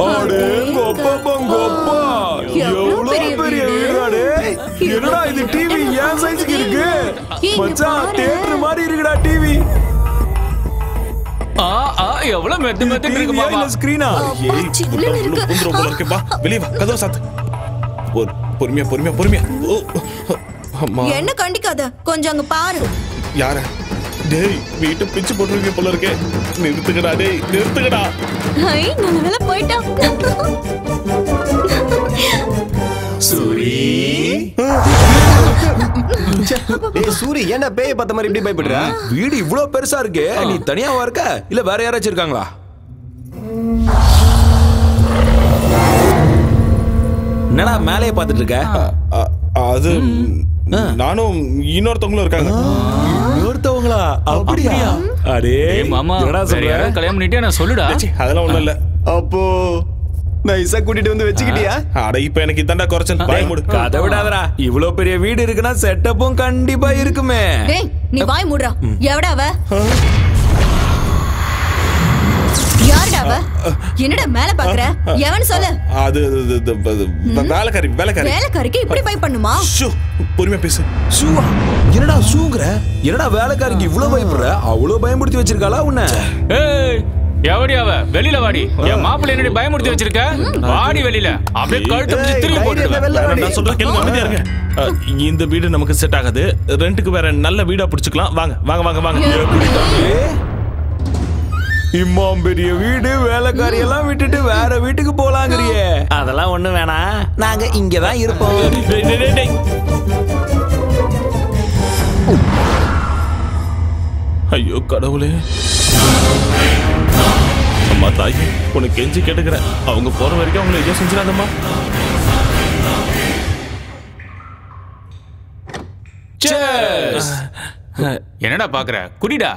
அடே கோப்பா பங்கோப்பா. எவ்வளவு பெரிய வீடாடே. என்னடா இது டிவி ஏன் சைஸ்க்கு இருக்கு? மச்சான் தியேட்டர் மாதிரி இருக்குடா டிவி. எவ்வளவு மெத்து இருக்கு மாமா. ஸ்கிரீனா? வா வெளிய வா, கதவை சாத்து. பொறுமையா. அம்மா என்ன கண்டிக்காத, கொஞ்சம் அங்க பாரு. யார? டேய் வீட்டு பிச்சு போட்டுருக்கீங்க போல இருக்கே. நிறுத்துக்கடா டேய், நிறுத்துக்கடா. ஹை நல்ல வேளை போய்டா. சூரி டேய் சூரி ஏன்டா பேய் பார்த்த மாதிரி இப்படி பயப்படுற? வீடு இவ்ளோ பெருசா இருக்கு, நீ தனியாவா இருக்க இல்ல வேற யாராச்சும் இருக்காங்களா? என்னடா மேலே பார்த்துட்டு இருக்க? அது நானும் இன்னொருத்தவங்களும் இருக்காங்க. இன்னொருத்தவங்களா? அப்படியா? அடே மாமா, என்னடா சொல்ற? கல்யாணம் பண்ணிட்டே நான் சொல்லுடா. அதெல்லாம் ஒண்ணும் இல்ல. அப்போ நைஸா கூட்டிட்டு வந்து வச்சுக்கிட்டியா? அட இப்ப எனக்கு இதாண்டா குறைச்சல். வாய் மூடு. கதை விடாதடா. இவ்ளோ பெரிய வீடு இருக்குன்னா செட்டப்பும் கண்டிப்பா இருக்குமே. டேய் நீ வாய் மூடுடா. எவடா அவ? யாருடா அவ? என்னடா மேல பாக்குற? எவன் சொல்லு. அது வேலைக்காரி. வேலைக்காரிக்கு இப்படி பை பண்ணுமா? பொறுமையா பேசு. ஷூவா? என்னடா ஷூங்கற? என்னடா வேலைக்காரிக்கு இவ்ளோ பயப்படுற? அவ்ளோ பயமுறுத்தி வச்சிருக்காளா உன்னை? ஏய் எவடி அவ? வெளியில வாடி. என் மாப்பிள்ளை என்னடி பயமுறுத்தி வச்சிருக்க? வாடி வெளியில. அப்படியே கழுத்தை பிடிச்சு திரும்பி போட்டுடுவேன். நான் சொல்றேன் கேளுங்க, அமைதியா இருங்க. இந்த வீடு நமக்கு செட் ஆகாது. ரெண்டுக்கு வேற நல்ல வீடா பிடிச்சுக்கலாம். வாங்க வாங்க வாங்க வாங்க. இம்மாம் பெரிய வீடு, வேலைக்காரி எல்லாம் விட்டுட்டு வேற வீட்டுக்கு போலாங்கறியே. அதெல்லாம் ஒண்ணு வேணாம், நாங்க இங்கதான் இருப்போம். ஐயோ கடவுளே. அம்மா தாய், உனக்கு கெஞ்சி கேட்டுக்கிறேன். அவங்க போற வரைக்கும் அவங்களை எதுவும் செஞ்சிடாதம்மா. என்னடா பாக்குற? குடிடா.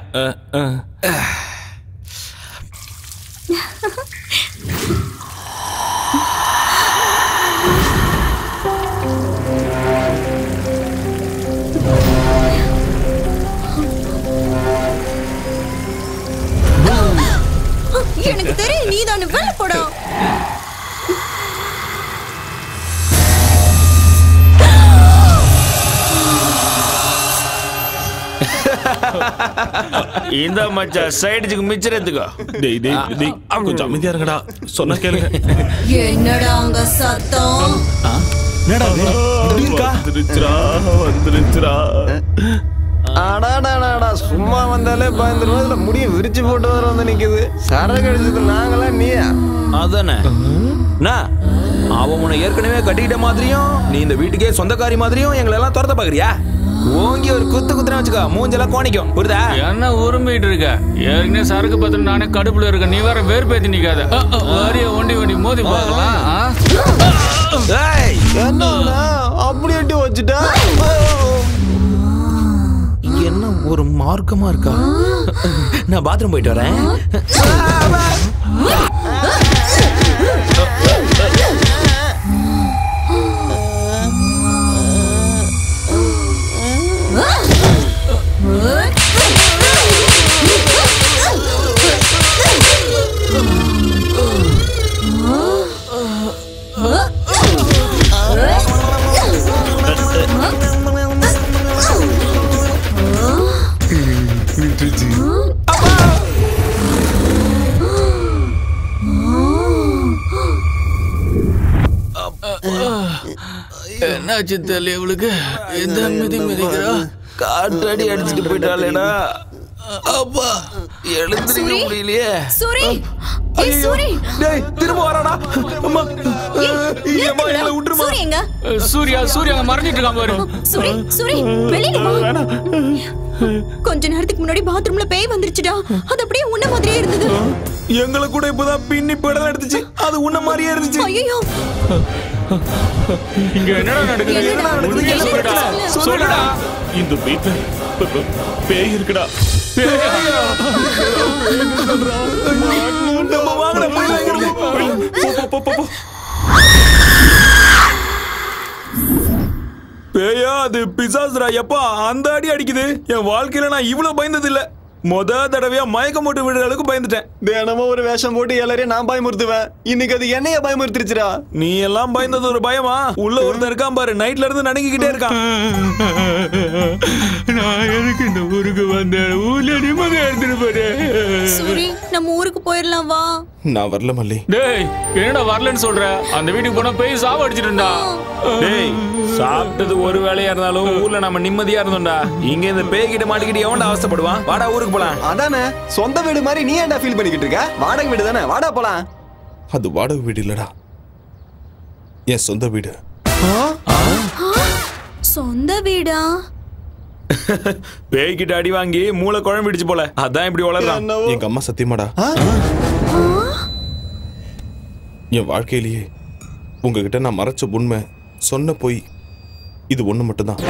எனக்கு தெரியும் நீதான் வெளில போடா. இந்த மச்சான் சைடுக்கு மிச்சர் எடுத்துக்கோ. டேய் டேய் டேய் கொஞ்சம் அமைதியா இருங்கடா. சொன்னா கேளுங்க. என்னடா அங்க சத்தம்? என்னடா இது? வந்துருச்சுடா. அடாடாடாடா சும்மா வந்தாலே பயந்துருவோம். இதுல முடிய விரிச்சு போட்டு வர வந்து நிக்குது. சரக்கு அடிச்சது நாங்களா நீயா? அதானே. அவன் உன்னை ஏற்கனவே கட்டிக்கிட்ட மாதிரியும் நீ இந்த வீட்டுக்கே சொந்தக்காரி மாதிரியும் எங்களை எல்லாம் துரத்த பாக்குறியா? ஓங்கி ஒரு குத்துன வச்சுக்கோ, மூஞ்செல்லாம் கோணிக்கும். புரியுதா? என்ன உரிமைட்டு இருக்க? ஏற்கனவே சரக்கு பத்திரம் நானே கடுப்புல இருக்க. நீ வேற வேர்பேத்தி நிக்காத. வாரிய ஒண்டி மோதி பார்க்கலாம். என்னடா அப்படி எட்டி வச்சுட்டா? என்ன ஒரு மார்க்கமா இருக்கா? நான் பாத்ரூம் போயிட்டு வரேன். என்னாச்சு தெரியல இவளுக்கு. எந்த மிதிக்கிறா? காற்றடி அடிச்சுட்டு போயிட்டாளேடா. அப்பா எழுந்திருக்க முடியலையே. சூரி ஏய் சூரி, டேய் திரும்ப வராடா. அம்மா ஏய் விட்டுருமா. சூரி எங்க? சூர்யா அங்க மறைஞ்சிட்டு இருக்கான் பாரு. சூரி வெளியில வா. கொஞ்ச நேரத்துக்கு முன்னாடி பாத்ரூம்ல பேய் வந்துருச்சுடா. அது அப்படியே உன்ன மாதிரியே இருந்தது. எங்களை கூட இப்பதான் பின்னி படம் எடுத்துச்சு. அது உன்ன மாதிரியே இருந்துச்சு. ஐயோ இங்க என்னடா நடக்குது? சொல்லுடா. இந்த வீட்டுல பேய் இருக்குடா. நம்ம வாங்கல பேயா? அது பிசாசுரா. எப்பா அந்த அடி அடிக்குது. என் வாழ்க்கையில நான் இவ்வளவு பயந்தது இல்ல. முத தடவையா மயக்கம் போட்டு விடுற அளவுக்கு பயந்துட்டேன். தினமும் ஒரு வேஷம் போட்டு எல்லாரையும் நான் பயமுறுத்துவேன். இன்னைக்கு அது என்னைய பயமுறுத்திருச்சுடா. நீ எல்லாம் பயந்தது ஒரு பயமா? உள்ள ஒருத்தன் இருக்கான் பாரு, நைட்ல இருந்து நடுங்கிக்கிட்டே இருக்கான். நான் எதுக்கு இந்த ஊருக்கு வந்தேன்? ஊர்ல நிம்மதியா எடுத்துட்டு போறே. சூரி நம்ம ஊருக்கு போயிடலாம் வா. நான் வரல மல்லி. டேய் என்னடா வரலன்னு சொல்ற? அந்த வீட்டுக்கு போனா பேய் சாவ அடிச்சிட்டுடா. டேய் சாப்பிட்டது ஒரு வேலையா இருந்தாலும் ஊர்ல நம்ம நிம்மதியா இருந்தோம்டா. இங்க இந்த பேய் கிட்ட மாட்டிக்கிட்டு எவன்டா அவஸ்தைப்படுவான்? வாடா ஊருக்கு போலாம். அதானே சொந்த வீடு மாதிரி நீ ஏன்டா ஃபீல் பண்ணிக்கிட்டு இருக்க? வாடகை வீடு தானே, வாடா போலாம். அது வாடகை வீடு இல்லடா, என் சொந்த வீடு. சொந்த வீடா? பேய்கிட்ட அடி வாங்கி மூளை குழம்பிடுச்சு போல, அதான் இப்படி வளர்றான். எங்க அம்மா சத்தியமாடா, என் வாழ்க்கையிலேயே உங்ககிட்ட நான் மறைச்ச உண்மை, சொன்ன பொய் இது ஒண்ணு மட்டும்தான்.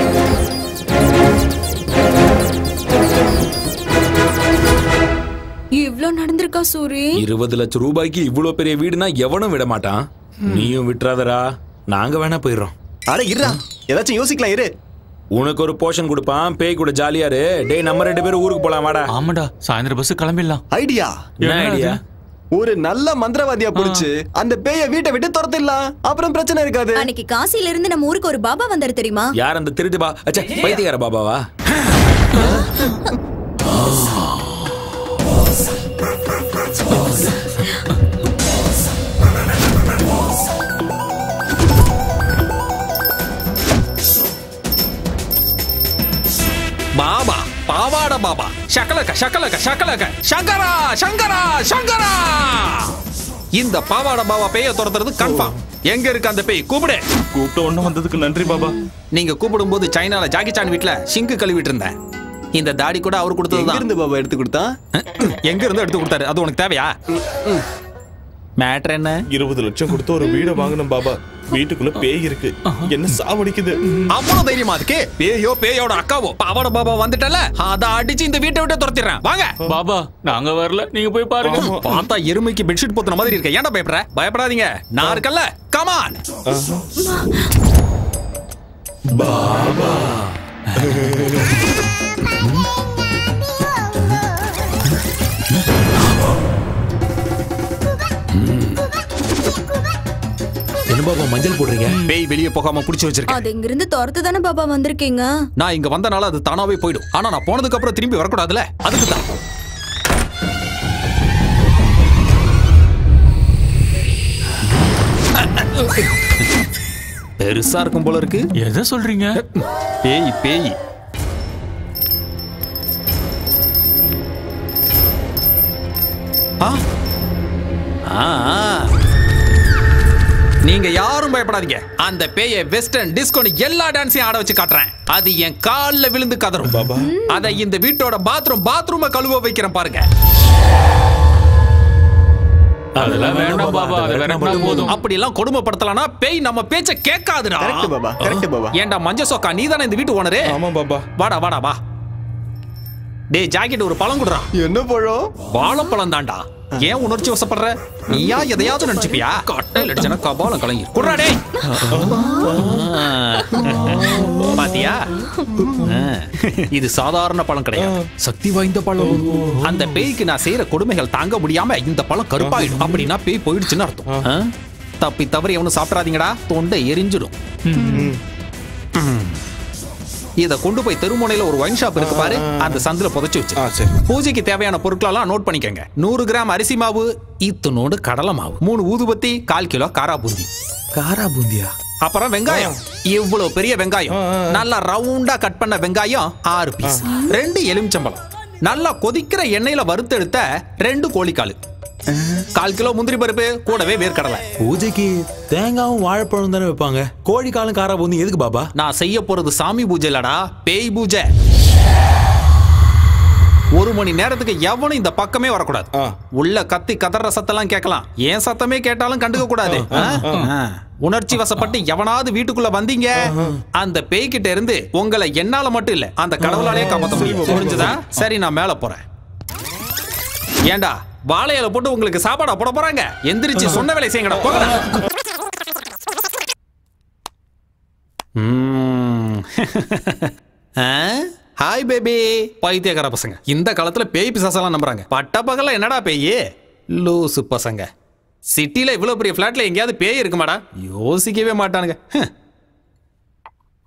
இவ்ளோ நடந்திருக்கா சூரி? 20 லட்சம் ரூபாய்க்கு இவ்வளவு பெரிய வீடுனா எவனும் விட மாட்டான். நீயும் விட்டுறாதரா, நாங்க வேணா போயிடுறோம். அட இருடா, ஏதாச்சும் யோசிக்கலாம் இரு. உனக்கு ஒரு போர்ஷன் கொடுப்பான், பேய் கூட ஜாலியா இரு. டேய் நம்ம 2 பேரும் ஊருக்கு போலாம் வாடா. ஆமாடா, சாயந்தரம் பஸ் கிளம்பிடலாம். ஐடியா என்ன ஐடியா? ஒரு நல்ல மந்திரவாதியா புடிச்சு அந்த பேய வீட்டை விட்டு துரத்திடலாம், அப்புறம் பிரச்சனை இருக்காது. அன்னைக்கு காசில இருந்து நம்ம ஊருக்கு ஒரு பாபா வந்தாரு தெரியுமா? யார் அந்த திருட்டு அச்சா பைத்தியக்கார பாபாவா? பாபா, பாவாட பாபா, ஷக்கலக்க ஷக்கலக்க ஷக்கலக்க, சங்கரா சங்கரா சங்கரா. இந்த பாவாட பாபா பேய துரத்துறது கன்ஃபார்ம். எங்க இருக்கு அந்த பேய்? கூப்பிடு. கூப்பிட்ட ஒண்ணு வந்ததுக்கு நன்றி பாபா. நீங்க கூப்பிடும் போது சைனால ஜாக்கி சான் வீட்ல சிங்கு கழுவிட்டு இருந்தேன். இந்த தாடி கூட அவர் கொடுத்ததுதான். இருந்து பாபா எடுத்து கொடுத்தா? எங்க இருந்து எடுத்து கொடுத்தாரு? அது உனக்கு தேவையா? மேட்டர் என்ன? 20 லட்சம் கொடுத்து ஒரு வீடை வாங்கணும் பாபா. வீட்டுக்குள்ள பேய் இருக்கு, என்ன சாவடிக்குது. அவ்வளவு தைரியமா அதுக்கு? பேயோ பேயோட அக்காவோ பாவாட பாபா வந்துட்டல, அத அடிச்சு இந்த வீட்டை விட்டு துரத்திடுறேன். வாங்க பாபா, நாங்க வரல, நீங்க போய் பாருங்க. பார்த்தா எருமைக்கு பெட்ஷீட் போத்துன மாதிரி இருக்க. ஏன்டா பயப்படுற? பயப்படாதீங்க, நான் இருக்கல்ல. கமான் பாபா. என்ன பாபா மஞ்சள் போடுறீங்க? பேய் வெளியே போகாம புடிச்சு வச்சிருக்கேன். அது இங்க இருந்து துரத்து தானே பாபா வந்திருக்கீங்க. நான் இங்க வந்தனால அது தானாவே போயிடும். ஆனா நான் போனதுக்கு அப்புறம் திரும்பி வரக்கூடாதுல, அதுக்கு தான். பெருசா இருக்கும் போல இருக்கு. எதை சொல்றீங்க? பேய் பேய். நீங்க யாரும் பயப்படாதீங்க. அந்த பேயை வெஸ்டர்ன் டிஸ்கோ எல்லா டான்ஸையும் ஆட வச்சு காட்டுறேன். அது என் கால்ல விழுந்து கதறும் பாபா. அதை இந்த வீட்டோட பாத்ரூம கழுவ வைக்கிறேன் பாருங்க. அதெல்லாம் வேண்டாம் பாபா, அது வேண்டாம் போதும். அப்படி எல்லாம் கொடுமைப்படுத்தலனா பேய் நம்ம பேச்ச கேட்காதுடா. Correct Baba, correct Baba. ஏண்டா மஞ்ச சொக்கா, நீதானே இந்த வீட்டு ஓனரே? ஆமா பாபா. வாடா வாடா வா. டேய் ஜாக்கெட் ஒரு பழம் குடுறா. என்ன பழம்? வாழைப்பழம் தான்டா. ஏன் உணர்ச்சி வசப்படுற? நீயா எதையாவது நினைச்சுப்பியா? கட்டையில் அடிச்சனா கபாலம் கலங்கி குடுறா. டேய் பாத்தியா, இது சாதாரண பழம் கிடையாது, சக்தி வாய்ந்த பழம். அந்த பேய்க்கு நான் செய்யற கொடுமைகள் தாங்க முடியாம இந்த பழம் கருப்பாயிடும். அப்படின்னா பேய் போயிடுச்சுன்னு அர்த்தம். தப்பி தவறி எவனும் சாப்பிடாதீங்கடா, தொண்டை எரிஞ்சிடும். இத கொண்டு போய் தெருமுனையில ஒரு ஒயின் ஷாப் இருக்கு பாரு, அந்த சந்தில புதைச்சு வச்சு பூஜைக்கு தேவையான பொருட்களெல்லாம் நோட் பண்ணிக்கங்க. 100 கிராம் அரிசி மாவு, இத்தனோடு கடலை மாவு, 3 ஊதுபத்தி, 1/4 கிலோ காரா பூந்தி. காரா பூந்தியா? அப்புறம் வெங்காயம், இவ்வளவு பெரிய வெங்காயம், நல்லா ரவுண்டா கட் பண்ண வெங்காயம் 6 பீஸ், 2 எலுமிச்சம்பழம், நல்லா கொதிக்கிற எண்ணெயில வறுத்தெடுத்த 2 கோழிக்கால், 1/4 கிலோ முந்திரி பருப்பு, கூடவே வேர்க்கடலை. பூஜைக்கு தேங்காவும் வாழைப்பழம் தானே வைப்பாங்க, கோழிக்காலும் காரா பூந்தி எதுக்கு பாபா? நான் செய்ய போறது சாமி பூஜை இல்லடா, பேய் பூஜை. 1 மணி நேரத்துக்கு எவனும் இந்த பக்கமே வரக்கூடாது. உள்ள கத்தி கதற சத்தெல்லாம் கேட்கலாம், ஏன் சத்தமே கேட்டாலும் கண்டுக்க கூடாது. உணர்ச்சி வசப்பட்டு எவனாவது வீட்டுக்குள்ள வந்தீங்க, அந்த பேய்கிட்ட இருந்து உங்களை என்னால மட்டும் இல்ல அந்த கடவுளாலே காப்பாத்த முடியும். புரிஞ்சுதா? சரி, நான் மேல போறேன். ஏண்டா வாழையில போட்டு உங்களுக்கு சாப்பாடா போட போறாங்க? எந்திரிச்சு சொன்ன வேலை செய்யுங்கடா, போங்கடா. Hi baby. பைத்தியக்கார பசங்க இந்த காலத்துல பேய் பிசாசெல்லாம் நம்புறாங்க. பட்ட பகல்ல என்னடா பேய்? லூசு பசங்க. சிட்டில இவ்வளவு பெரிய பிளாட்ல எங்கேயாவது பேய் இருக்குமாடா? யோசிக்கவே மாட்டானுங்க.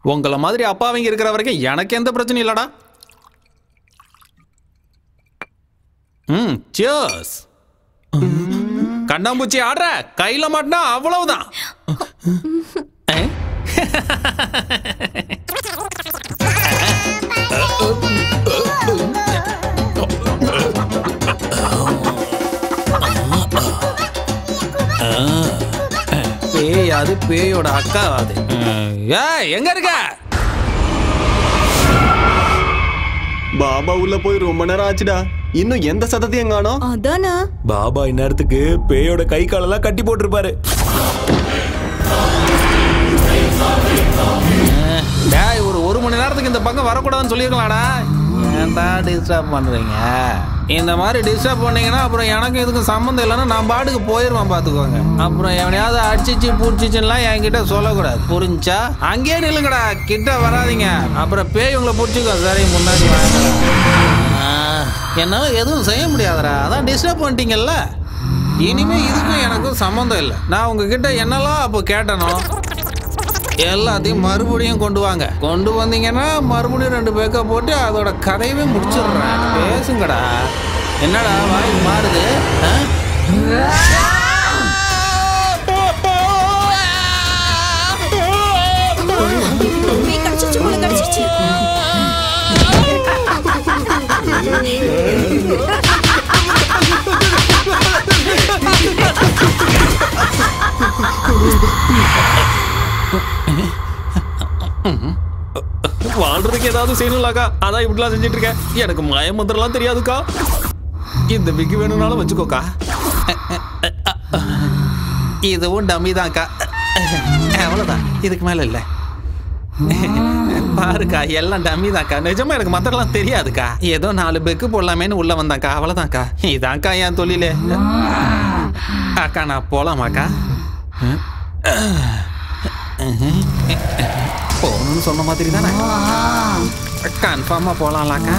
உங்கள மாதிரி அப்பாவிங்க இருக்கிற வரைக்கும் எனக்கு எந்த பிரச்சனையும் இல்லடா. சியர்ஸ். கண்ணாம்பூச்சி ஆடுற, கையில மாட்டினா அவ்வளவுதான். பேய் அது பேயோட அக்கா அது. எங்க இருக்க? பாபா உள்ள போய் ரொம்ப நேரம் ஆச்சுடா, இன்னும் எந்த சத்தத்தையும் காணோம். அதானா பாபா இந்நேரத்துக்கு பேயோட கை காலெல்லாம் கட்டி போட்டிருப்பாரு. ஒரு மணி நேரத்துக்கு இந்த பக்கம் வரக்கூடாதுன்னு சொல்லியிருக்கலாம்டா. ஏன்டா டிஸ்டர்ப் பண்றீங்க? இந்த மாதிரி டிஸ்டர்ப் பண்ணீங்கன்னா அப்புறம் எனக்கு இதுக்கு சம்மந்தம் இல்லைன்னா நான் பாட்டுக்கு போயிடுவேன், பார்த்துக்கோங்க. அப்புறம் எவனையாவது அடிச்சிச்சு பூச்சிச்சுலாம் என்கிட்ட சொல்லக்கூடாது, புரிஞ்சா? அங்கேயே நில்லுங்கடா, கிட்ட வராதிங்க, அப்புறம் பேய் உங்களை பிடிச்சிக்கோ. சரி, முன்னாடி வாங்க. என்னால் எதுவும் செய்ய முடியாதுடா, அதான் டிஸ்டர்ப் பண்ணிட்டீங்கல்ல. இனிமே இதுக்கும் எனக்கும் சம்மந்தம் இல்லை. நான் உங்ககிட்ட என்னெல்லாம் அப்போ கேட்டனோ எல்லாத்தையும் மறுபடியும் கொண்டு வாங்க. கொண்டு வந்தீங்கன்னா மறுபடியும் 2 பேக்கை போட்டு அதோட கதையவே முடிச்சிடுறேன். பேசுங்கடா. என்னடா வாய் மாறுது? வாழ்றதுக்கு ஏதாவது செய்யணும்லாக்கா, அதான் இப்படிலாம் செஞ்சுட்டு இருக்கேன். எனக்கு மயமந்திரம்லாம் தெரியாதுக்கா. இந்த விக்கு வேணும்னாலும் வச்சுக்கோக்கா. இதுவும் டம்மி தான்க்கா, அவ்வளோதான், இதுக்கு மேலே இல்லை. பாருக்கா, எல்லாம் டம்மி தான்க்கா. நிஜமா எனக்கு மந்திரம்லாம் தெரியாதுக்கா. ஏதோ 4 பெக்கு போடலாமேன்னு உள்ள வந்தாக்கா, அவ்வளோதான்க்கா. இதான்க்கா என் தொழிலே. அக்கா நான் போலாமாக்கா? போகணும்னு சொன்ன மாதிரி தானே? கன்ஃபார்மா போலாம்லாக்கா.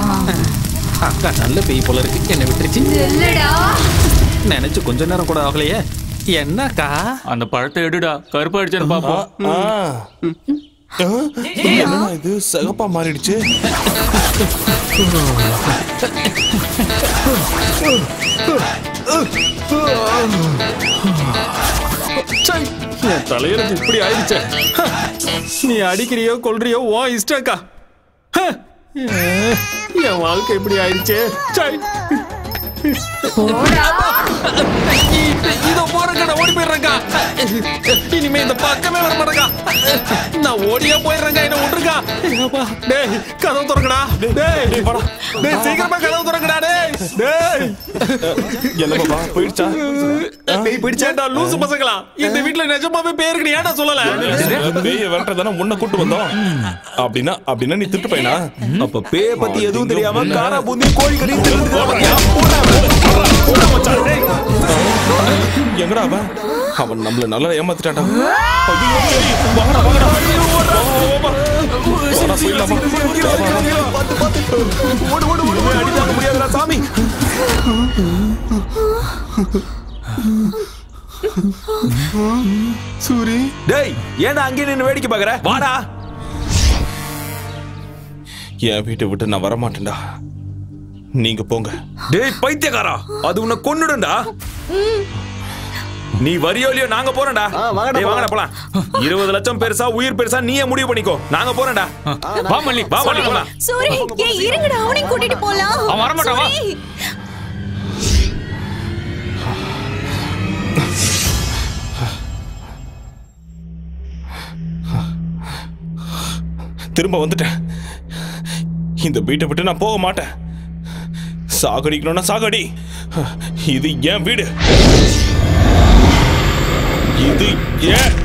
அக்கா நல்ல பேய் போல இருக்கு, என்ன விட்டுருச்சு. நினைச்சு கொஞ்ச நேரம் கூட ஆகலையே. என்னக்கா? அந்த பழத்தை எடுடா, கருப்பா அடிச்சேன்னு பாப்போம். என்னடா இது சகப்பா மாறிடுச்சு? என் தலையெழுத்து இப்படி ஆயிடுச்சே. நீ அடிக்கிறியோ கொல்றியோ ஓ இஷ்டக்கா. என் வாழ்க்கை இப்படி ஆயிடுச்சே. இதோ போறேங்க, ஓடி போயிடுறேங்க. இனிமே இந்த பக்கமே வர மாட்டேங்க. நான் ஓடியா போயிடுறேங்க, என்ன விட்டுருக்கா. டேய் கதவு திறக்கடா. டேய் சீக்கிரமா கதவு திறக்கடா. டேய் என்ன பாபா போயிடுச்சா? பேய் பிடிச்சாடா லூசு பசங்களா. இந்த வீட்ல நிஜமாவே பேய் இருக்கு, ஏன்டா சொல்லல? பேயை வரட்டதானே முன்ன கூட்டு வந்தோம். அப்படின்னா நீ திட்டு பையனா? அப்ப பேய பத்தி எதுவும் தெரியாம காரா பூந்தி கோழி கறி எங்கடா அவன் நம்மள நல்லா ஏமாத்திட்டான்டா. சாமி சூரி, டேய் ஏன்டா அங்கே நின்னு வேடிக்கை பாக்குற? வாடா. என் வீட்டை விட்டு நான் வரமாட்டேன்டா, நீங்க போங்க. டேய் பைத்தியக்காரா, அது உன்னை கொன்னுடும்டா. நீ வரியோ இல்லையோ நாங்க போறோம்டா. டேய் வாங்கடா போலாம். 20 லட்சம் பெருசா உயிர் பெருசா நீயே முடிவு பண்ணிக்கோ. நாங்க போறோம்டா. வா மல்லி போலாம். சூரி ஏய் இருங்கடா, அவனையும் கூட்டிட்டு போலாம். அவன் வர மாட்டான், வா. திரும்ப வந்துட்டேன். இந்த வீட்டை விட்டு நான் போக மாட்டேன். சாகடிக்கணும்னா சாகடி. இது என் வீடு. இது ஏன்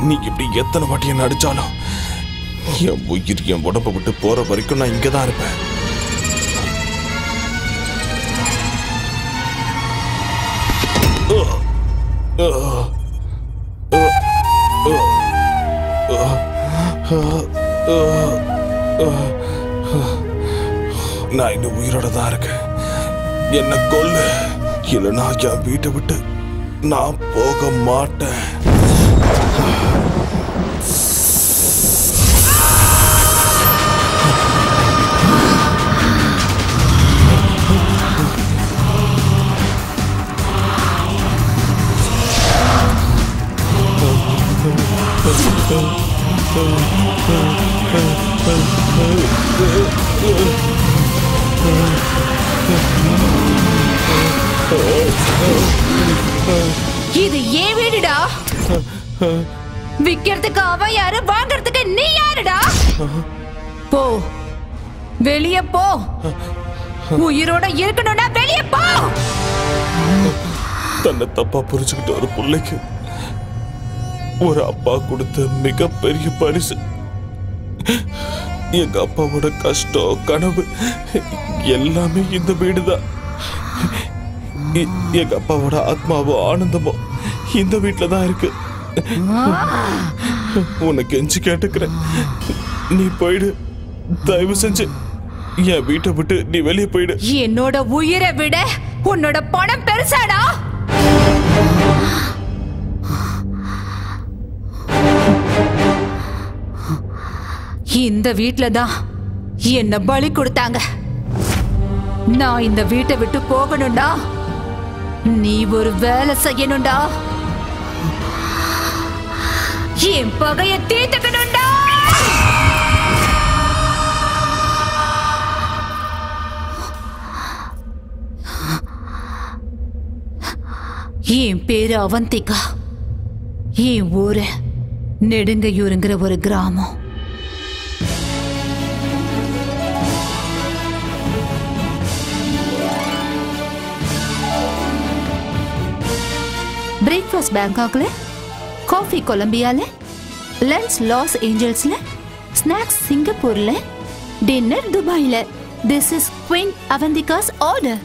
நீ இப்படி எத்தனை வாட்டி என்ன அடிச்சாலும் என் உயிர் என் உடம்பை விட்டு போற வரைக்கும் நான் இங்கதான் இருப்பேன். நான் இன்னும் உயிரோட தான் இருக்கேன். என்ன கொல்லு, இல்லைன்னா என் வீட்டை விட்டு நான் போக மாட்டேன். இது ஏன் வீடுடா? விக்கிறதுக்கு அவன் யாரு, வாங்கறதுக்கு நீ யாருடா? போ, வெளிய போ. உயிரோட இருக்கணும்னா வெளிய போ. தன்னை தப்பா புரிஞ்சுக்கிட்ட ஒரு பிள்ளைக்கு ஒரு அப்பா கொடுத்த மிகப்பெரிய பரிசு. எங்க அப்பாவோட கஷ்டம், கனவு எல்லாமே இந்த வீடுதான். எங்க அப்பாவோட ஆத்மாவோ ஆனந்தமோ இந்த வீட்டுல தான் இருக்கு. உனக்கு கெஞ்சி கேட்டுக்கிறேன், நீ போயிடு. தயவு செஞ்சு என் வீட்டை விட்டு நீ வெளியே போயிடு. என்னோட உயிரை விட உன்னோட பணம் பெருசாடா. இந்த வீட்ல தான் என்ன பலி கொடுத்தாங்க. நான் இந்த வீட்டை விட்டு போகணும்டா. நீ ஒரு வேலை செய்யணும்டா. என் பகைய தீர்த்துக்கணும்டா. என் பேரு அவந்திகா. என் ஊரு நெடுங்கையூருங்கிற ஒரு கிராமம். பிரேக்ஃபாஸ்ட் பேங்காக்ல, காஃபி கொலம்பியால, லஞ்ச் லாஸ் ஏஞ்சல்ஸ்ல, ஸ்நாக்ஸ் சிங்கப்பூர்ல, டின்னர் துபாயில. This is queen Avantika's order.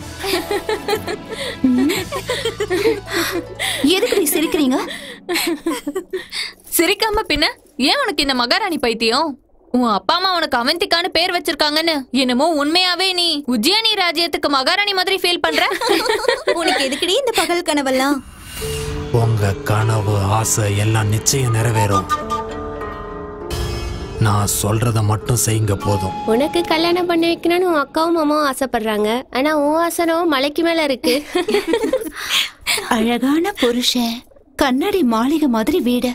எதுக்கு சிரிக்கிறீங்க? சிரிக்காம பின்ன ஏன் உனக்கு இந்த மகாராணி பைத்தியம்? உன் அப்பா அம்மா உனக்கு அவந்திகான்னு பேர் வச்சிருக்காங்கன்னு என்னமோ உண்மையாவே நீ உஜ்ஜயினி ராஜ்யத்துக்கு மகாராணி மாதிரி ஃபீல் பண்ற. உனக்கு எதுக்குடி இந்த பகல் கனவெல்லாம்? உங்க கனவு, ஆசை எல்லாம் நிச்சயம் நிறைவேறும். நான் சொல்றத மட்டும் செய்யுங்க போதும். உனக்கு கல்யாணம் பண்ணி வைக்கணும்னு உன் அக்காவும் மாமாவும் ஆசைப்படுறாங்க. ஆனா உன் ஆசனம் மலைக்கு மேல இருக்கு. அழகான புருஷன், கண்ணாடி மாளிகை மாதிரி வீடு,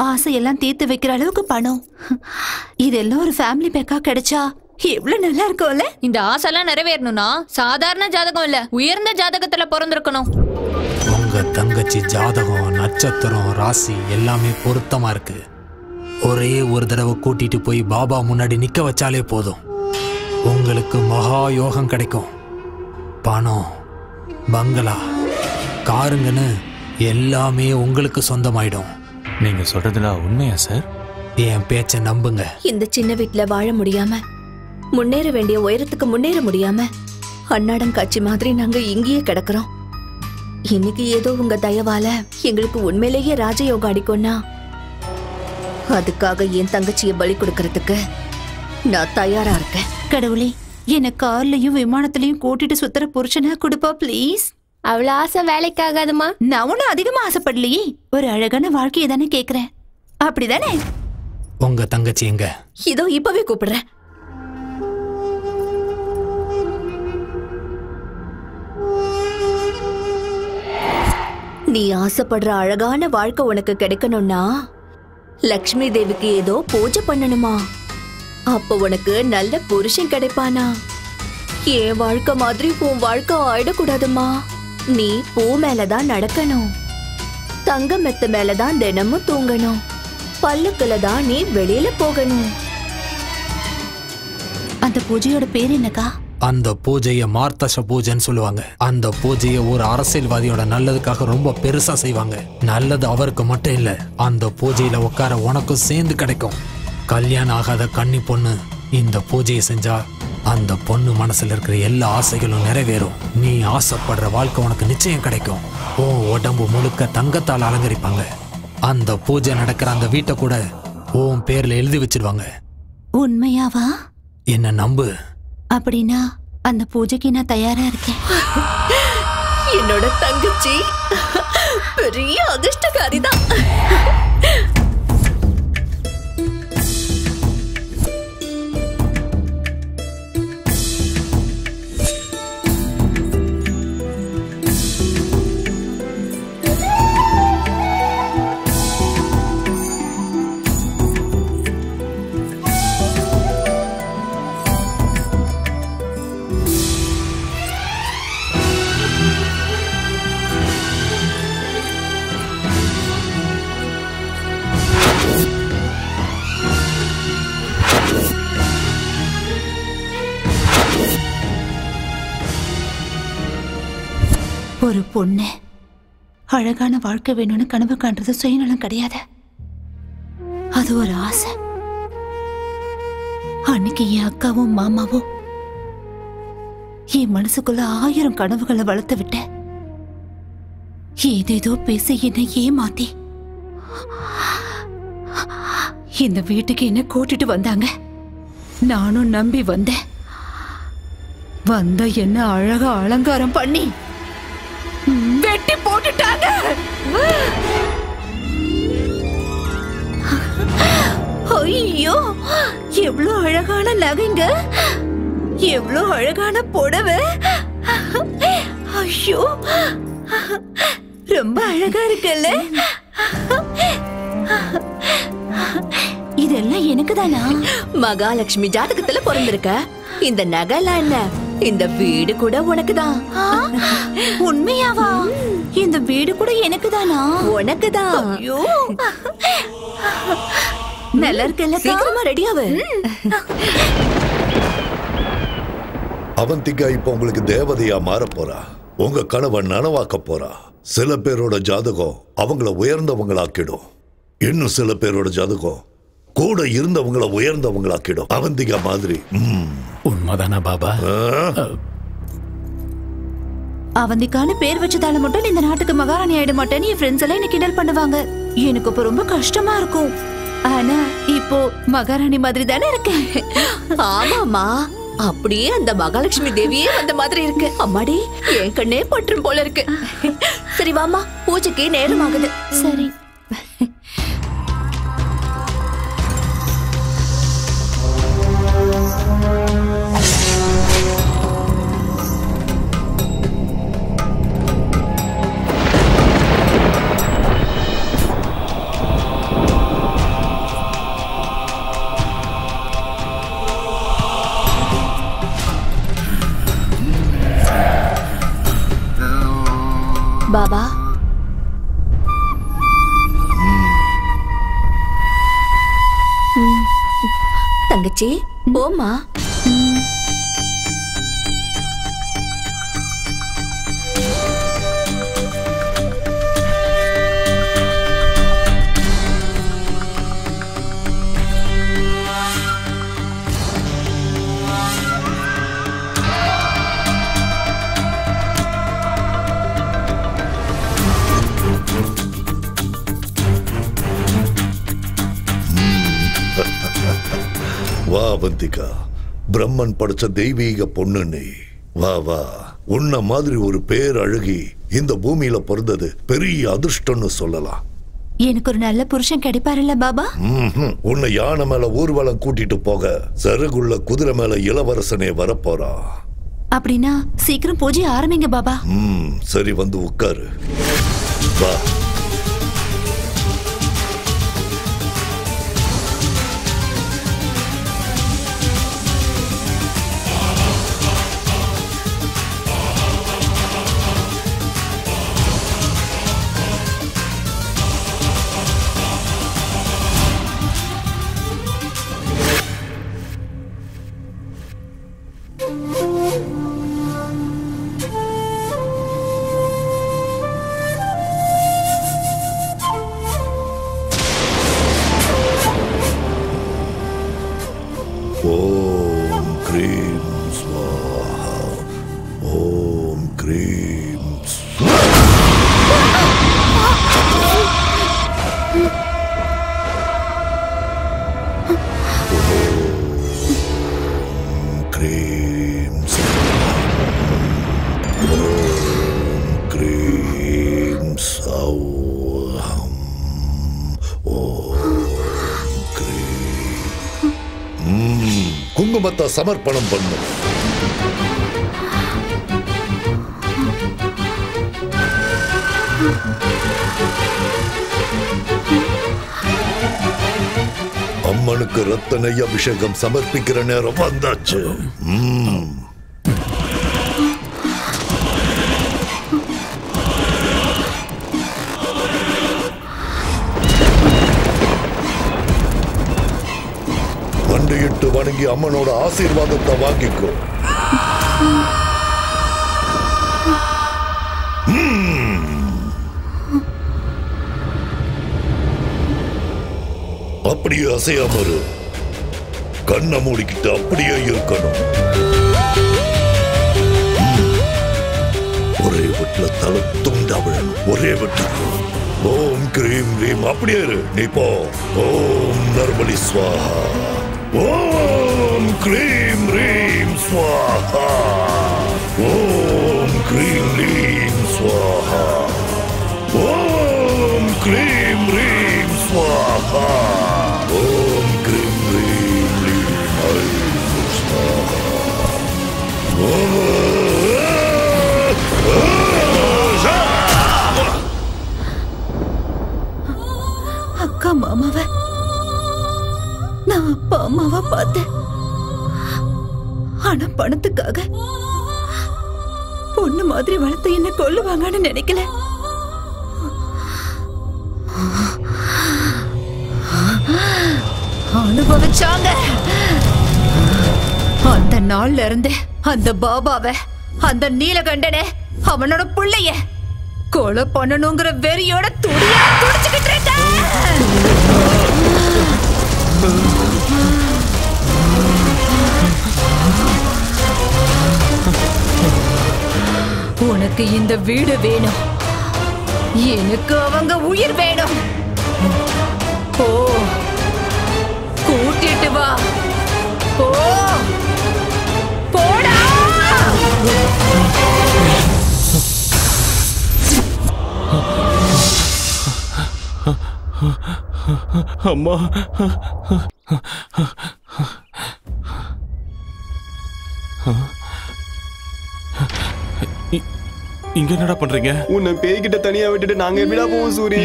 ஆசையெல்லாம் தீர்த்து வைக்கிற அளவுக்கு பணம், இதெல்லாம் ஒரு ஃபேமிலி பேக்கா கிடைச்சா எவ்வளவு நல்லா இருக்கும்ல. இந்த ஆசைலாம் நிறைவேறணும்னா சாதாரண ஜாதகம் இல்ல, உயர்ந்த ஜாதகத்துல பிறந்திருக்கணும். உங்க தங்கச்சி ஜாதகம், நட்சத்திரம், ராசி எல்லாமே பொருத்தமா இருக்கு. ஒரே ஒரு தடவை கூட்டிட்டு போய் பாபா முன்னாடி நிக்க வச்சாலே போதும், உங்களுக்கு மகா யோகம் கிடைக்கும். பணம், பங்களா, காருங்கன்னு எல்லாமே உங்களுக்கு சொந்தமாயிடும். நீங்க சொல்றதுல உண்மையா சார்? என் பேச்ச நம்புங்க. இந்த சின்ன வீட்டுல வாழ முடியாம, முன்னேற வேண்டிய உயரத்துக்கு முன்னேற முடியாம அன்னாடம் காட்சி மாதிரி நாங்க இங்கேயே கிடக்குறோம். இன்னைக்கு ஏதோ உங்க தயவால எங்களுக்கு உண்மையிலேயே ராஜயோகம் அடிக்கும்னா அதுக்காக என் தங்கச்சியை பலி கொடுக்கறதுக்கு நான் தயாரா இருக்கேன். கடவுளே, என்ன கார்லயும் விமானத்திலயும் கூட்டிட்டு சுத்துற புருஷனா கொடுப்பா ப்ளீஸ். அவ்வளவு ஆசை வேலைக்கு ஆகாதுமா. நான் ஒன்னும் அதிகமா ஆசைப்படலையே, ஒரு அழகான வாழ்க்கையை தானே கேக்குறேன். அப்படிதானே? உங்க தங்கச்சி எங்க? இதோ இப்பவே கூப்பிடுறேன். நீ ஆசைப்படுற அழகான வாழ்க்கை உனக்கு கிடைக்கணும்னா லக்ஷ்மி தேவிக்கு ஏதோ பூஜை பண்ணணுமா? அப்ப உனக்கு நல்ல புருஷன் கிடைப்பானா? என் வாழ்க்கை மாதிரி உன் வாழ்க்கை ஆயிடக்கூடாதுமா. நீ பூ மேலதான் நடக்கணும், தங்க மெத்த மேலதான் தினமும் தூங்கணும், பல்லுக்குல தான் நீ வெளியில போகணும். அந்த பூஜையோட பேர் என்னக்கா? அந்த பூஜையை மார்த்தச பூஜைன்னு சொல்லுவாங்க. அந்த பூஜையை ஒரு அரசியல்வாதியோட நல்லதுக்காக ரொம்ப பெருசா செய்வாங்க. நல்லது அவருக்கு மட்டும் இல்ல, அந்த பூஜையில உட்கார உனக்கும் சேர்ந்து கிடைக்கும். கல்யாணம் ஆகாத கன்னி பொண்ணு இந்த பூஜையை செஞ்சா அந்த பொண்ணு மனசுல இருக்கிற எல்லா ஆசைகளும் நிறைவேறும். நீ ஆசைப்படுற வாழ்க்கை உனக்கு நிச்சயம் கிடைக்கும். உன் உடம்பு முழுக்க தங்கத்தால் அலங்கரிப்பாங்க. அந்த பூஜை நடக்கிற அந்த வீட்டை கூட உன் பேர்ல எழுதி வச்சிருவாங்க. உண்மையாவா? என்ன நம்பு. அப்படின்னா அந்த பூஜைக்கு நான் தயாரா இருக்கேன். என்னோட தங்கச்சி பெரிய அதிர்ஷ்டக்காரிதான். ஒரு பொண்ணு அழகான வாழ்க்கை வேணும்னு கனவு காண்றது சுயநலம் கிடையாது, அது ஒரு ஆசை. அன்னைக்கு என் அக்காவும் மாமாவும் என் மனசுக்குள்ள 1000 கனவுகளை வளர்த்து விட்ட. ஏதேதோ பேச என்னை ஏமாத்தி இந்த வீட்டுக்கு என்ன கூட்டிட்டு வந்தாங்க. நானும் நம்பி வந்தேன். வந்த என்ன அழகா அலங்காரம் பண்ணி வெட்டி போட்டுட்டாங்க. ஐயோ, எவ்வளவு அழகான நகைங்க, எவ்வளவு அழகான புடவை. ஐயோ, ரொம்ப அழகா இருக்குல்ல. இதெல்லாம் எனக்கு தானா? மகாலட்சுமி ஜாதகத்துல பிறந்திருக்க. இந்த நகைலாம் என்ன, இந்த வீடு கூட உனக்குதான். உண்மையாவா? இந்த வீடு கூட எனக்கு தானா? உனக்குதான். ஐயோ, நல்லா இருக்குல்ல. சீக்கிரமா ரெடியாவு. அவந்திகா இப்ப உங்களுக்கு தேவதையா மாற போறா. உங்க கனவை நனவாக்க போறா. சில பேரோட ஜாதகம் அவங்கள உயர்ந்தவங்களாக்கிடும். இன்னும் சில பேரோட ஜாதகம் கூட இருந்தவங்கள உயர்ந்தவங்களாக்கிடும். அவந்திகா மாதிரி. உண்மைதானா பாபா? அவந்திக்கான பேர் வச்சதால மட்டும் இந்த நாட்டுக்கு மகாராணி ஆயிட மாட்டேன்னு என் ஃப்ரெண்ட்ஸ் எல்லாம் என்ன கிண்டல் பண்ணுவாங்க. எனக்கு இப்ப ரொம்ப கஷ்டமா இருக்கும். ஆனா இப்போ மகாராணி மாதிரி தானே இருக்கேன். ஆமாமா, அப்படியே அந்த மகாலட்சுமி தேவியே வந்த மாதிரி இருக்கு. அம்மாடி, என் கண்ணே பற்றும் போல இருக்கு. சரி வாமா, பூஜைக்கு நேரம் ஆகுது. சரி. பாபா, தங்கச்சி போமா. வா அவந்திகா, பிரம்மன் படைச்ச தெய்வீக பொண்ணு நீ. வா வா, உன்ன மாதிரி ஒரு பேர் அழகி இந்த பூமியில பிறந்தது பெரிய அதிர்ஷ்டம்னு சொல்லலாம். எனக்கு ஒரு நல்ல புருஷன் கிடைப்பாருல்ல பாபா? உன்னை யானை மேல ஊர்வலம் கூட்டிட்டு போக சருகுள்ள குதிரை மேல இளவரசனே வரப்போறா. அப்படின்னா சீக்கிரம் பூஜை ஆரம்பிங்க பாபா. சரி, வந்து உட்காரு. வா. சௌ ஹம் ஓம் க்ரீம். குங்குமத்தை சமர்ப்பணம் பண்ணு. அம்மனுக்கு ரத்த நெய் அபிஷேகம் சமர்ப்பிக்கிற நேரம் வந்தாச்சு. மண்டியிட்டு வணங்கி அம்மனோட ஆசீர்வாதத்தை வாங்கிக்கோ. அப்படியே அசையாம இரு. கண்ணை மூடிக்கிட்டு அப்படியே இருக்கணும். ஒரே வீட்டுல தலை துண்டா விழணும். ஒரே வீட்டு. ஓம் கிரீம் ரீம். அப்படியே இரு. நீ போ. ஓம் நர்மலி ஸ்வாஹா. ஓம் கிரீம் ரீம் ஸ்வாஹா. ஓம் கிரீம் ரீம் ஸ்வாஹா. ஓம் கிரீம் ரீம் ஸ்வாஹா. ஓம் கிரீம் ரீம் ரீம் ஐம் ஸ்வாஹா. அக்கா மாமாவ நான் அப்பா அம்மாவா பார்த்தேன். ஆனா பணத்துக்காக பொண்ணு மாதிரி வளர்த்து என்ன கொல்லுவாங்கன்னு நினைக்கல. அனுபவிச்சாங்க. அந்த நாள்ல இருந்து அந்த பாபாவ, அந்த நீலகண்டனை, அவனோட பிள்ளைய கொலை பண்ணணுங்கிற வெறியோட துடியா துடிச்சுக்கிட்டு இருக்க. உனக்கு இந்த வீடு வேணும், எனக்கு அவங்க உயிர் வேணும். ஓ, கூட்டிட்டு வா. ஓ, போடா. அம்மா, இங்க என்னடா பண்றீங்க? உன்னை பேய்கிட்ட தனியா விட்டுட்டு நாங்க எப்படிடா போவோம் சூரி?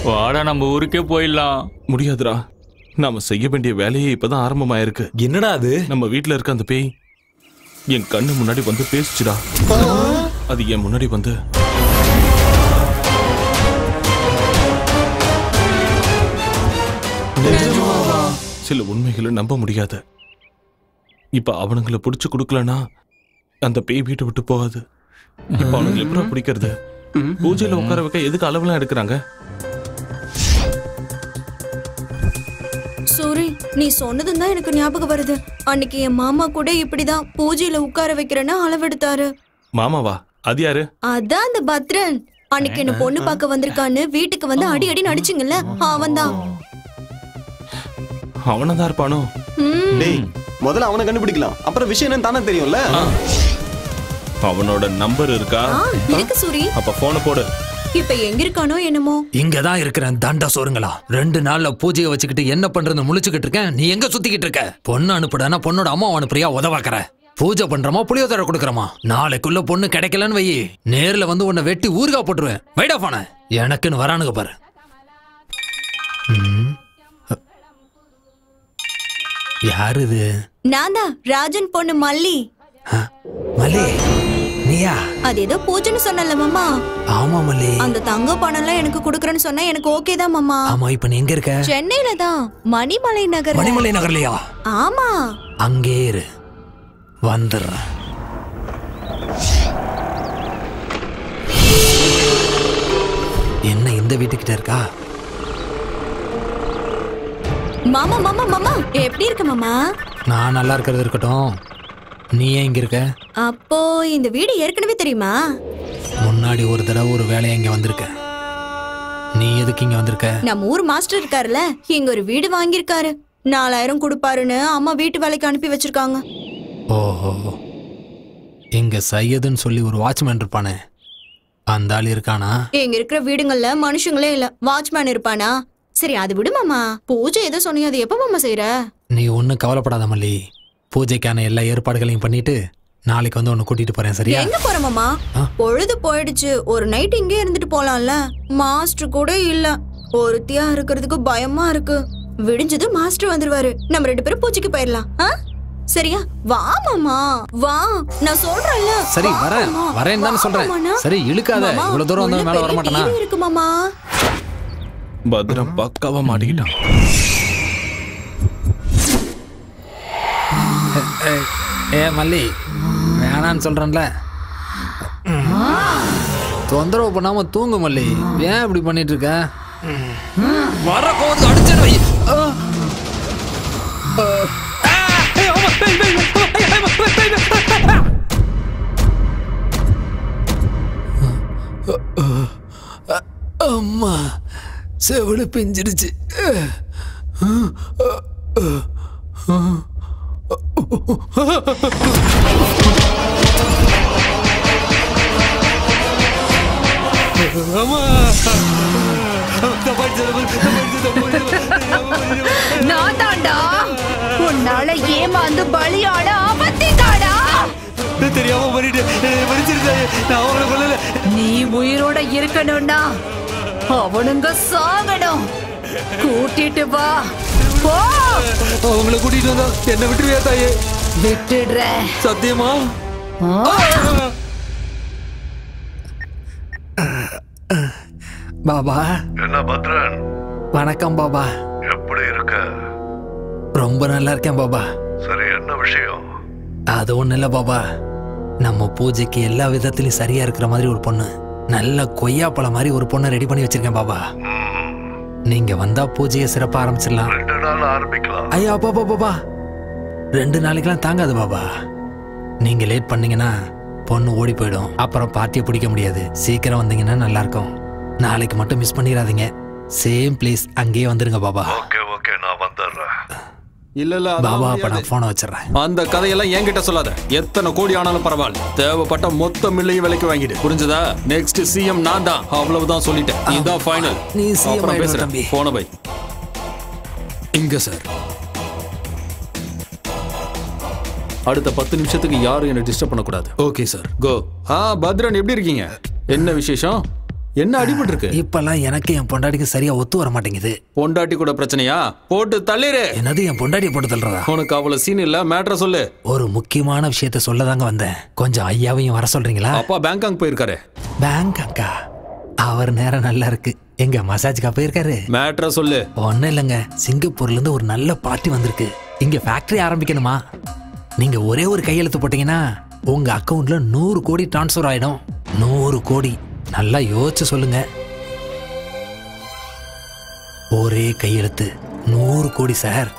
வாடா நம்ம ஊருக்கே போயிடலாம். முடியாதுடா, நாம செய்ய வேண்டிய வேலையே இப்பதான் ஆரம்பமாயிருக்கு. என்னடா அது? நம்ம வீட்டுல இருக்க அந்த பேய் என் கண்ணு முன்னாடி வந்து பேசிச்சுடா. அது என் முன்னாடி வந்து சில உண்மைகளை நம்ப முடியாது. இப்ப அவனுங்களை பிடிச்சு கொடுக்கலனா அந்த பேய் வீட்டை விட்டு போகாது. இப்ப அவனுங்களை எப்படி பிடிக்கிறது? பூஜையில உட்கார வைக்க எதுக்கு அளவுலாம் எடுக்கிறாங்க? சூரி, நீ சொன்னதும் தான் எனக்கு ஞாபகம் வருது. அன்னைக்கு என் மாமா கூட இப்படிதான் பூஜையில உட்கார வைக்கிறேன்னா அளவெடுத்தாரு. மாமாவா? அது யாரு? அதான் அந்த பத்ரன். அன்னைக்கு என்ன பொண்ணு பார்க்க வந்திருக்கான்னு வீட்டுக்கு வந்து அடி அடி நடிச்சுங்கல்ல, அவன்தான். அவனதான் இருப்பானோ? டேய், முதல்ல அவனை கண்டுபிடிக்கலாம், அப்புறம் விஷயம் என்னன்னு தானே தெரியும்ல. அவனோட நம்பர் இருக்கா? இருக்கு சூரி. அப்ப போன போடு. இப்ப எங்க இருக்கானோ என்னமோ. இங்கதான் இருக்கிறேன் தண்ட சோறுங்களா. 2 நாள்ல பூஜையை வச்சுக்கிட்டு என்ன பண்றதுன்னு முழிச்சுக்கிட்டு இருக்கேன். நீ எங்க சுத்திக்கிட்டு இருக்க? பொண்ணு அனுப்புடானா பொண்ணோட அம்மா அனுப்புறியா? உதவாக்குற. பூஜை பண்றமா புளியோதரை கொடுக்கறமா? நாளைக்குள்ள பொண்ணு கிடைக்கலன்னு வை, நேர்ல வந்து உன்னை வெட்டி ஊர்கா போட்டுருவேன். வைடா போன. எனக்குன்னு வரானுங்க பாரு. யாரு இது? நான் தான் ராஜன் பொண்ணு மல்லி. மல்லி, நீயா? அது ஏதோ பூஜைன்னு சொன்னல மாமா. ஆமா மல்லி. அந்த தங்க பணம் எல்லாம் எனக்கு குடுக்கறேன்னு சொன்னா எனக்கு ஓகே தான் மாமா. ஆமா, இப்ப நீ எங்க இருக்க? சென்னையில தான், மணிமலை நகர். மணிமலை நகர்லயா? ஆமா. அங்கே இரு, வந்துடுறேன். என்ன இந்த வீட்டுக்கிட்ட இருக்கா? மாமா மாமா மாமா, எப்படி இருக்க மாமா? நான் நல்லா இருக்கிறது இருக்கட்டும், நீ ஏன் இங்க இருக்க? அப்போ இந்த வீடு ஏற்கனவே தெரியுமா? முன்னாடி ஒரு தடவை ஒரு வேலையை இங்க வந்திருக்க. நீ எதுக்கு இங்க வந்திருக்க? நம்ம ஊர் மாஸ்டர் இருக்காருல்ல, இங்க ஒரு வீடு வாங்கியிருக்காரு. 4000 கொடுப்பாருன்னு அம்மா வீட்டு வேலைக்கு அனுப்பி வச்சிருக்காங்க. ஓஹோ, இங்க சையதுன்னு சொல்லி ஒரு வாட்ச்மேன் இருப்பானே, அந்த ஆள் இருக்கானா? இங்க இருக்கிற வீடுங்கள்ல மனுஷங்களே இல்ல, வாட்ச்மேன் இருப்பானா? சரி அது விடு மாமா. பூஜை எதை சொன்னீங்க, அது எப்ப மாமா செய்யற? நீ ஒன்னும் கவலைப்படாத மல்லி. பூஜைக்கான எல்லா ஏற்பாடுகளையும் பண்ணிட்டு நாளைக்கு வந்து உன்னை கூட்டிட்டு போறேன். சரியா? எங்க போற மாமா? பொழுது போயிடுச்சு. ஒரு நைட் இங்கே இருந்துட்டு போலாம்ல. மாஸ்டர் கூட இல்ல. ஒருத்தியா இருக்கிறதுக்கு பயமா இருக்கு. விடிஞ்சது மாஸ்டர் வந்துருவாரு. நம்ம 2 பேரும் பூஜைக்கு போயிடலாம். சரியா? வா மாமா வா, நான் சொல்றேன்ல. சரி வரேன் தானே சொல்றேன். சரி இழுக்காத. இவ்வளவு தூரம் வந்து மேல வர மாட்டேனா? இருக்கு மாமா. பத்ரம் பக்காவா மாட்டிக்கிட்டான். மல்லி வேணான்னு சொல்றேன்ல. தொந்தரவு பண்ணாம தூங்கு மல்லி. ஏன் இப்படி பண்ணிட்டு இருக்க? வர கோவத்துக்கு அடிச்சிடுறீ. அம்மா செவடு பிஞ்சிடுச்சு. நான் தாண்டா உன்னால ஏமாந்து பலியான அவந்திகாடா. தெரியாம நீ உயிரோட இருக்கணும்னா அவனுங்க சாகணும். கூட்டிட்டு வா போ. அவங்கள கூட்டிட்டு வந்தா என்ன விட்டுருவியா தாயே? விட்டுடுற. சத்தியமா? பாபா. என்ன பத்ரன்? வணக்கம் பாபா. எப்படி இருக்க? ரொம்ப நல்லா இருக்கேன் பாபா. சரி என்ன விஷயம்? அது ஒண்ணு இல்ல பாபா. நம்ம பூஜைக்கு எல்லா விதத்திலும் சரியா இருக்கிற மாதிரி ஒரு பொண்ணு, நல்ல கொய்யாப்பழம் மாதிரி ஒரு பொண்ணை ரெடி பண்ணி வச்சிருக்கேன் பாபா. நீங்க வந்தா பூஜையை சிறப்பா ஆரம்பிச்சிடலாம். 2 நாள் ஆரம்பிக்கலாம். ஐயா பாபா பாபா 2 நாளைக்கெல்லாம் தாங்காது பாபா. நீங்க லேட் பண்ணீங்கன்னா பொண்ணு ஓடி போயிடும். அப்புறம் பார்ட்டியை பிடிக்க முடியாது. சீக்கிரம் வந்தீங்கன்னா நல்லா இருக்கும். நாளைக்கு மட்டும் மிஸ் பண்ணிடாதீங்க. சேம் பிளேஸ் அங்கேயே வந்துருங்க பாபா. ஓகே நான் வந்துடுறேன். இல்ல பாபா அப்ப நான் போனை வச்சிடறேன். அந்த கதையெல்லாம் என்கிட்ட சொல்லாத. எத்தனை கோடி ஆனாலும் பரவாயில்ல. தேவைப்பட்ட மொத்த மில்லையும் விலைக்கு வாங்கிடு. புரிஞ்சதா? நெக்ஸ்ட் சிஎம் நான் தான். அவ்வளவுதான் சொல்லிட்டேன். இதுதான் ஃபைனல். நீ சிஎம் பேசுறேன். தம்பி. போன பை. இங்க சார். அடுத்த 10 நிமிஷத்துக்கு யாரும் என்ன டிஸ்டர்ப் பண்ணக்கூடாது. Okay sir. கோ. பத்ரன் எப்படி இருக்கீங்க? என்ன விசேஷம்? என்ன அடிபட்டு இருக்கு? இப்பெல்லாம் எனக்கு என் பொண்டாட்டிக்கு சரியா ஒத்து வர மாட்டேங்குது. பொண்டாட்டி கூட பிரச்சனையா? போட்டு தள்ளிரு. என்னது என் பொண்டாட்டியை போட்டு தள்ளுறதா? உனக்கு அவ்வளவு சீன் இல்ல. மேட்டரை சொல்லு. ஒரு முக்கியமான விஷயத்த சொல்லதாங்க வந்தேன். கொஞ்சம் ஐயாவையும் வர சொல்றீங்களா? அப்பா பேங்காக் போயிருக்காரு. பேங்காக்கா? அவர் நேரம் நல்லா இருக்கு. எங்க மசாஜ்க்கா போயிருக்காரு? மேட்டரை சொல்லு. ஒன்னும் இல்லைங்க. சிங்கப்பூர்ல இருந்து ஒரு நல்ல பார்ட்டி வந்திருக்கு. இங்க ஃபேக்டரி ஆரம்பிக்கணுமா? நீங்க ஒரே ஒரு கையெழுத்து போட்டீங்கன்னா உங்க அக்கவுண்ட்ல 100 கோடி டிரான்ஸ்ஃபர் ஆயிடும். 100 கோடி. நல்லா யோசிச்சு சொல்லுங்க. ஒரே கையெழுத்து 100 கோடி சார்.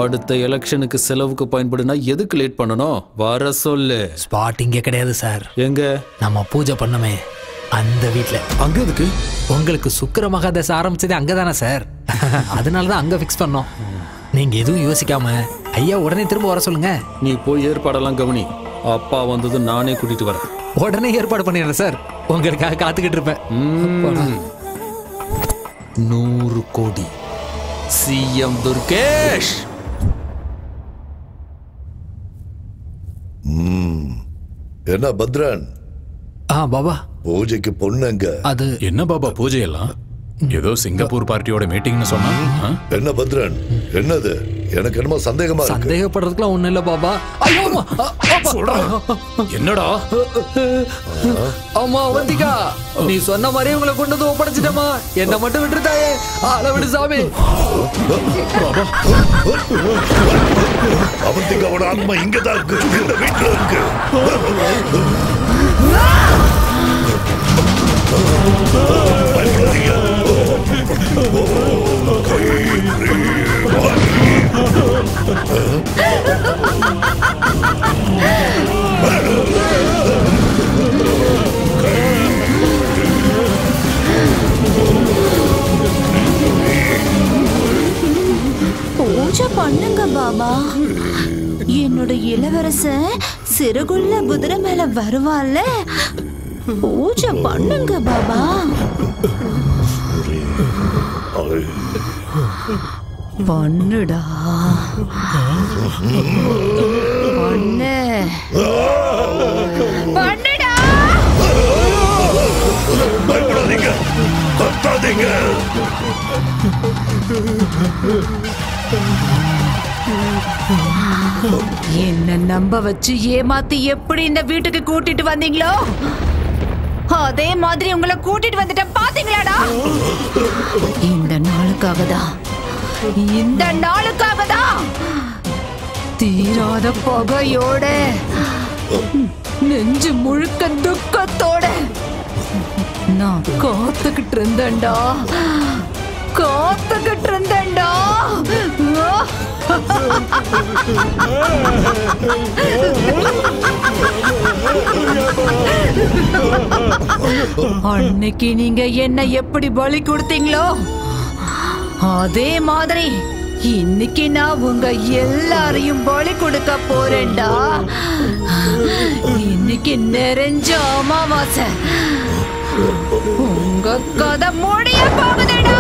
அடுத்த எலெக்ஷனுக்கு செலவுக்கு பயன்படுனா எதுக்கு லேட் பண்ணணும்? வர சொல்லு. ஸ்பாட் இங்கே கிடையாது சார். எங்க? நம்ம பூஜை பண்ணமே அந்த வீட்ல. அங்க எதுக்கு? உங்களுக்கு சுக்கிர மகாதசை ஆரம்பிச்சதே அங்கதானே சார். அதனாலதான் அங்க ஃபிக்ஸ் பண்ணோம். நீங்க எதுவும் யோசிக்காம ஐயா உடனே திரும்ப வர சொல்லுங்க. நீ போய் ஏற்பாடெல்லாம் கவனி. அப்பா வந்தது நானே கூட்டிட்டு வரேன். உடனே ஏற்பாடு பண்ணிடுறேன் சார். உங்களுக்காக காத்துக்கிட்டு இருப்பேன். 100 கோடி. சிஎம் துர்கேஷ். என்ன பத்ரன்? பாபா பூஜைக்கு பொண்ணுங்க. அது என்ன பாபா பூஜையெல்லாம்? ஏதோ சிங்கப்பூர் பார்ட்டியோட மீட்டிங்னு சொன்னா. என்ன பத்ரன்? என்னது? எனக்கு என்னமோ சந்தேகமா இருக்கு. சந்தேகப்படுறதுக்குலாம் ஒண்ணு இல்ல பாபா. ஐயோ என்னடா? அம்மா அவந்திகா, நீ சொன்ன மாதிரி உங்களை கொண்டு வந்து ஒப்படைச்சிட்டமா. என்ன மட்டும் விட்டுருத்தாயே. ஆள விடு சாமி. அவந்திகாவோட ஆத்மா இங்கதான் இருக்கு. இந்த வீட்டுல இருக்கு. பூஜை பண்ணுங்க பாபா. என்னோட இளவரசன் சிறுகுள்ள குதிரை மேல வருவாள்ல, பூஜை பண்ணுங்க பாபா. பண்ணுடா பண்ணு பண்ணுடா. பயப்படாதீங்க, கத்தாதீங்க. என்ன நம்ப வச்சு ஏமாத்தி எப்படி இந்த வீட்டுக்கு கூட்டிட்டு வந்தீங்களோ அதே மாதிரி உங்களை கூட்டிட்டு வந்துட்ட பாத்தீங்களாடா. இந்த நாளுக்காக தான் தீராத பகையோட நெஞ்சு முழுக்க துக்கத்தோட நான் காத்துக்கிட்டு இருந்தேன்டா. அன்னைக்கு நீங்க என்ன எப்படி பலி கொடுத்தீங்களோ அதே மாதிரி இன்னைக்கு நான் உங்க எல்லாரையும் பலி கொடுக்க போறேன்டா. இன்னைக்கு நிறைஞ்ச அமாவாசை. உங்க கதை முடிய போகுதுடா.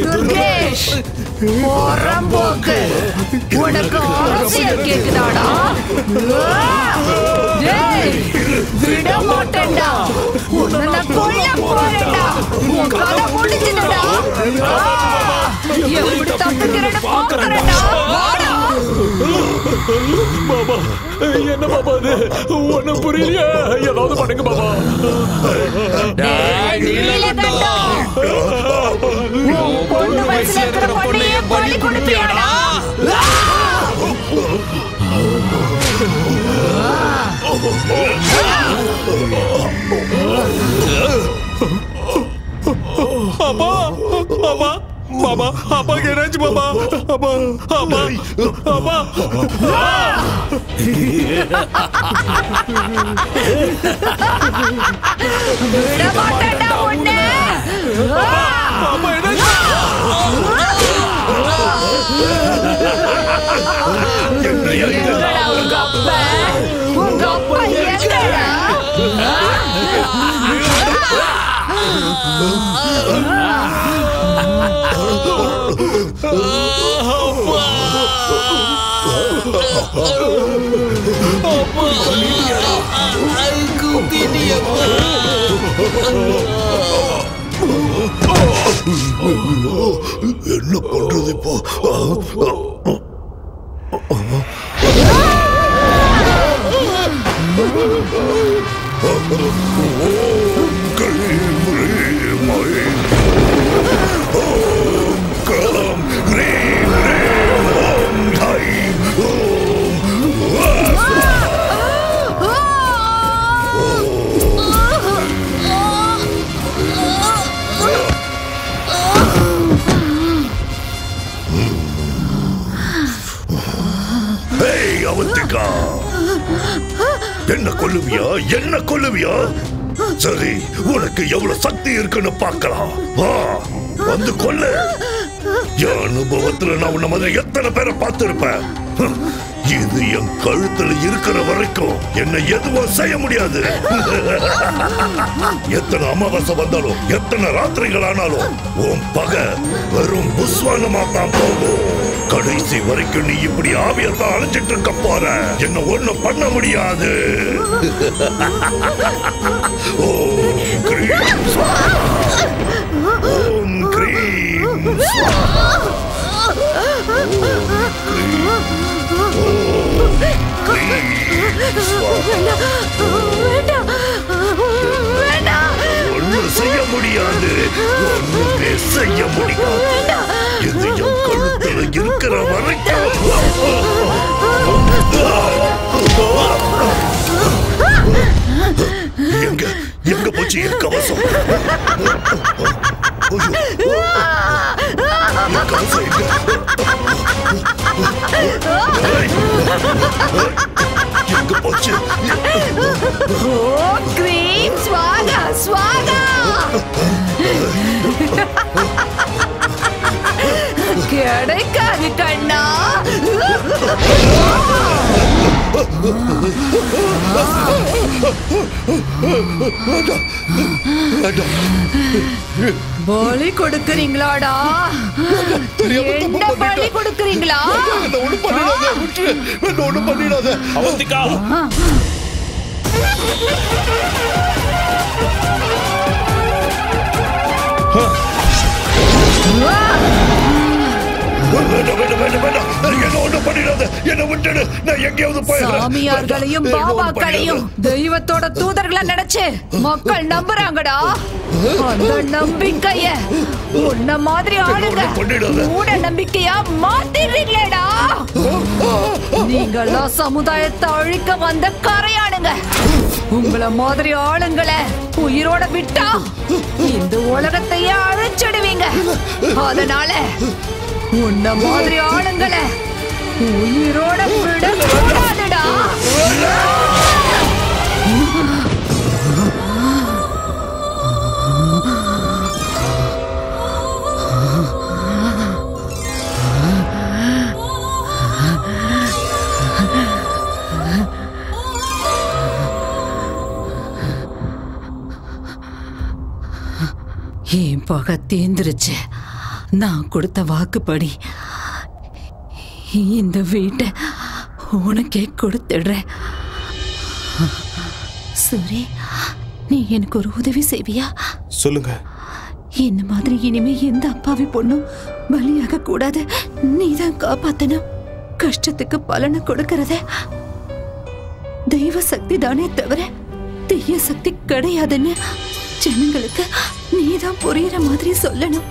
துர்கேஷ், போக்கு உனக்கு அரசியல் கேக்குதாடா? விட மாட்டேன்டா, உன்னை கொல்ல போறேன்டா. உன் கதை முடிஞ்சுதுடா. எப்படி தப்பிக்கிறேன்னு பாக்குறேன்டா. பாபா, என்ன பாபா அது? ஒண்ணும் புரியலையா? ஏதாவது பண்ணுங்க பாபா. பொண்ணு வயசுல இருக்கிற பொண்ணையே பலி கொடுப்பியாடா? அப்பா, அப்பா, பாபா, அப்பா என்னாச்சு பாபா? அப்பா, அப்பா, அப்பா. விட மாட்டேன்டா உன்னை. அப்பா என்னாச்சு? எங்கடா உங்க அப்பா? உங்க அப்பா எங்கடா? என்ன பண்றது இப்போ? அவந்திகா, என்ன கொல்லுவியா? என்ன கொல்லுவியா? சரி, உனக்கு எவ்வளவு சக்தி இருக்குன்னு பார்க்கலாம். வா, வந்து கொல்லு. என் அனுபவத்துல நான் உன்ன மாதிரி எத்தனை பேரை பார்த்திருப்பேன். இது என் கழுத்துல இருக்கிற வரைக்கும் என்ன எதுவும் செய்ய முடியாது. எத்தனை அமாவாசை வந்தாலும், எத்தனை ராத்திரிகள் ஆனாலும் உன் பகை வெறும் புஸ்வானமா தான் போகும். கடைசி வரைக்கும் நீ இப்படி ஆவியத்தான் அழைச்சிட்டு இருக்க போற. என்ன ஒண்ணும் பண்ண முடியாது. ஓம் கிரீம் ஸ்வாஹா. ஓம் கிரீம் ஸ்வாஹா. ஒன்னும் செய்ய முடியாது. ஒண்ணுமே செய்ய முடியாது. இது என் கழுத்துல இருக்கிற வரைக்கும் எங்க எங்க போச்சு என் கவசம்? என் கவசம் எங்க? எங்க போச்சு? கிரீம் ஸ்வாகா ஸ்வாகா கிடைக்காது கண்ணா. பலி கொடுக்கறீங்களாடா? என்ன பலி கொடுக்கறீங்களா? ஒண்ணும் பண்ணிடாத. அவந்திகா சாமியார்களையும் பாபாக்களையும் தெய்வத்தோட தூதர்களா நினைச்சு மக்கள் நம்புறாங்கடா. அந்த நம்பிக்கைய உன்ன மாதிரி ஆளுங்க மூட நம்பிக்கையா மாத்திடுறீங்களேடா. நீங்கெல்லாம் சமுதாயத்தை அழிக்க வந்த கரையானுங்க. உங்கள மாதிரி ஆளுங்களை உயிரோட விட்டா இந்த உலகத்தையே அழிச்சிடுவீங்க. அதனால உன்ன மாதிரி ஆளுங்களை உயிரோட விடக்கூடாதுடா. என் பகை தேர்ந்துருச்சு. நான் கொடுத்த வாக்குப்படி இந்த வீட்டை உனக்கே கொடுத்துடுறேன். சரி, நீ எனக்கு ஒரு உதவி செய்வியா? சொல்லுங்க. என்ன மாதிரி இனிமே எந்த அப்பாவி பொண்ணும் பலியாக கூடாது. நீதான் காப்பாத்தணும். கஷ்டத்துக்கு பலனை கொடுக்கறத தெய்வ சக்தி தானே தவிர தீய சக்தி கிடையாதுன்னு ஜனங்களுக்கு நீதான் புரியுற மாதிரி சொல்லணும்.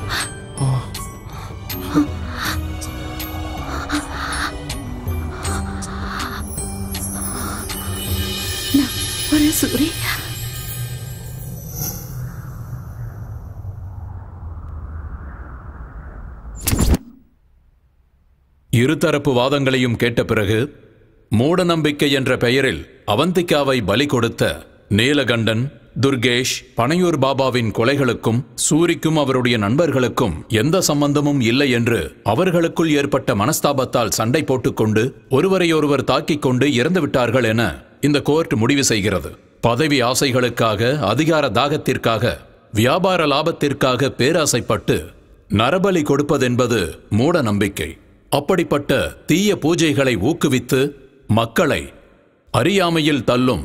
ஒரு சூரி இருதரப்பு வாதங்களையும் கேட்ட பிறகு மூடநம்பிக்கை என்ற பெயரில் அவந்திகாவை பலி கொடுத்த நீலகண்டன், துர்கேஷ், பனையூர் பாபாவின் கொலைகளுக்கும் சூரிக்கும் அவருடைய நண்பர்களுக்கும் எந்த சம்பந்தமும் இல்லை என்று அவர்களுக்குள் ஏற்பட்ட மனஸ்தாபத்தால் சண்டை போட்டுக்கொண்டு ஒருவரையொருவர் தாக்கிக் கொண்டு இறந்து விட்டார்கள் என இந்த கோர்ட் முடிவு செய்கிறது. பதவி ஆசைகளுக்காக, அதிகார தாகத்திற்காக, வியாபார லாபத்திற்காக பேராசைப்பட்டு நரபலி கொடுப்பதென்பது மூட நம்பிக்கை. அப்படிப்பட்ட தீய பூஜைகளை ஊக்குவித்து மக்களை அறியாமையில் தள்ளும்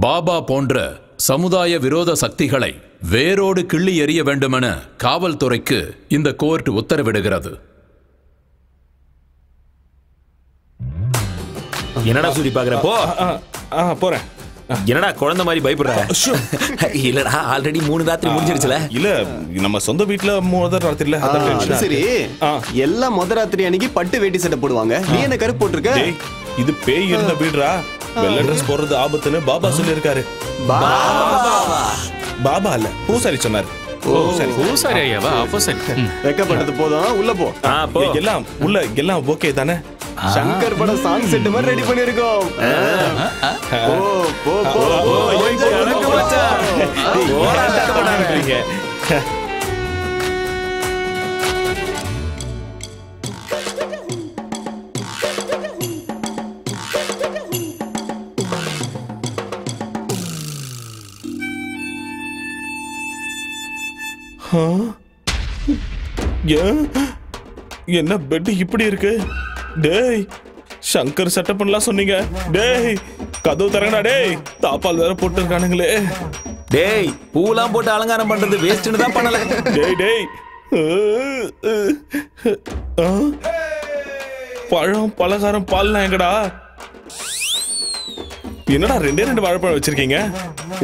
பாபா போன்ற சமுதாய விரோத சக்திகளை வேரோடு கிள்ளி எறிய வேண்டுமென காவல்துறைக்கு இந்த கோர்ட் உத்தரவிடுகிறது. என்னடா சூரி பாக்குற? போ. போறேன். என்னடா குழந்தை மாதிரி பயப்படுற? இல்லடா, ஆல்ரெடி 3 ராத்திரி முடிஞ்சிருச்சுல. இல்ல, நம்ம சொந்த வீட்ல முதல் ராத்திரில. அது சரி, எல்லாம் முதல் ராத்திரி அன்னைக்கு பட்டு வேட்டி சட்டை போடுவாங்க. நீ என்ன கருப்பு போட்டுருக்க? இது பேய் இருந்த வீடுடா. வெள்ளை ட்ரெஸ் போடுறது ஆபத்துன்னு பாபா சொல்லியிருக்காரு. பாபா இல்ல, பூசாரி சொன்னாரு. பூசாரி ஐயாவா? அப்போ சரி. வெக்கப்பட்டது போதும், உள்ள போ. எல்லாம் உள்ள எல்லாம் ஓகே தானே? சங்கர் பட சாங் செட் மாதிரி ரெடி பண்ணிருக்கோம். போ போ போ. என்ன பெட் இப்படி இருக்கு? டேய், சங்கர் செட்டப் பண்ணலாம் சொன்னீங்க. டேய், கதவு தரங்கடா. டேய், தாப்பால் வேற போட்டு இருக்கானுங்களே. டேய், பூலாம் போட்டு அலங்காரம் பண்றது வேஸ்ட்னு தான் பண்ணல. டேய் டேய், பழம், பலகாரம், பால்லாம் எங்கடா? என்னடா 2 வாழைப்பழம் வச்சிருக்கீங்க?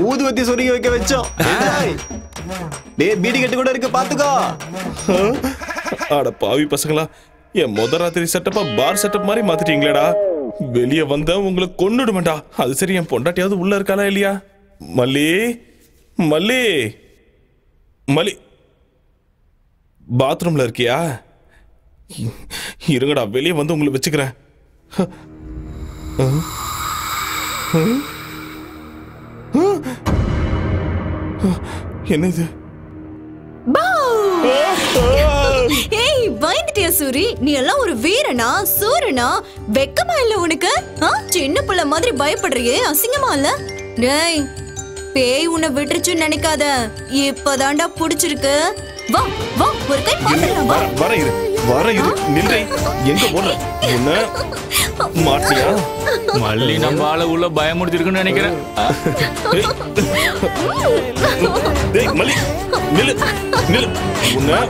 ஊதுவத்தி சொருகி வைக்க வச்சோம். டேய், பீடி கட்டு கூட இருக்கு, பாத்துக்கோ. அட பாவி பசங்களா, என் முதல் ராத்திரி செட்டப்பா பார் செட்டப் மாதிரி மாத்திட்டீங்களேடா. வெளியே வந்த உங்களை கொன்னுடுவேண்டா. அது சரி, என் பொண்டாட்டியாவது உள்ள இருக்காளா இல்லையா? மல்லி மல்லி மல்லி, பாத்ரூம்ல இருக்கியா? இருங்கடா, வெளியே வந்து உங்களை வச்சுக்கிறேன். என்ன இது? ஏய், பயந்துட்டியா சூரி? நீ எல்லாம் ஒரு வீரனா சூரனா? வெக்கமா இல்ல உனக்கு? சின்ன புள்ள மாதிரி பயப்படுறியே, அசிங்கமா இல்ல? டேய், பேய் உன்னை விட்டுருச்சுன்னு நினைக்காத. இப்பதான்டா புடிச்சிருக்கு. வா வா, ஒரு கை பாத்துறலாம். வா, வர இரு நில்லை. எங்க போன? உன்ன மாட்டியா? மல்லி நம்ம ஆள உள்ள பயமுடுத்திருக்குன்னு நினைக்கிறேன். டேய் மல்லி, நில்லு நில்லு. உன்ன